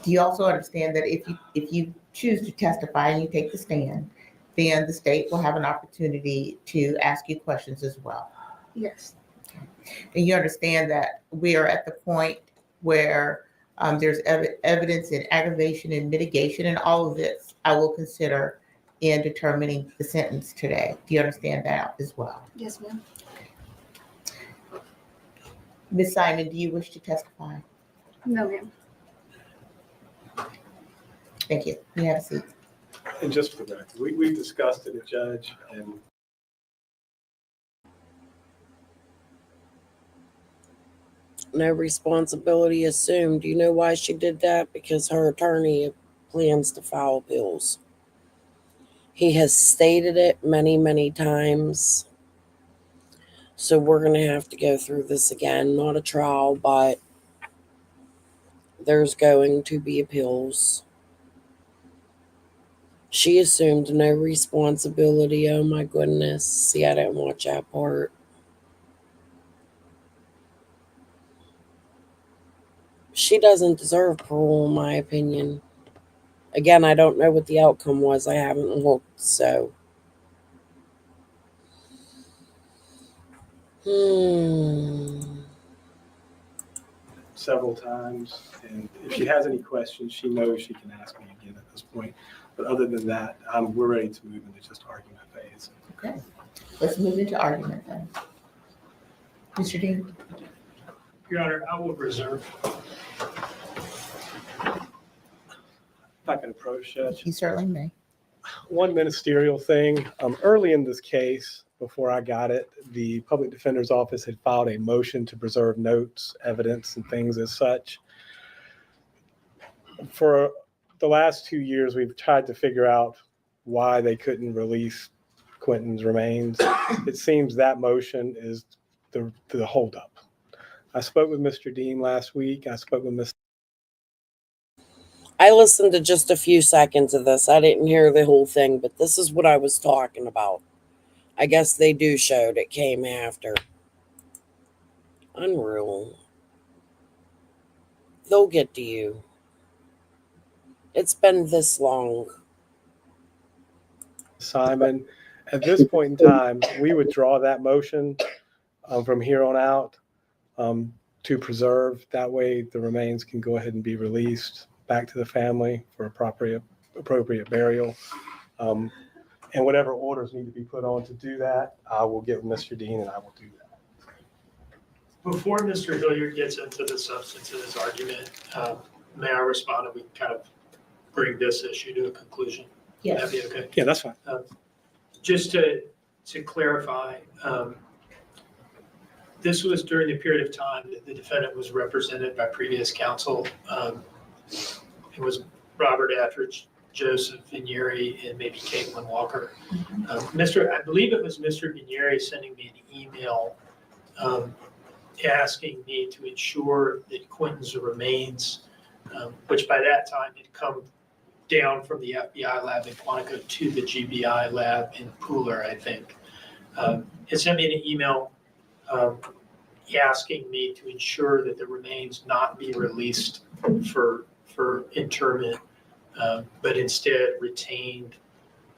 Do you also understand that if you choose to testify and you take the stand, then the state will have an opportunity to ask you questions as well. Yes. And you understand that we are at the point where there's evidence in aggravation and mitigation, and all of this I will consider in determining the sentence today. Do you understand that as well? Yes, ma'am. Ms. Simon, do you wish to testify? No, ma'am. Thank you. You have a seat. And just for the record, we've discussed it, Judge, and No responsibility assumed. Do you know why she did that? Because her attorney plans to file appeals. He has stated it many, many times. So we're going to have to go through this again. Not a trial, but there's going to be appeals. She assumed no responsibility. Oh my goodness. See, I didn't watch that part. She doesn't deserve parole, in my opinion. Again, I don't know what the outcome was. I haven't looked, so. several times. And if she has any questions, she knows she can ask me again at this point. But other than that, we're ready to move into just argument phase. Okay. Let's move into argument then. Mr. Dean? Your Honor, I will reserve. If I can approach, Judge. You certainly may. One ministerial thing. Early in this case, before I got it, the public defender's office had filed a motion to preserve notes, evidence, and things as such. For the last 2 years, we've tried to figure out why they couldn't release Quinton's remains. It seems that motion is the holdup. I spoke with Mr. Dean last week. I spoke with Ms. I listened to just a few seconds of this. I didn't hear the whole thing, but this is what I was talking about. I guess they do show it came after. Unreal. They'll get to you. It's been this long. Simon, at this point in time, we would draw that motion from here on out to preserve. That way the remains can go ahead and be released back to the family for appropriate burial. And whatever orders need to be put on to do that, I will get with Mr. Dean and I will do that. Before Mr. Hilliard gets into the substance of his argument, may I respond and we kind of bring this issue to a conclusion? Yes. That'd be okay? Yeah, that's fine. Just to clarify, this was during the period of time that the defendant was represented by previous counsel. It was Robert Attridge, Joseph Vigneri, and maybe Caitlin Walker. I believe it was Mr. Vigneri sending me an email asking me to ensure that Quinton's remains, which by that time had come down from the FBI lab in Quantico to the GBI lab in Pooler, I think. It sent me an email asking me to ensure that the remains not be released for interment, but instead retained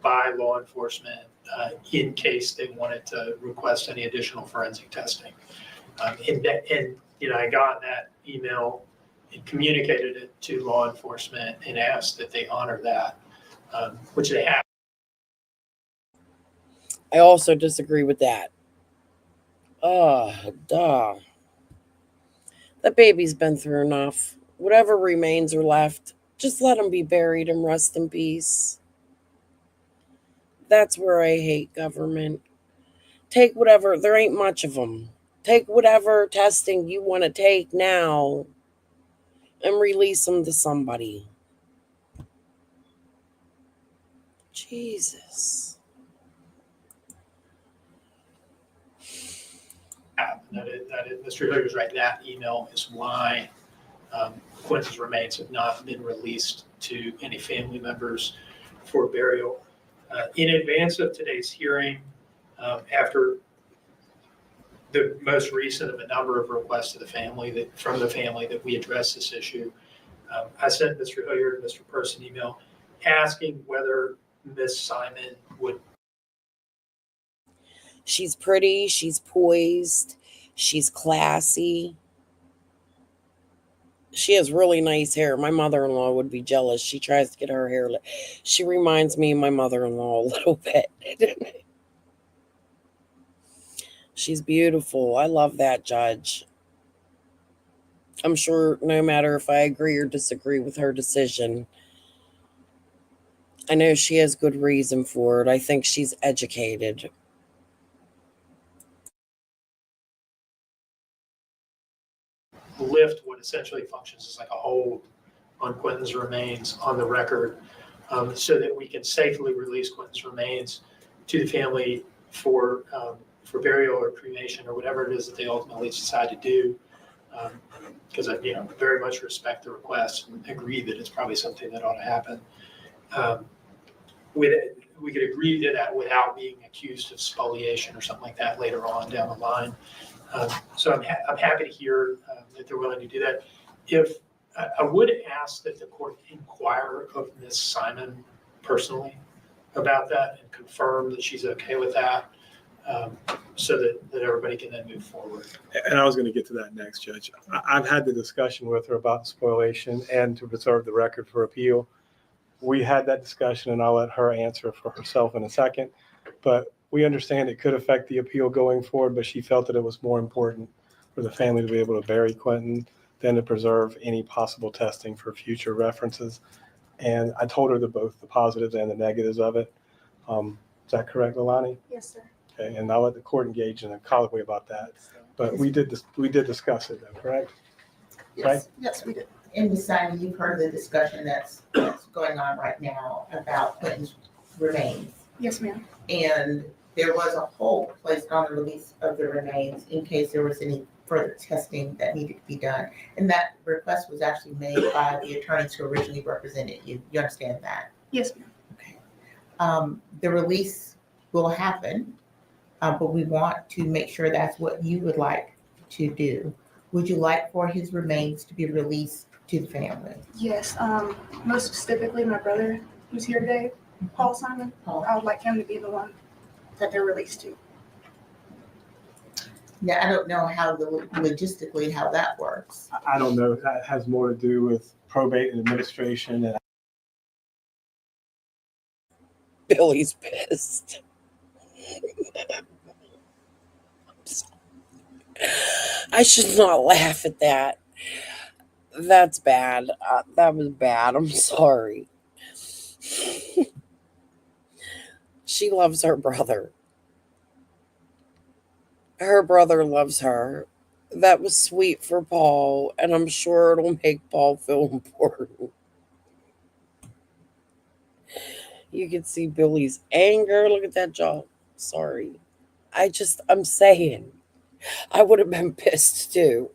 by law enforcement in case they wanted to request any additional forensic testing. And I got that email and communicated it to law enforcement and asked that they honor that, which they have. I also disagree with that. Duh. That baby's been through enough. Whatever remains are left, just let them be buried and rest in peace. That's where I hate government. Take whatever, there ain't much of them. Take whatever testing you want to take now and release them to somebody. Jesus. Mr. Hilliard's right. That email is why Quinton's remains have not been released to any family members for burial. In advance of today's hearing, after the most recent of a number of requests to the family from the family that we address this issue, I sent Mr. Hilliard and Mr. Person email asking whether Ms. Simon would. She's pretty, she's poised, she's classy. She has really nice hair. My mother-in-law would be jealous. She tries to get her hair. She reminds me of my mother-in-law a little bit. She's beautiful. I love that judge. I'm sure no matter if I agree or disagree with her decision, I know she has good reason for it. I think she's educated. Lift what essentially functions as like a hold on Quinton's remains on the record, so that we can safely release Quinton's remains to the family for burial or cremation or whatever it is that they ultimately decide to do. Because I very much respect the request and agree that it's probably something that ought to happen. We could agree to that without being accused of spoliation or something like that later on down the line. So I'm happy to hear that they're willing to do that. If I would ask that the court inquire of Ms. Simon personally about that and confirm that she's okay with that, so that everybody can then move forward. And I was going to get to that next, Judge. I've had the discussion with her about spoliation and to preserve the record for appeal. We had that discussion, and I'll let her answer for herself in a second. But we understand it could affect the appeal going forward, but she felt that it was more important for the family to be able to bury Quinton than to preserve any possible testing for future references. And I told her both the positives and the negatives of it. Is that correct, Leilani? Yes, sir. Okay, and I'll let the court engage in a colloquy about that. But we did discuss it, though, correct? Right? Yes, we did. In deciding, you've heard the discussion that's going on right now about Quinton's remains. Yes, ma'am. And there was a hold placed on the release of the remains in case there was any further testing that needed to be done. And that request was actually made by the attorneys who originally represented you. You understand that? Yes, ma'am. Okay. The release will happen, but we want to make sure that's what you would like to do. Would you like for his remains to be released to the family? Yes. Most specifically, my brother who's here today, Paul Simon. I would like him to be the one that they're released to. Yeah, I don't know how logistically how that works. I don't know. That has more to do with probate and administration. And Billy's pissed. I should not laugh at that. That's bad. That was bad. I'm sorry. She loves her brother. Her brother loves her. That was sweet for Paul, and I'm sure it'll make Paul feel important. You can see Billy's anger. Look at that jaw. Sorry. I'm saying, I would have been pissed too.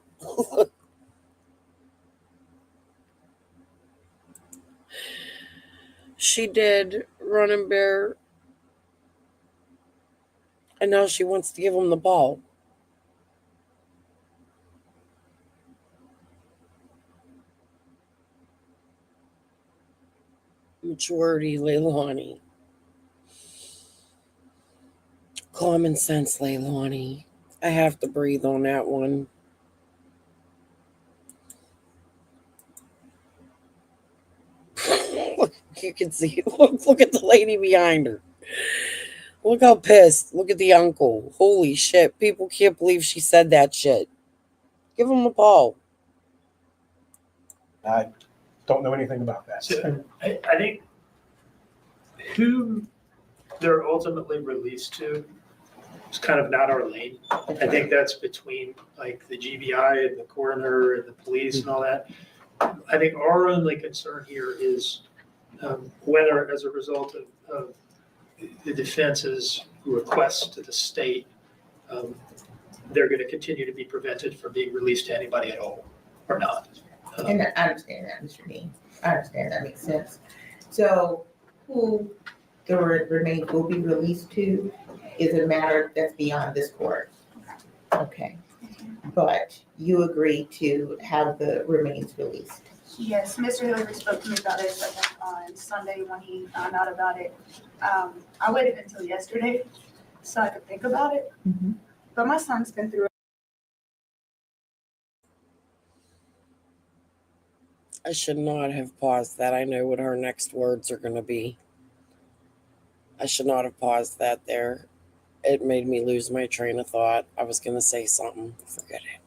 She did run and bear, and now she wants to give him the ball. Maturity, Leilani. Common sense, Leilani. I have to breathe on that one. Look, you can see. Look at the lady behind her. Look how pissed. Look at the uncle. Holy shit. People can't believe she said that shit. Give him the ball. I don't know anything about that. So I think who they're ultimately released to is kind of not our lane. I think that's between like the GBI and the coroner and the police and all that. I think our only concern here is whether, as a result of the defense's requests to the state, they're going to continue to be prevented from being released to anybody at all or not. And I understand that, Mr. Dean. I understand that makes sense. So who the remains will be released to is a matter that's beyond this court. Okay. But you agree to have the remains released. Yes, Mr. Hillary spoke to me about it on Sunday when he found out about it. I waited until yesterday so I could think about it. But my son's been through I should not have paused that. I know what her next words are going to be. I should not have paused that there. It made me lose my train of thought. I was going to say something. Forget it.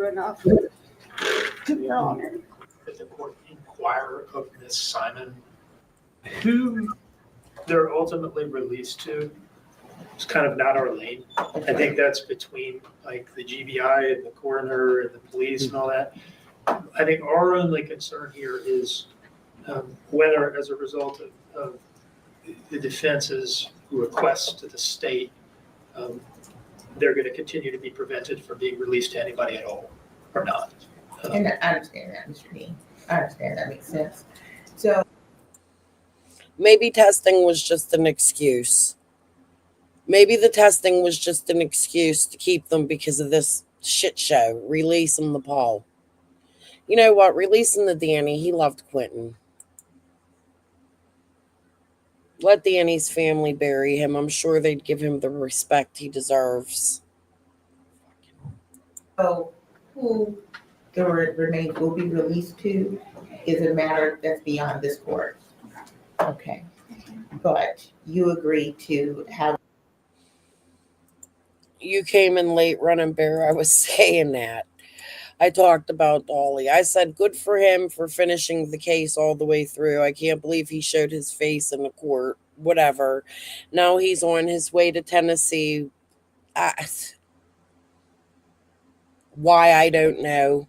enough to be honored. That the court inquire of Ms. Simon who they're ultimately released to. It's kind of not our lane. I think that's between like the GBI and the coroner and the police and all that. I think our only concern here is whether, as a result of the defense's requests to the state, they're going to continue to be prevented from being released to anybody at all, or not. And I understand that, Mr. Dean. I understand that makes sense. So Maybe testing was just an excuse. Maybe the testing was just an excuse to keep them because of this shit show. Release him the Paul. You know what? Release him to Danny. He loved Quentin. Let Danny's family bury him. I'm sure they'd give him the respect he deserves. So who the remains will be released to is a matter that's beyond this court. Okay. But you agree to have. You came in late, running bear. I was saying that. I talked about Dolly. I said good for him for finishing the case all the way through. I can't believe he showed his face in the court. Whatever. Now he's on his way to Tennessee. Why, I don't know.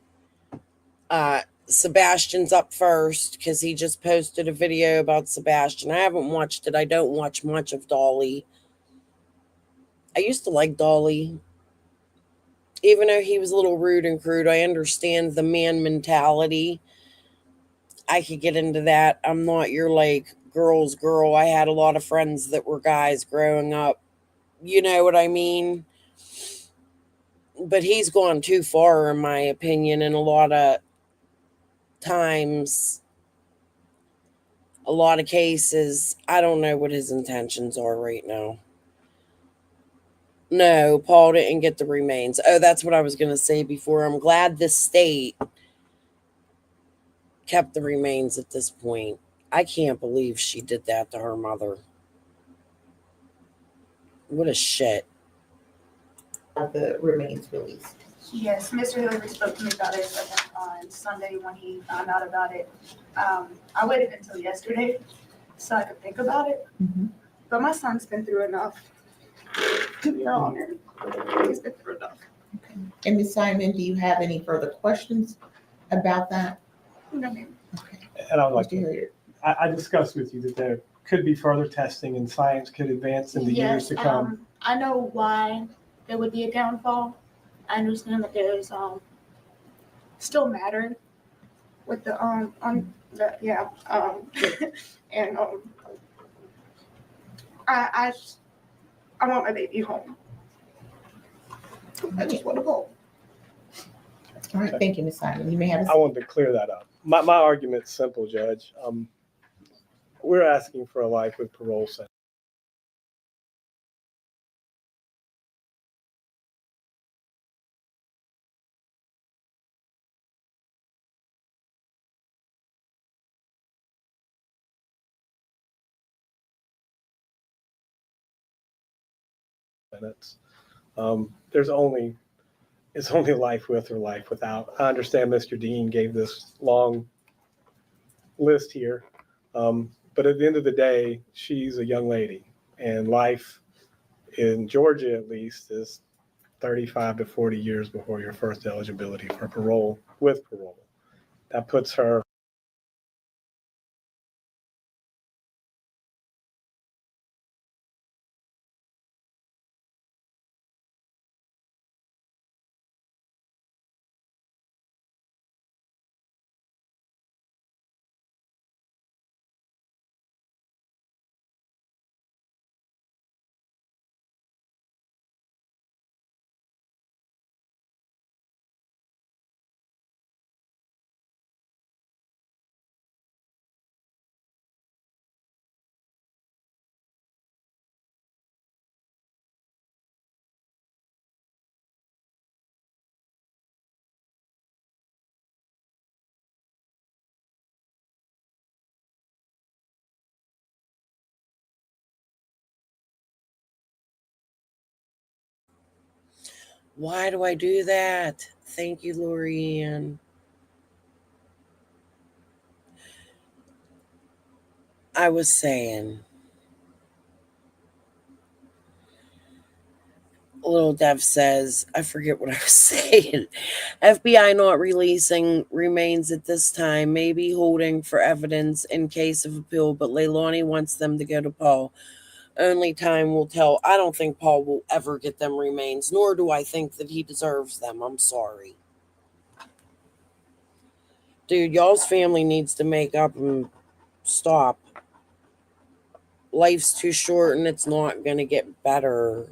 Sebastian's up first because he just posted a video about Sebastian. I haven't watched it. I don't watch much of Dolly. I used to like Dolly. Even though he was a little rude and crude, I understand the man mentality. I could get into that. I'm not your like girl's girl. I had a lot of friends that were guys growing up. You know what I mean? But he's gone too far, in my opinion, and a lot of times, a lot of cases, I don't know what his intentions are right now. No, Paul didn't get the remains. Oh, that's what I was going to say before. I'm glad the state kept the remains at this point. I can't believe she did that to her mother. What a shit. The remains released. Yes, Mr. Hillary spoke to me about it on Sunday when he found out about it. I waited until yesterday so I could think about it. But my son's been through enough to be honored. He's been through enough. Okay. And Ms. Simon, do you have any further questions about that? No, ma'am. Okay. And I would like to, I discussed with you that there could be further testing and science could advance in the years to come. I know why there would be a downfall. I understand that there's still matter with the on the and I want my baby home. I just want to home. All right, thank you, Ms. Simon. You may have. I wanted to clear that up. My argument's simple, Judge. We're asking for a life with parole sentence. It's only life with or life without. I understand Mr. Dean gave this long list here, but at the end of the day, she's a young lady, and life in Georgia, at least, is 35 to 40 years before your first eligibility for parole with parole. That puts her Why do I do that? Thank you, Lorianne. I was saying, Little Dev says, I forget what I was saying. FBI not releasing remains at this time, maybe holding for evidence in case of appeal, but Leilani wants them to go to Paul. Only time will tell. I don't think Paul will ever get them remains, nor do I think that he deserves them. I'm sorry. Dude, y'all's family needs to make up and stop. Life's too short and it's not going to get better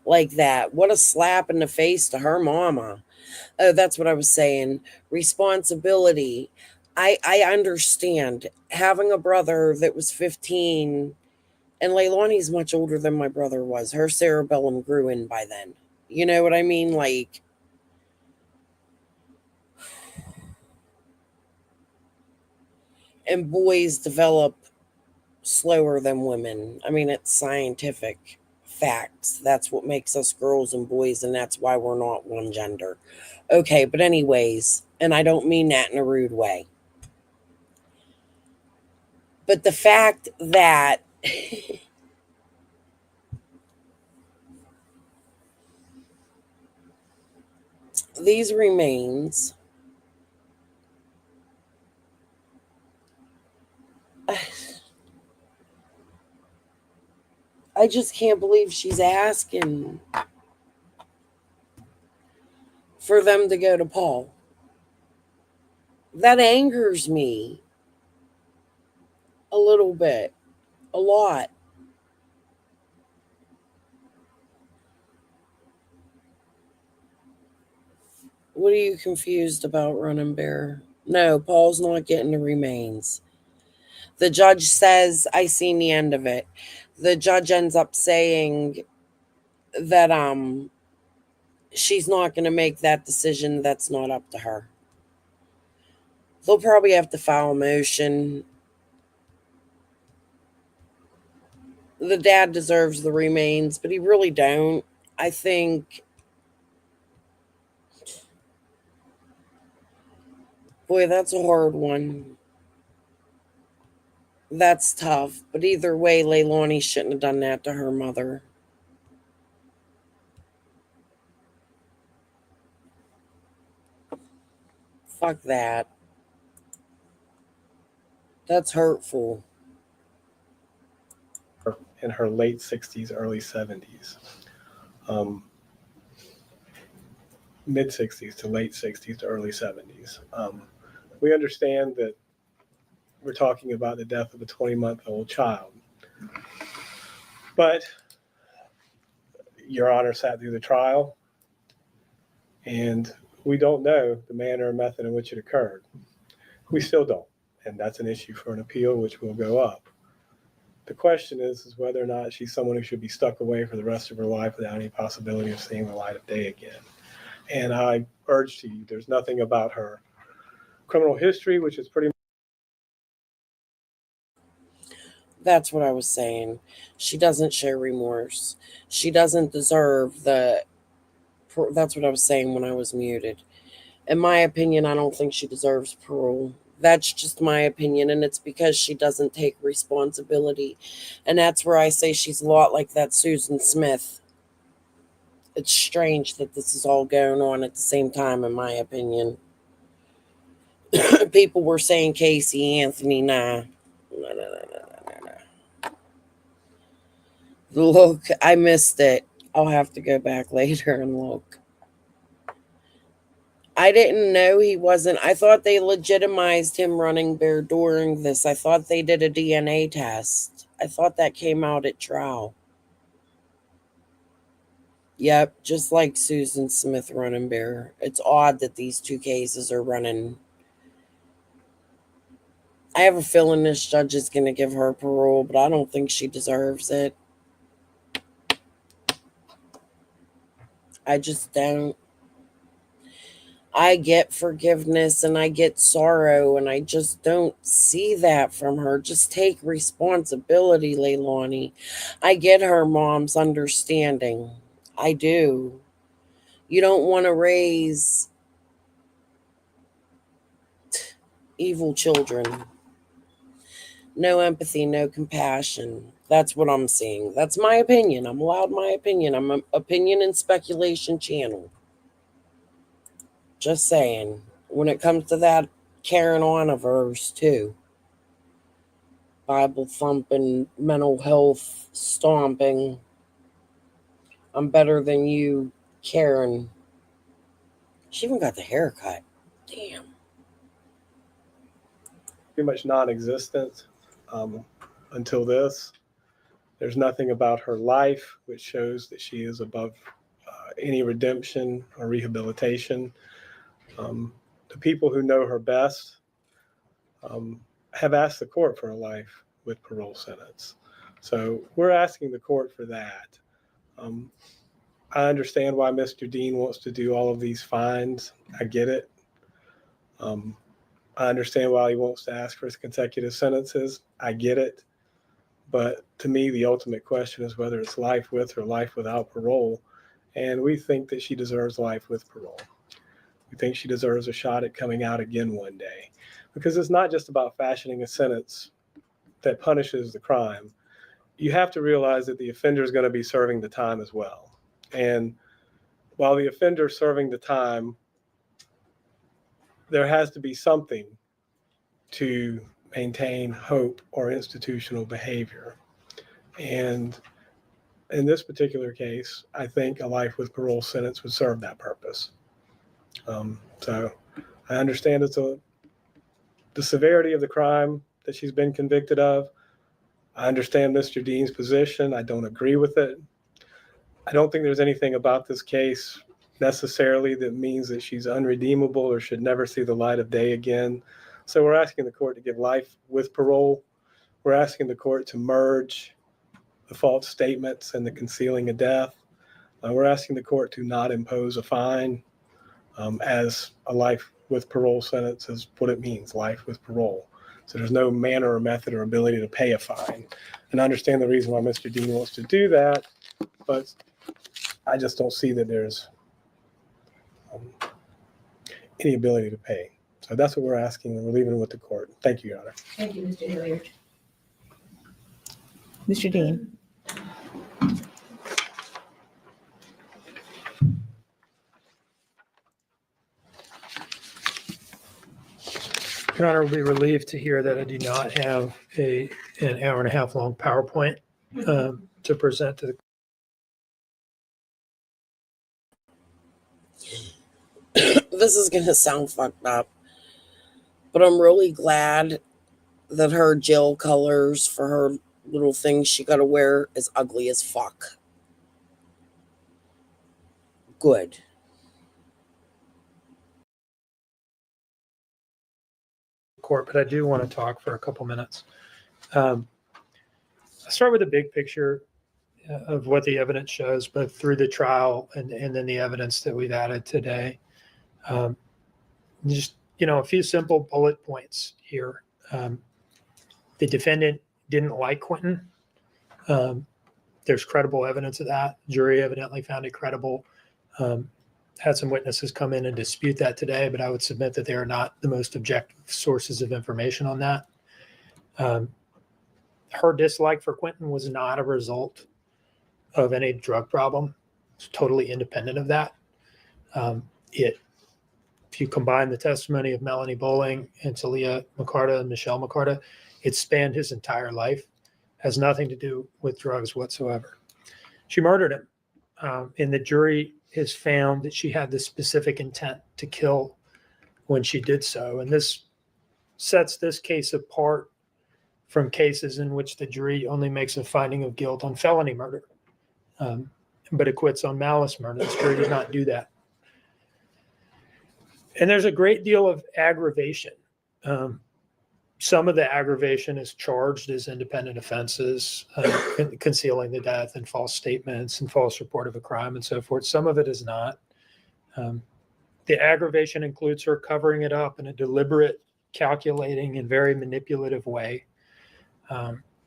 like that. What a slap in the face to her mama. Oh, that's what I was saying. Responsibility. I understand having a brother that was 15, and Leilani's much older than my brother was. Her cerebellum grew in by then. You know what I mean? Like, and boys develop slower than women. I mean, it's scientific facts. That's what makes us girls and boys, and that's why we're not one gender. Okay, but anyways, and I don't mean that in a rude way. But the fact that these remains, I just can't believe she's asking for them to go to Paul. That angers me a little bit, a lot. What are you confused about, Running Bear? No, Paul's not getting the remains. The judge says, I seen the end of it. The judge ends up saying that she's not going to make that decision. That's not up to her. They'll probably have to file a motion. The dad deserves the remains, but he really don't. I think, boy, that's a hard one. That's tough. But either way, Leilani shouldn't have done that to her mother. Fuck that. That's hurtful. In her late 60s, early 70s. Mid 60s to late 60s to early 70s. We understand that we're talking about the death of a 20-month-old child. But Your Honor sat through the trial, and we don't know the manner and method in which it occurred. We still don't, and that's an issue for an appeal, which will go up. The question is whether or not she's someone who should be stuck away for the rest of her life without any possibility of seeing the light of day again. And I urge to you, there's nothing about her criminal history, which is pretty. That's what I was saying. She doesn't show remorse. She doesn't deserve the. That's what I was saying when I was muted. In my opinion, I don't think she deserves parole. That's just my opinion, and it's because she doesn't take responsibility. And that's where I say she's a lot like that Susan Smith. It's strange that this is all going on at the same time, in my opinion. People were saying Casey Anthony, nah. Look, I missed it. I'll have to go back later and look. I didn't know he wasn't. I thought they legitimized him, Running Bear, during this. I thought they did a DNA test. I thought that came out at trial. Yep, just like Susan Smith, Running Bear. It's odd that these two cases are running. I have a feeling this judge is going to give her parole, but I don't think she deserves it. I just don't. I get forgiveness and I get sorrow, and I just don't see that from her. Just take responsibility, Leilani. I get her mom's understanding. I do. You don't want to raise evil children. No empathy, no compassion. That's what I'm seeing. That's my opinion. I'm allowed my opinion. I'm an opinion and speculation channel. Just saying. When it comes to that Karen Oniverse, too. Bible thumping, mental health stomping. I'm better than you, Karen. She even got the haircut. Damn. Pretty much non-existent until this. There's nothing about her life which shows that she is above any redemption or rehabilitation. The people who know her best have asked the court for a life with parole sentence. So we're asking the court for that. I understand why Mr. Dean wants to do all of these fines. I get it. I understand why he wants to ask for his consecutive sentences. I get it. But to me, the ultimate question is whether it's life with or life without parole. And we think that she deserves life with parole. We think she deserves a shot at coming out again one day. Because it's not just about fashioning a sentence that punishes the crime. You have to realize that the offender is going to be serving the time as well. And while the offender is serving the time, there has to be something to maintain hope or institutional behavior. And in this particular case, I think a life with parole sentence would serve that purpose. So I understand the severity of the crime that she's been convicted of. I understand Mr. Dean's position. I don't agree with it. I don't think there's anything about this case necessarily that means that she's unredeemable or should never see the light of day again. So we're asking the court to give life with parole. We're asking the court to merge the false statements and the concealing of death. We're asking the court to not impose a fine as a life with parole sentence is what it means, life with parole. So there's no manner or method or ability to pay a fine. And I understand the reason why Mr. Dean wants to do that, but I just don't see that there's any ability to pay. So that's what we're asking, and we're leaving it with the court. Thank you, Your Honor. Thank you, Mr. Hilliard. Mr. Dean. Your Honor, will be relieved to hear that I do not have an hour and a half long PowerPoint to present to the. This is going to sound fucked up, but I'm really glad that her jail colors for her little thing she got to wear is ugly as fuck. Good. Court, but I do want to talk for a couple minutes. I'll start with the big picture of what the evidence shows, both through the trial and then the evidence that we've added today. Just, a few simple bullet points here. The defendant didn't like Quinton. There's credible evidence of that. Jury evidently found it credible. Had some witnesses come in and dispute that today, but I would submit that they are not the most objective sources of information on that. Her dislike for Quinton was not a result of any drug problem. It's totally independent of that. If you combine the testimony of Melanie Bowling and Talia McCarta and Michelle McCarta, it spanned his entire life. Has nothing to do with drugs whatsoever. She murdered him, and the jury has found that she had the specific intent to kill when she did so. And this sets this case apart from cases in which the jury only makes a finding of guilt on felony murder, but acquits on malice murder. This jury does not do that. And there's a great deal of aggravation. Some of the aggravation is charged as independent offenses, concealing the death and false statements and false report of a crime and so forth. Some of it is not. The aggravation includes her covering it up in a deliberate, calculating, and very manipulative way.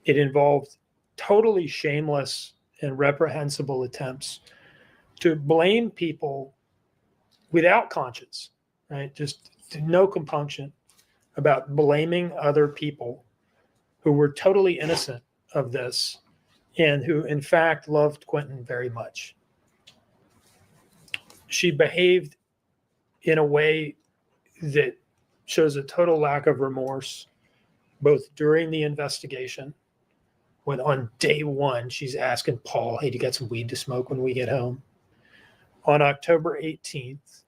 It involved totally shameless and reprehensible attempts to blame people without conscience, right? Just no compunction about blaming other people who were totally innocent of this and who, in fact, loved Quinton very much. She behaved in a way that shows a total lack of remorse, both during the investigation, when on day one, she's asking Paul, hey, do you got some weed to smoke when we get home? On October 18th,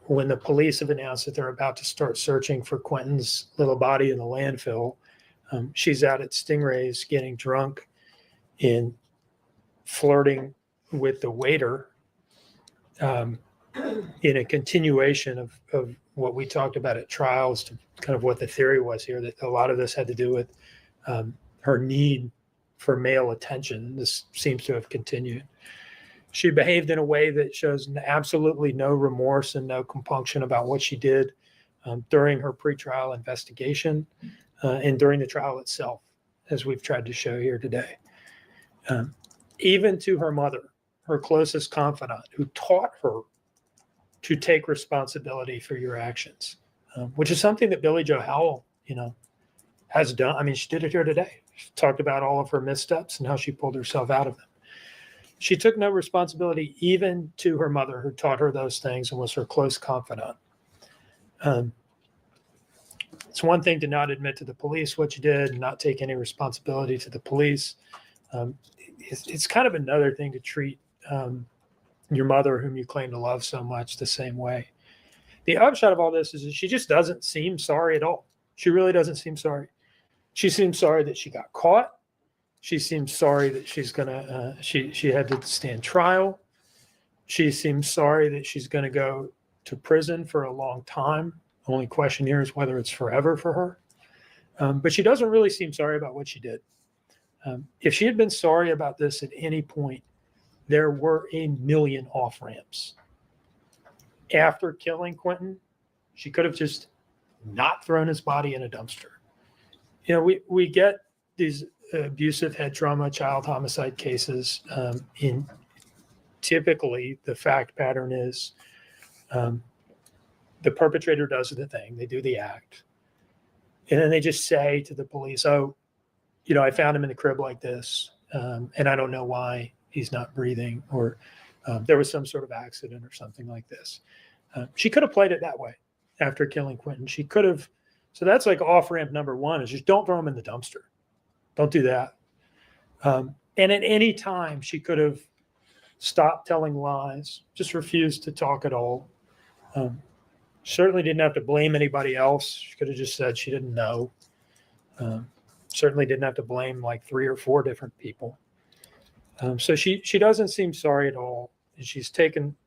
when the police have announced that they're about to start searching for Quinton's little body in the landfill, she's out at Stingray's getting drunk and flirting with the waiter, in a continuation of what we talked about at trials, to kind of what the theory was here, that a lot of this had to do with her need for male attention. This seems to have continued. She behaved in a way that shows absolutely no remorse and no compunction about what she did during her pretrial investigation and during the trial itself, as we've tried to show here today. Even to her mother, her closest confidant, who taught her to take responsibility for your actions, which is something that Billie Joe Howell, has done. I mean, she did it here today. She talked about all of her missteps and how she pulled herself out of them. She took no responsibility even to her mother, who taught her those things and was her close confidant. It's one thing to not admit to the police what you did and not take any responsibility to the police. It's kind of another thing to treat your mother, whom you claim to love so much, the same way. The upshot of all this is that she just doesn't seem sorry at all. She really doesn't seem sorry. She seems sorry that she got caught. She seems sorry that she's gonna she had to stand trial. She seems sorry that she's going to go to prison for a long time. The only question here is whether it's forever for her. But she doesn't really seem sorry about what she did. If she had been sorry about this at any point, there were a million off ramps. After killing Quinton, she could have just not thrown his body in a dumpster. We get these abusive head trauma, child homicide cases. In typically, the fact pattern is the perpetrator does the thing, they do the act, and then they just say to the police, "Oh, I found him in the crib like this, and I don't know why he's not breathing, or there was some sort of accident or something like this." She could have played it that way after killing Quinton. She could have. So that's like off ramp number one, is just don't throw him in the dumpster. Don't do that. And at any time, she could have stopped telling lies, just refused to talk at all. Certainly didn't have to blame anybody else. She could have just said she didn't know. Certainly didn't have to blame like 3 or 4 different people. So she doesn't seem sorry at all. And she's taken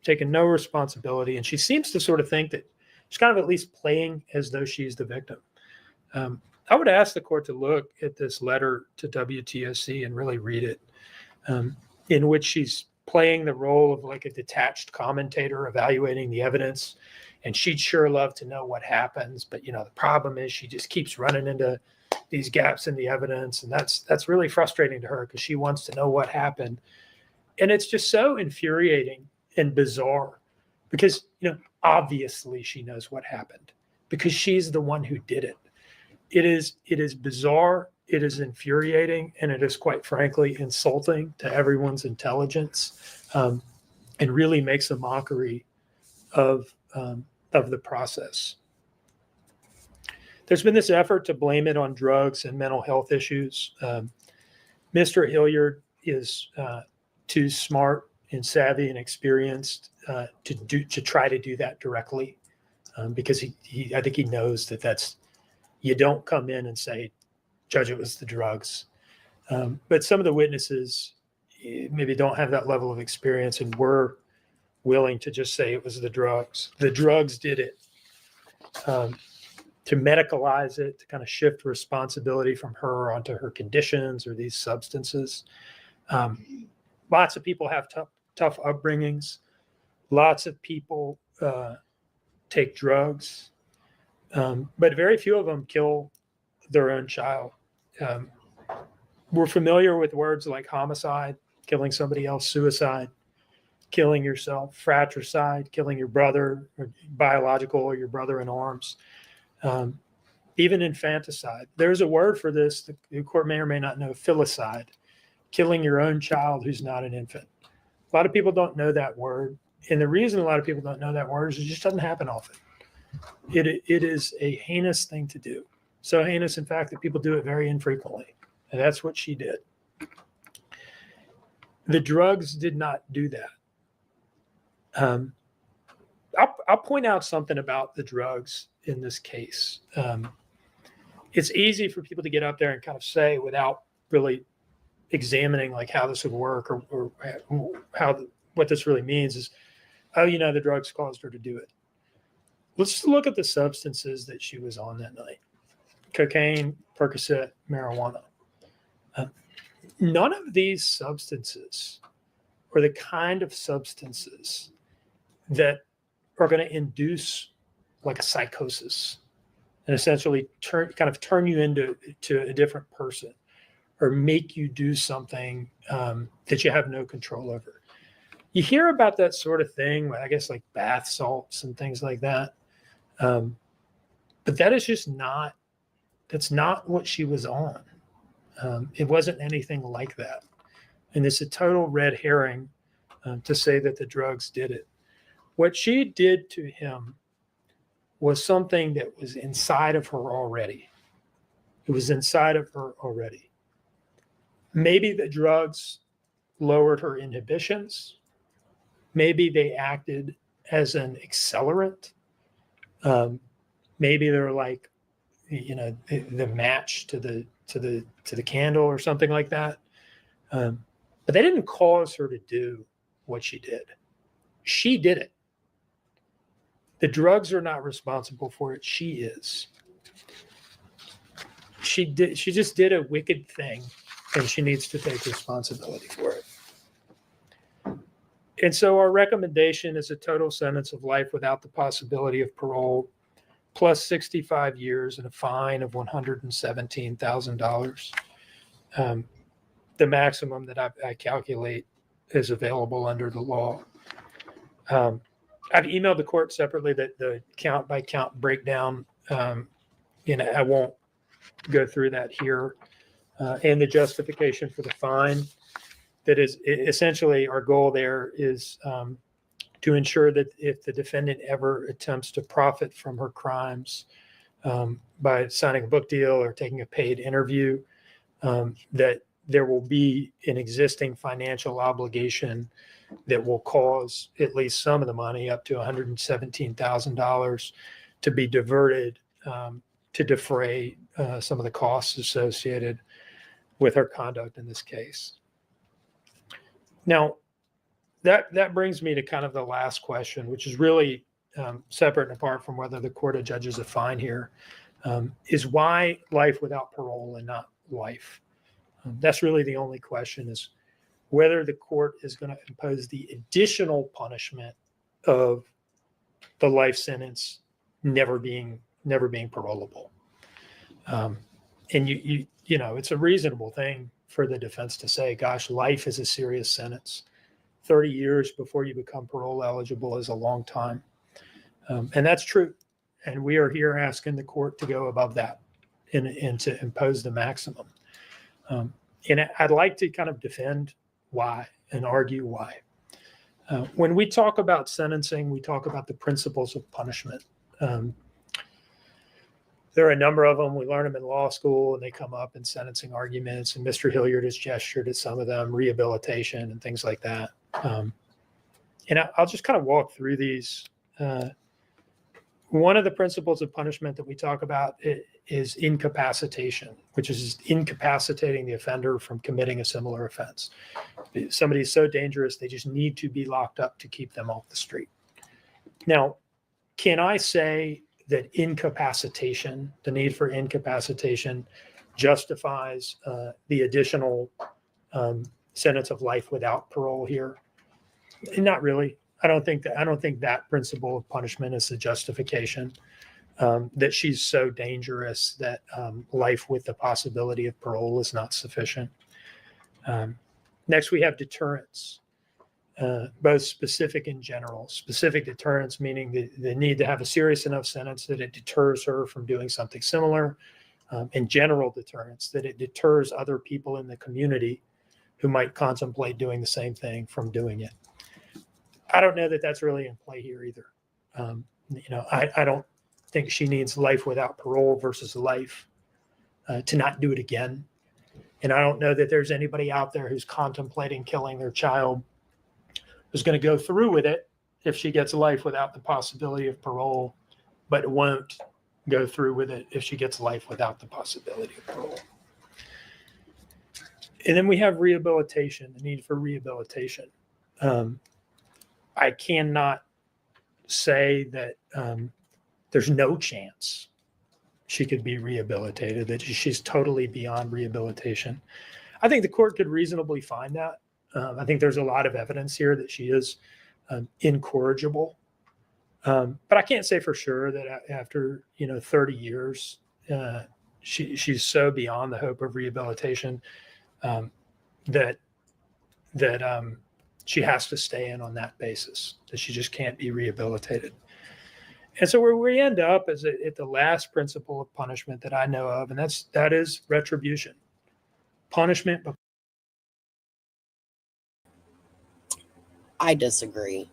no responsibility. And she seems to sort of think that she's kind of at least playing as though she's the victim. I would ask the court to look at this letter to WTOC and really read it, in which she's playing the role of like a detached commentator evaluating the evidence. And she'd sure love to know what happens. But, the problem is she just keeps running into these gaps in the evidence. And that's really frustrating to her, because she wants to know what happened. And it's just so infuriating and bizarre, because, obviously she knows what happened, because she's the one who did it. It is bizarre, it is infuriating, and it is, quite frankly, insulting to everyone's intelligence, and really makes a mockery of the process. There's been this effort to blame it on drugs and mental health issues. Mr. Hilliard is too smart and savvy and experienced to try to do that directly, because I think he knows that you don't come in and say, "Judge, it was the drugs." But some of the witnesses maybe don't have that level of experience and were willing to just say it was the drugs. The drugs did it. To medicalize it, to kind of shift responsibility from her onto her conditions or these substances. Lots of people have tough upbringings. Lots of people take drugs, but very few of them kill their own child. We're familiar with words like homicide, killing somebody else, suicide. killing yourself, fratricide, killing your brother, or biological, or your brother in arms, even infanticide. There's a word for this, the court may or may not know, filicide, killing your own child who's not an infant. A lot of people don't know that word. And the reason a lot of people don't know that word is it just doesn't happen often. It is a heinous thing to do. So heinous, in fact, that people do it very infrequently. And that's what she did. The drugs did not do that. I'll point out something about the drugs in this case. It's easy for people to get up there and kind of say without really examining like how this would work or what this really means is, oh, the drugs caused her to do it. Let's just look at the substances that she was on that night. Cocaine, Percocet, marijuana. None of these substances are the kind of substances that are going to induce like a psychosis and essentially turn you into a different person or make you do something that you have no control over. You hear about that sort of thing, I guess like bath salts and things like that. But that is just that's not what she was on. It wasn't anything like that. And it's a total red herring to say that the drugs did it. What she did to him was something that was inside of her already. It was inside of her already. Maybe the drugs lowered her inhibitions. Maybe they acted as an accelerant. Maybe they're like, the match to the candle or something like that. But they didn't cause her to do what she did. She did it. The drugs are not responsible for it. She is. She just did a wicked thing, and she needs to take responsibility for it. And so our recommendation is a total sentence of life without the possibility of parole, plus 65 years and a fine of $117,000. The maximum that I calculate is available under the law. I've emailed the court separately that the count by count breakdown, I won't go through that here, and the justification for the fine. That is essentially our goal there is to ensure that if the defendant ever attempts to profit from her crimes by signing a book deal or taking a paid interview, that there will be an existing financial obligation that will cause at least some of the money, up to $117,000, to be diverted to defray some of the costs associated with her conduct in this case. Now, that brings me to kind of the last question, which is really separate and apart from whether the court judges a fine here, is why life without parole and not life? That's really the only question, is whether the court is going to impose the additional punishment of the life sentence never being parolable. And it's a reasonable thing for the defense to say, gosh, life is a serious sentence. 30 years before you become parole eligible is a long time. And that's true. And we are here asking the court to go above that and to impose the maximum. And I'd like to kind of defend why and argue why. When we talk about sentencing, we talk about the principles of punishment. There are a number of them. We learn them in law school, and they come up in sentencing arguments. And Mr. Hilliard has gestured at some of them, rehabilitation and things like that. And I'll just kind of walk through these. One of the principles of punishment that we talk about is incapacitation, which is incapacitating the offender from committing a similar offense. Somebody is so dangerous, they just need to be locked up to keep them off the street. Now, can I say that incapacitation, the need for incapacitation, justifies the additional sentence of life without parole here? Not really. I don't think that principle of punishment is the justification, that she's so dangerous that life with the possibility of parole is not sufficient. Next, we have deterrence. both specific and general. Specific deterrence meaning the need to have a serious enough sentence that it deters her from doing something similar, and general deterrence that it deters other people in the community who might contemplate doing the same thing from doing it. I don't know that that's really in play here either. I don't think she needs life without parole versus life to not do it again. And I don't know that there's anybody out there who's contemplating killing their child who's going to go through with it if she gets life without the possibility of parole, but won't go through with it if she gets life without the possibility of parole. And then we have rehabilitation, the need for rehabilitation. I cannot say that there's no chance she could be rehabilitated, that she's totally beyond rehabilitation. I think the court could reasonably find that. I think there's a lot of evidence here that she is incorrigible. But I can't say for sure that after 30 years, she's so beyond the hope of rehabilitation that she has to stay in on that basis, that she just can't be rehabilitated. And so where we end up is at the last principle of punishment that I know of, and that is retribution. Punishment. I disagree.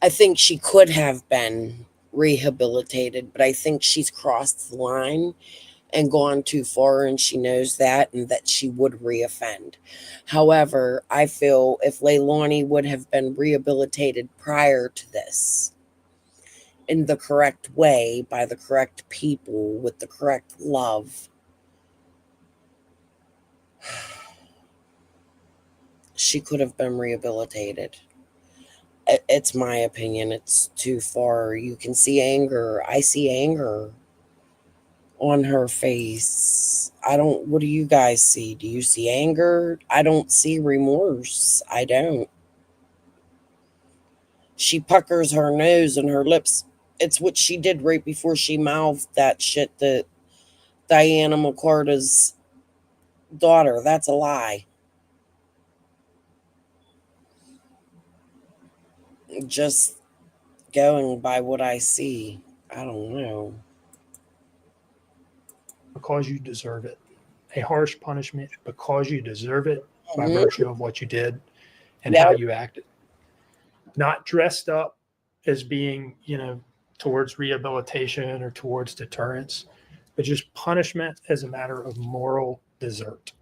I think she could have been rehabilitated, but I think she's crossed the line and gone too far, and she knows that, and that she would reoffend. However, I feel if Leilani would have been rehabilitated prior to this, in the correct way, by the correct people, with the correct love, she could have been rehabilitated. It's my opinion. It's too far. You can see anger. I see anger on her face. What do you guys see? Do you see anger? I don't see remorse. I don't. She puckers her nose and her lips. It's what she did right before she mouthed that shit to Diana McCarta's daughter. That's a lie. Just going by what I see, I don't know. Because you deserve it. A harsh punishment because you deserve it by virtue of what you did and how you acted. Not dressed up as being, towards rehabilitation or towards deterrence, but just punishment as a matter of moral desert.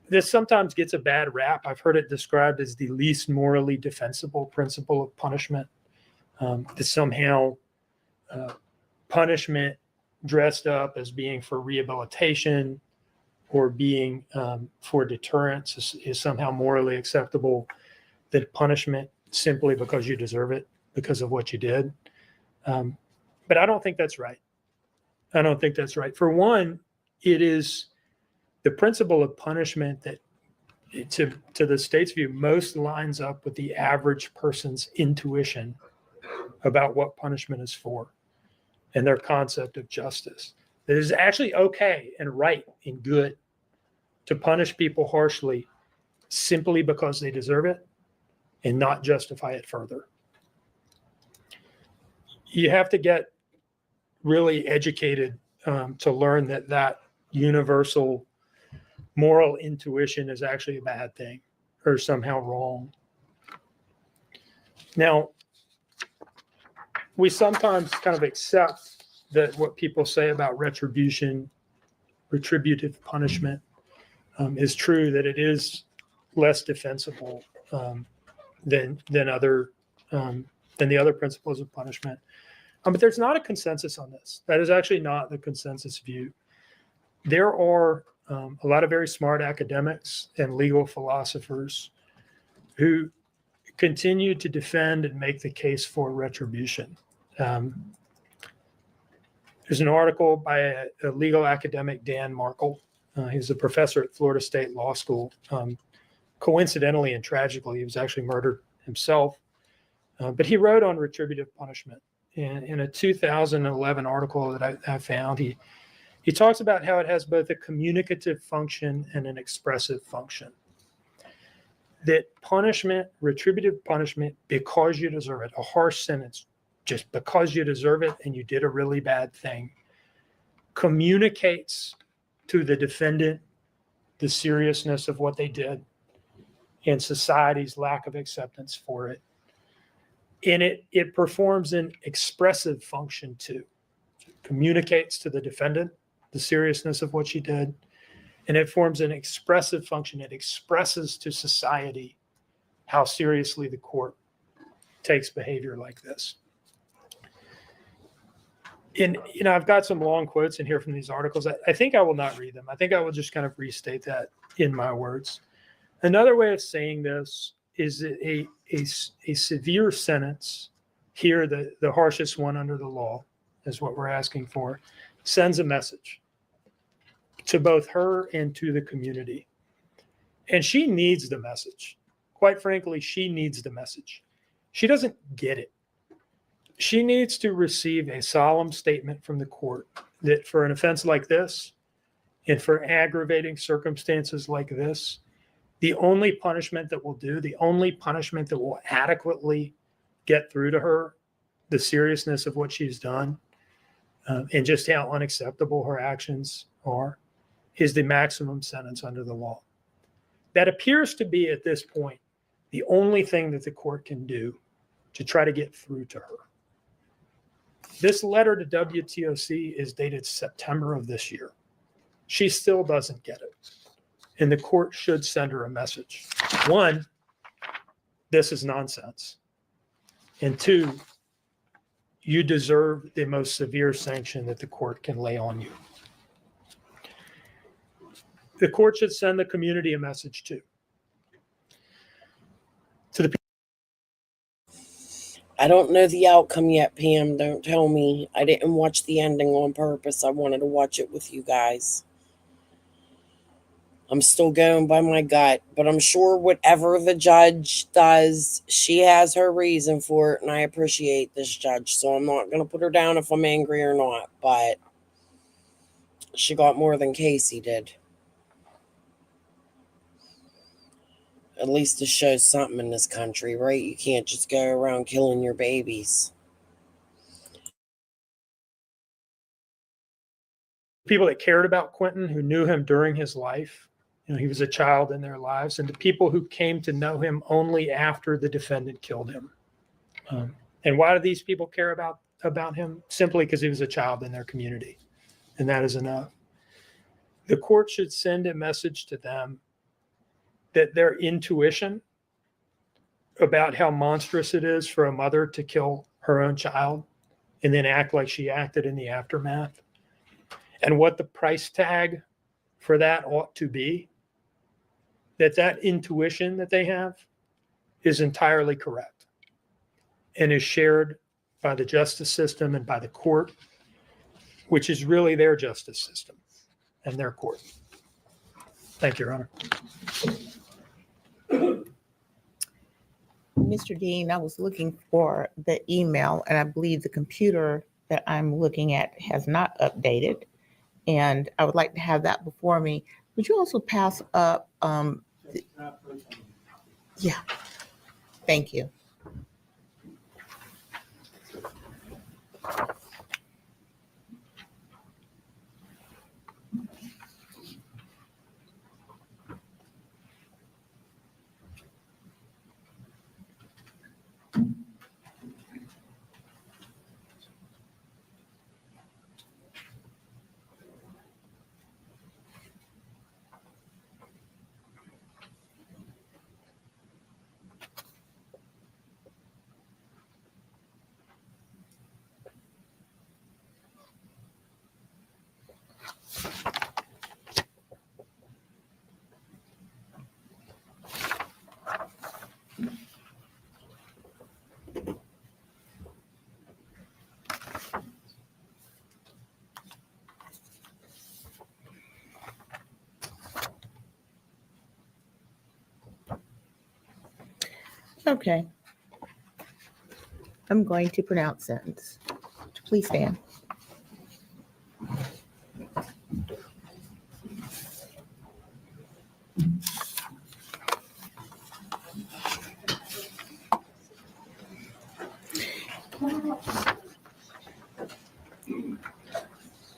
This sometimes gets a bad rap. I've heard it described as the least morally defensible principle of punishment. That somehow punishment dressed up as being for rehabilitation or being for deterrence is somehow morally acceptable. That punishment simply because you deserve it, because of what you did. But I don't think that's right. I don't think that's right. For one, it is the principle of punishment that, to the state's view, most lines up with the average person's intuition about what punishment is for and their concept of justice. That it is actually okay and right and good to punish people harshly simply because they deserve it and not justify it further. You have to get really educated to learn that universal moral intuition is actually a bad thing or somehow wrong. Now, we sometimes kind of accept that what people say about retributive punishment is true, that it is less defensible than the other principles of punishment. But there's not a consensus on this. That is actually not the consensus view. There are a lot of very smart academics and legal philosophers who continue to defend and make the case for retribution. There's an article by a legal academic, Dan Markle. He's a professor at Florida State Law School. Coincidentally and tragically, he was actually murdered himself. But he wrote on retributive punishment. In a 2011 article that I found, he talks about how it has both a communicative function and an expressive function. that punishment, retributive punishment, because you deserve it, a harsh sentence, just because you deserve it and you did a really bad thing, communicates to the defendant the seriousness of what they did and society's lack of acceptance for it. And it performs an expressive function too. Communicates to the defendant the seriousness of what she did, and it forms an expressive function. It expresses to society how seriously the court takes behavior like this. And, I've got some long quotes in here from these articles. I think I will not read them. I think I will just kind of restate that in my words. Another way of saying this is a severe sentence, here the harshest one under the law is what we're asking for, sends a message to both her and to the community. And she needs the message. Quite frankly, she needs the message. She doesn't get it. She needs to receive a solemn statement from the court that for an offense like this and for aggravating circumstances like this, the only punishment that will do, the only punishment that will adequately get through to her the seriousness of what she's done and just how unacceptable her actions are, is the maximum sentence under the law. That appears to be, at this point, the only thing that the court can do to try to get through to her. This letter to WTOC is dated September of this year. She still doesn't get it. And the court should send her a message. One, this is nonsense. And two, you deserve the most severe sanction that the court can lay on you. The court should send the community a message too. To the people. I don't know the outcome yet, Pam. Don't tell me. I didn't watch the ending on purpose. I wanted to watch it with you guys. I'm still going by my gut, but I'm sure whatever the judge does, she has her reason for it, and I appreciate this judge, so I'm not going to put her down if I'm angry or not, but she got more than Casey did. At least it shows something in this country, right? You can't just go around killing your babies. People that cared about Quinton, who knew him during his life, he was a child in their lives, and the people who came to know him only after the defendant killed him. And why do these people care about him? Simply because he was a child in their community, and that is enough. The court should send a message to them that their intuition about how monstrous it is for a mother to kill her own child and then act like she acted in the aftermath, and what the price tag for that ought to be, that intuition that they have is entirely correct and is shared by the justice system and by the court, which is really their justice system and their court. Thank you, Your Honor. Mr. Dean, I was looking for the email, and I believe the computer that I'm looking at has not updated, and I would like to have that before me. Would you also pass up? Yeah, thank you. Okay. I'm going to pronounce sentence. Please stand.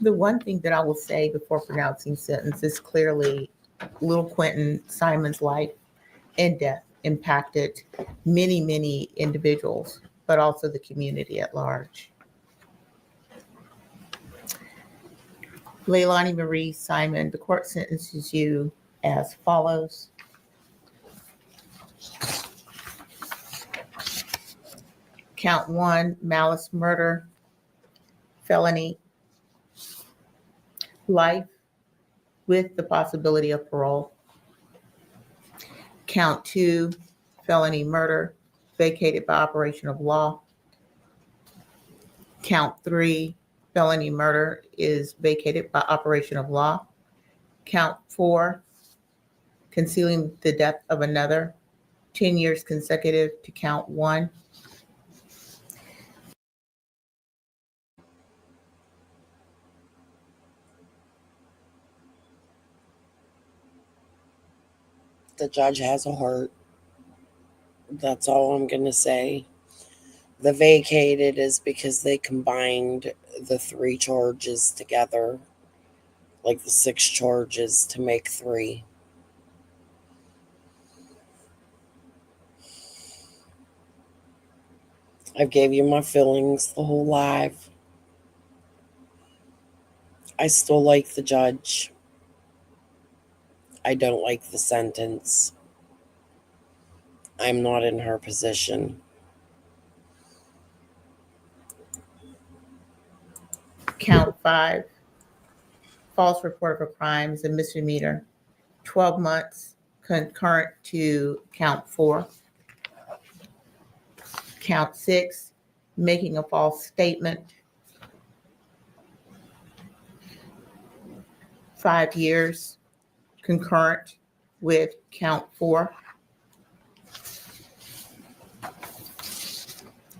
The one thing that I will say before pronouncing sentence is clearly little Quinton Simon's life and death impacted many, many individuals, but also the community at large. Leilani Marie Simon, the court sentences you as follows. Count 1, malice murder, felony, life with the possibility of parole. Count 2, felony murder, vacated by operation of law. Count 3, felony murder is vacated by operation of law. Count 4, concealing the death of another, 10 years consecutive to count 1. The judge has a heart. That's all I'm going to say. The vacated is because they combined the 3 charges together, like the 6 charges, to make 3. I gave you my feelings the whole live. I still like the judge. I don't like the sentence. I'm not in her position. Count 5, false report of a crime is a misdemeanor, 12 months concurrent to count 4. Count 6, making a false statement, 5 years concurrent with count 4.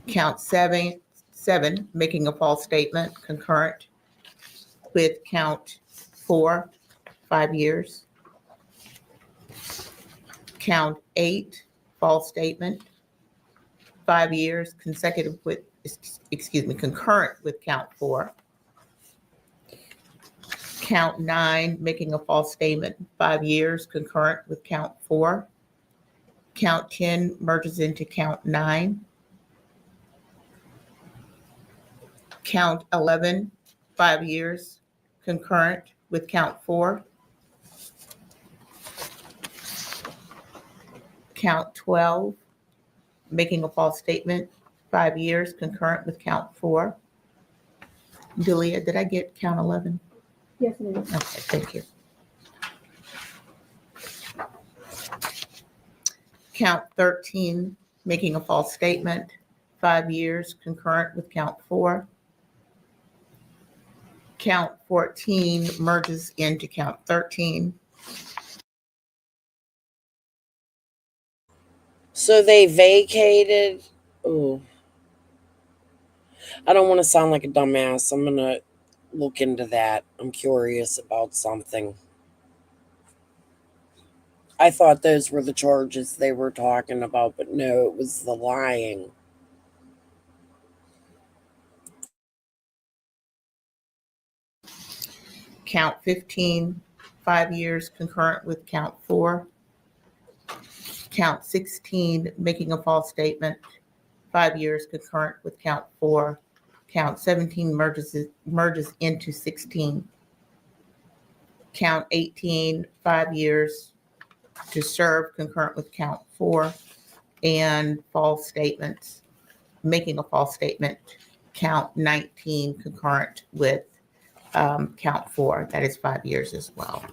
Count 7, making a false statement concurrent with count 4, 5 years. Count 8, false statement, 5 years consecutive with, concurrent with count 4. Count 9, making a false statement, 5 years concurrent with count 4. Count 10 merges into count 9. Count 11, 5 years concurrent with count 4. Count 12, making a false statement, 5 years concurrent with count 4. Delia, did I get count 11? Yes, ma'am. Okay, thank you. Count 13, making a false statement, 5 years concurrent with count 4. Count 14 merges into count 13. So they vacated. Ooh. I don't want to sound like a dumbass. I'm going to look into that. I'm curious about something. I thought those were the charges they were talking about, but no, it was the lying. Count 15, 5 years concurrent with count 4. Count 16, making a false statement, 5 years concurrent with count 4. Count 17 merges into 16. Count 18, 5 years to serve concurrent with count 4. And false statements, making a false statement, count 19 concurrent with count 4. That is 5 years as well.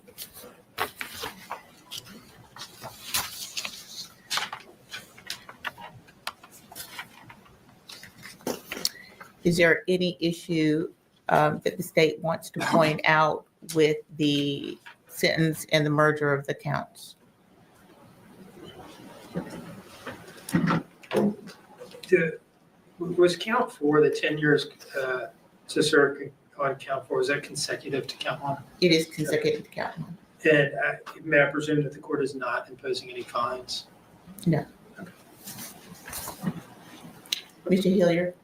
Is there any issue that the state wants to point out with the sentence and the merger of the counts? Was count 4, the 10 years to serve on count 4, is that consecutive to count 1? It is consecutive to count 1. And may I presume that the court is not imposing any fines? No. Mr. Hilliard?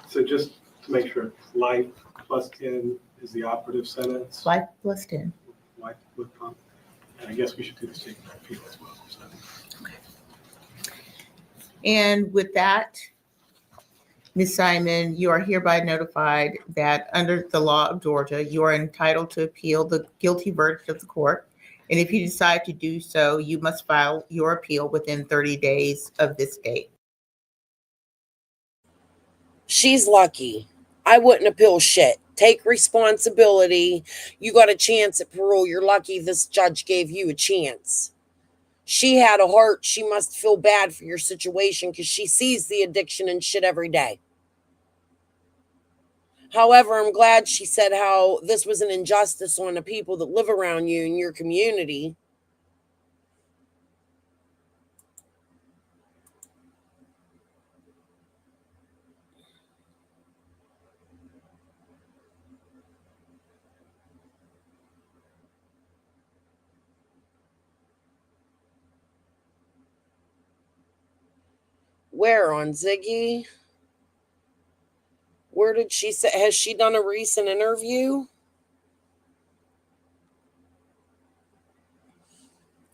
So just to make sure, life plus 10 is the operative sentence. Life plus 10. Life with pump. And I guess we should do the state appeal as well. So. And with that, Ms. Simon, you are hereby notified that under the law of Georgia, you are entitled to appeal the guilty verdict of the court. And if you decide to do so, you must file your appeal within 30 days of this date. She's lucky. I wouldn't appeal shit. Take responsibility. You got a chance at parole. You're lucky this judge gave you a chance. She had a heart. She must feel bad for your situation because she sees the addiction and shit every day. However, I'm glad she said how this was an injustice on the people that live around you in your community. Where on Ziggy? Where did she say? Has she done a recent interview?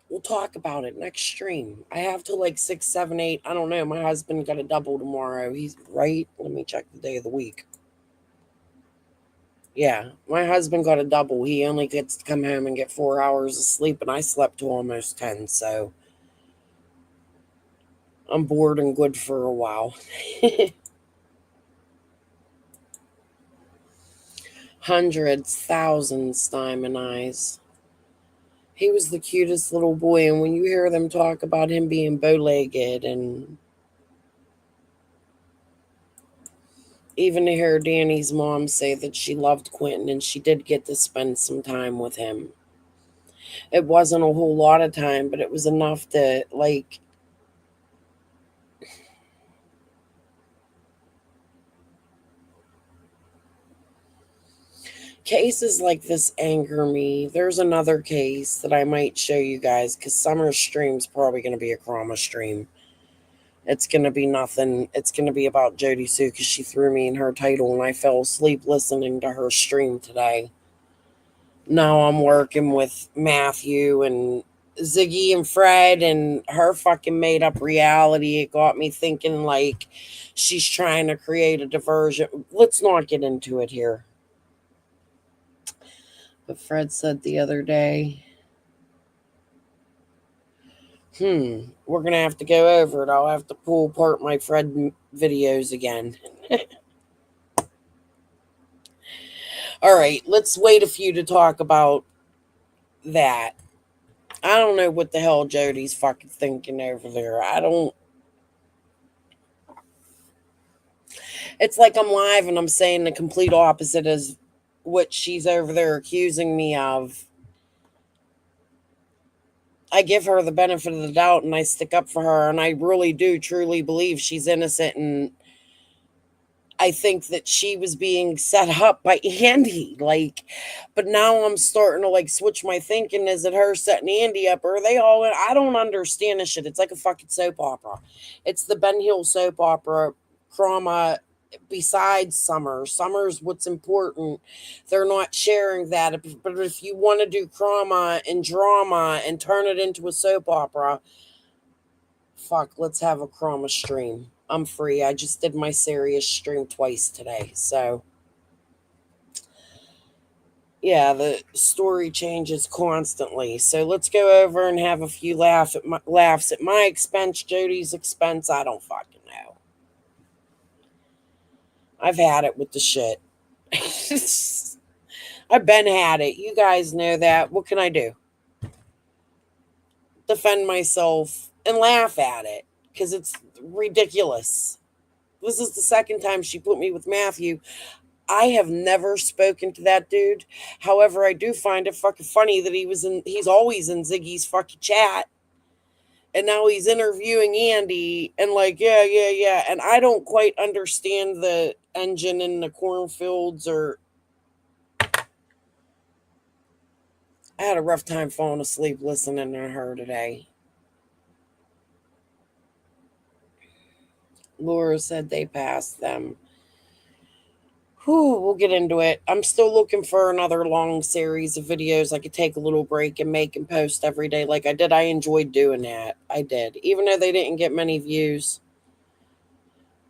We'll talk about it next stream. I have to like 6, 7, 8. I don't know. My husband got a double tomorrow. He's right. Let me check the day of the week. Yeah, my husband got a double. He only gets to come home and get 4 hours of sleep, and I slept till almost 10. So I'm bored and good for a while. Hundreds, thousands, diamond eyes. He was the cutest little boy, and when you hear them talk about him being bow-legged, and even to hear Danny's mom say that she loved Quentin and she did get to spend some time with him. It wasn't a whole lot of time, but it was enough to, like, cases like this anger me. There's another case that I might show you guys because summer stream's probably going to be a trauma stream. It's going to be nothing. It's going to be about Jody Sue because she threw me in her title and I fell asleep listening to her stream today. Now I'm working with Matthew and Ziggy and Fred and her fucking made up reality. It got me thinking like she's trying to create a diversion. Let's not get into it here. But Fred said the other day, we're going to have to go over it. I'll have to pull apart my Fred videos again. All right, let's wait a few to talk about that. I don't know what the hell Jody's fucking thinking over there. It's like I'm live and I'm saying the complete opposite as what she's over there accusing me of. I give her the benefit of the doubt and I stick up for her, and I really do truly believe she's innocent, and I think that she was being set up by Andy, like, but now I'm starting to like switch my thinking. Is it her setting Andy up, or are they all in? I don't understand this shit. It's like a fucking soap opera. It's the Ben Hill soap opera trauma besides Summer. Summer's what's important. They're not sharing that. But if you want to do trauma and drama and turn it into a soap opera, fuck, let's have a trauma stream. I'm free. I just did my serious stream twice today. So, yeah, the story changes constantly. So let's go over and have a few laughs at my expense, Jody's expense. I don't fucking know. I've had it with the shit. I've been had it. You guys know that. What can I do? Defend myself and laugh at it because it's ridiculous. This is the second time she put me with Matthew. I have never spoken to that dude. However, I do find it fucking funny that he's always in Ziggy's fucking chat. And now he's interviewing Andy and like, yeah. And I don't quite understand the engine in the cornfields, or I had a rough time falling asleep listening to her today. Laura said they passed them. Whew, we'll get into it. I'm still looking for another long series of videos I could take a little break and make and post every day like I did. I enjoyed doing that. I did. Even though they didn't get many views.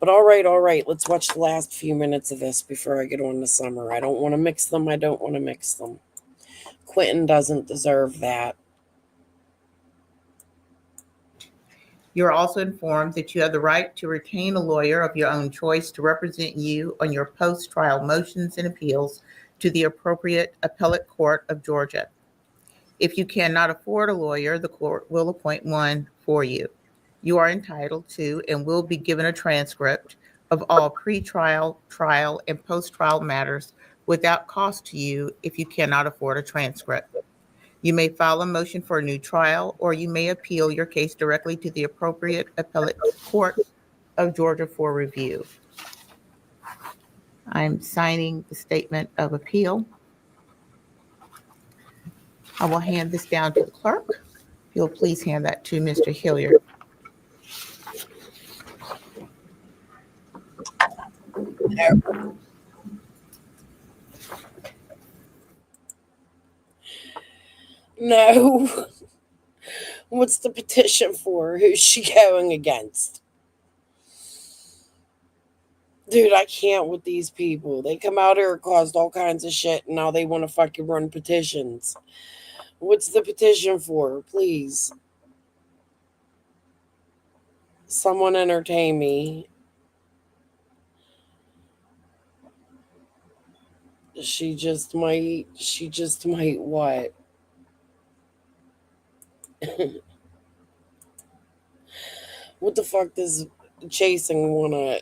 But all right. Let's watch the last few minutes of this before I get on to Summer. I don't want to mix them. Quentin doesn't deserve that. You are also informed that you have the right to retain a lawyer of your own choice to represent you on your post-trial motions and appeals to the appropriate appellate court of Georgia. If you cannot afford a lawyer, the court will appoint one for you. You are entitled to and will be given a transcript of all pre-trial, trial, and post-trial matters without cost to you if you cannot afford a transcript. You may file a motion for a new trial, or you may appeal your case directly to the appropriate appellate court of Georgia for review. I'm signing the statement of appeal. I will hand this down to the clerk. If you'll please hand that to Mr. Hilliard. No. What's the petition for? Who's she going against? Dude, I can't with these people. They come out here and caused all kinds of shit, and now they want to fucking run petitions. What's the petition for? Please. Someone entertain me. She just might what? What the fuck does Chasing want to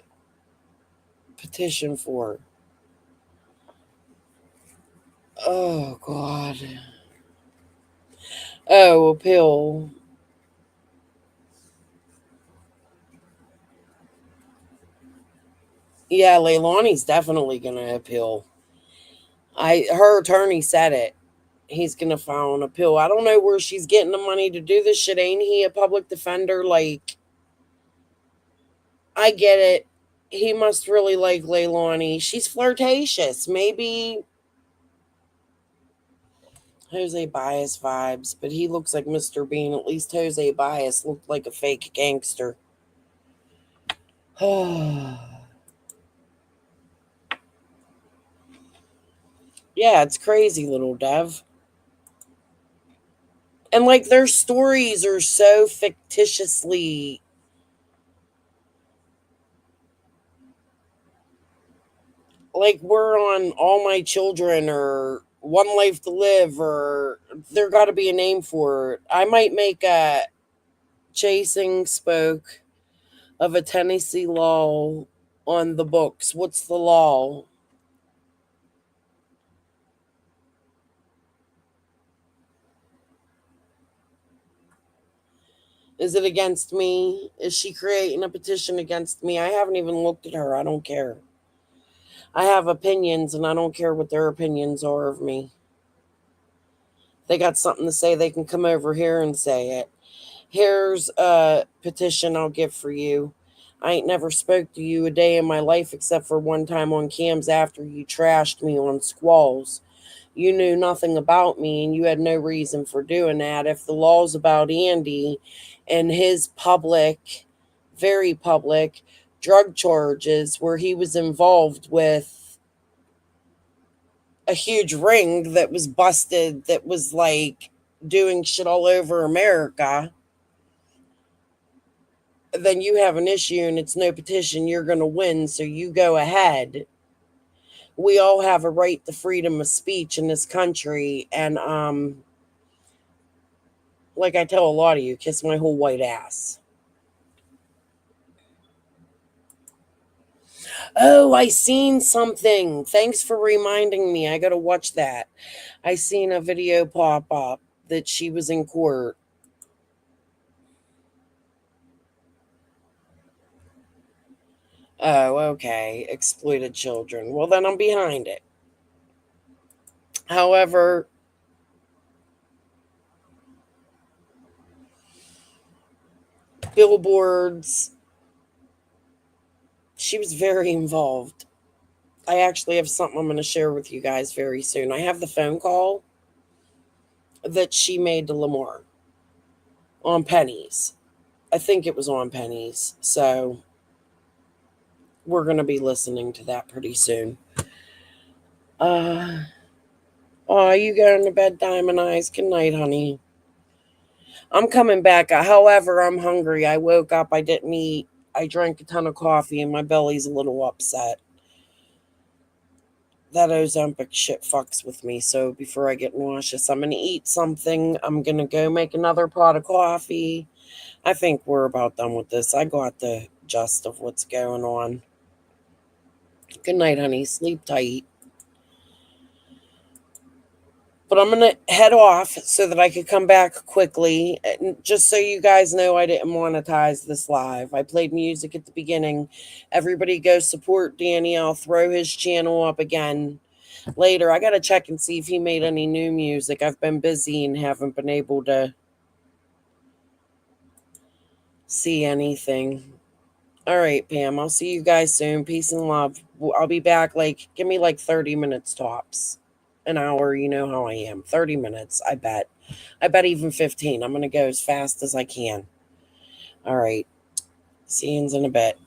petition for? Oh, God. Oh, appeal. Yeah, Leilani's definitely going to appeal. Her attorney said it. He's going to file an appeal. I don't know where she's getting the money to do this shit. Ain't he a public defender? Like, I get it. He must really like Leilani. She's flirtatious. Maybe Jose Bias vibes, but he looks like Mr. Bean. At least Jose Bias looked like a fake gangster. Yeah, it's crazy, little Dev. And like their stories are so fictitiously like we're on All My Children or One Life to Live, or there got to be a name for it. I might make a Chasing spoke of a Tennessee law on the books. What's the law? Is it against me? Is she creating a petition against me? I haven't even looked at her. I don't care. I have opinions, and I don't care what their opinions are of me. They got something to say, they can come over here and say it. Here's a petition I'll give for you. I ain't never spoke to you a day in my life except for one time on cams after you trashed me on Squalls. You knew nothing about me, and you had no reason for doing that. If the law's about Andy and his public, very public, drug charges where he was involved with a huge ring that was busted, that was like doing shit all over America, then you have an issue and it's no petition. You're going to win, so you go ahead. We all have a right to freedom of speech in this country, and like I tell a lot of you, kiss my whole white ass. Oh, I seen something. Thanks for reminding me. I gotta watch that. I seen a video pop up that she was in court. Oh, okay. Exploited children. Well, then I'm behind it. However, billboards, she was very involved. I actually have something I'm going to share with you guys very soon. I have the phone call that she made to Lamar on pennies. I think it was on pennies. So we're going to be listening to that pretty soon. Oh, you going to bed, Diamond Eyes? Good night, honey. I'm coming back. However, I'm hungry. I woke up. I didn't eat. I drank a ton of coffee and my belly's a little upset. That Ozempic shit fucks with me. So before I get nauseous, I'm going to eat something. I'm going to go make another pot of coffee. I think we're about done with this. I got the gist of what's going on. Good night, honey. Sleep tight. But I'm going to head off so that I could come back quickly. And just so you guys know, I didn't monetize this live. I played music at the beginning. Everybody go support Danny. I'll throw his channel up again later. I got to check and see if he made any new music. I've been busy and haven't been able to see anything. All right, Pam. I'll see you guys soon. Peace and love. I'll be back. Give me 30 minutes tops. An hour, you know how I am. 30 minutes, I bet. I bet even 15. I'm going to go as fast as I can. All right. See you in a bit.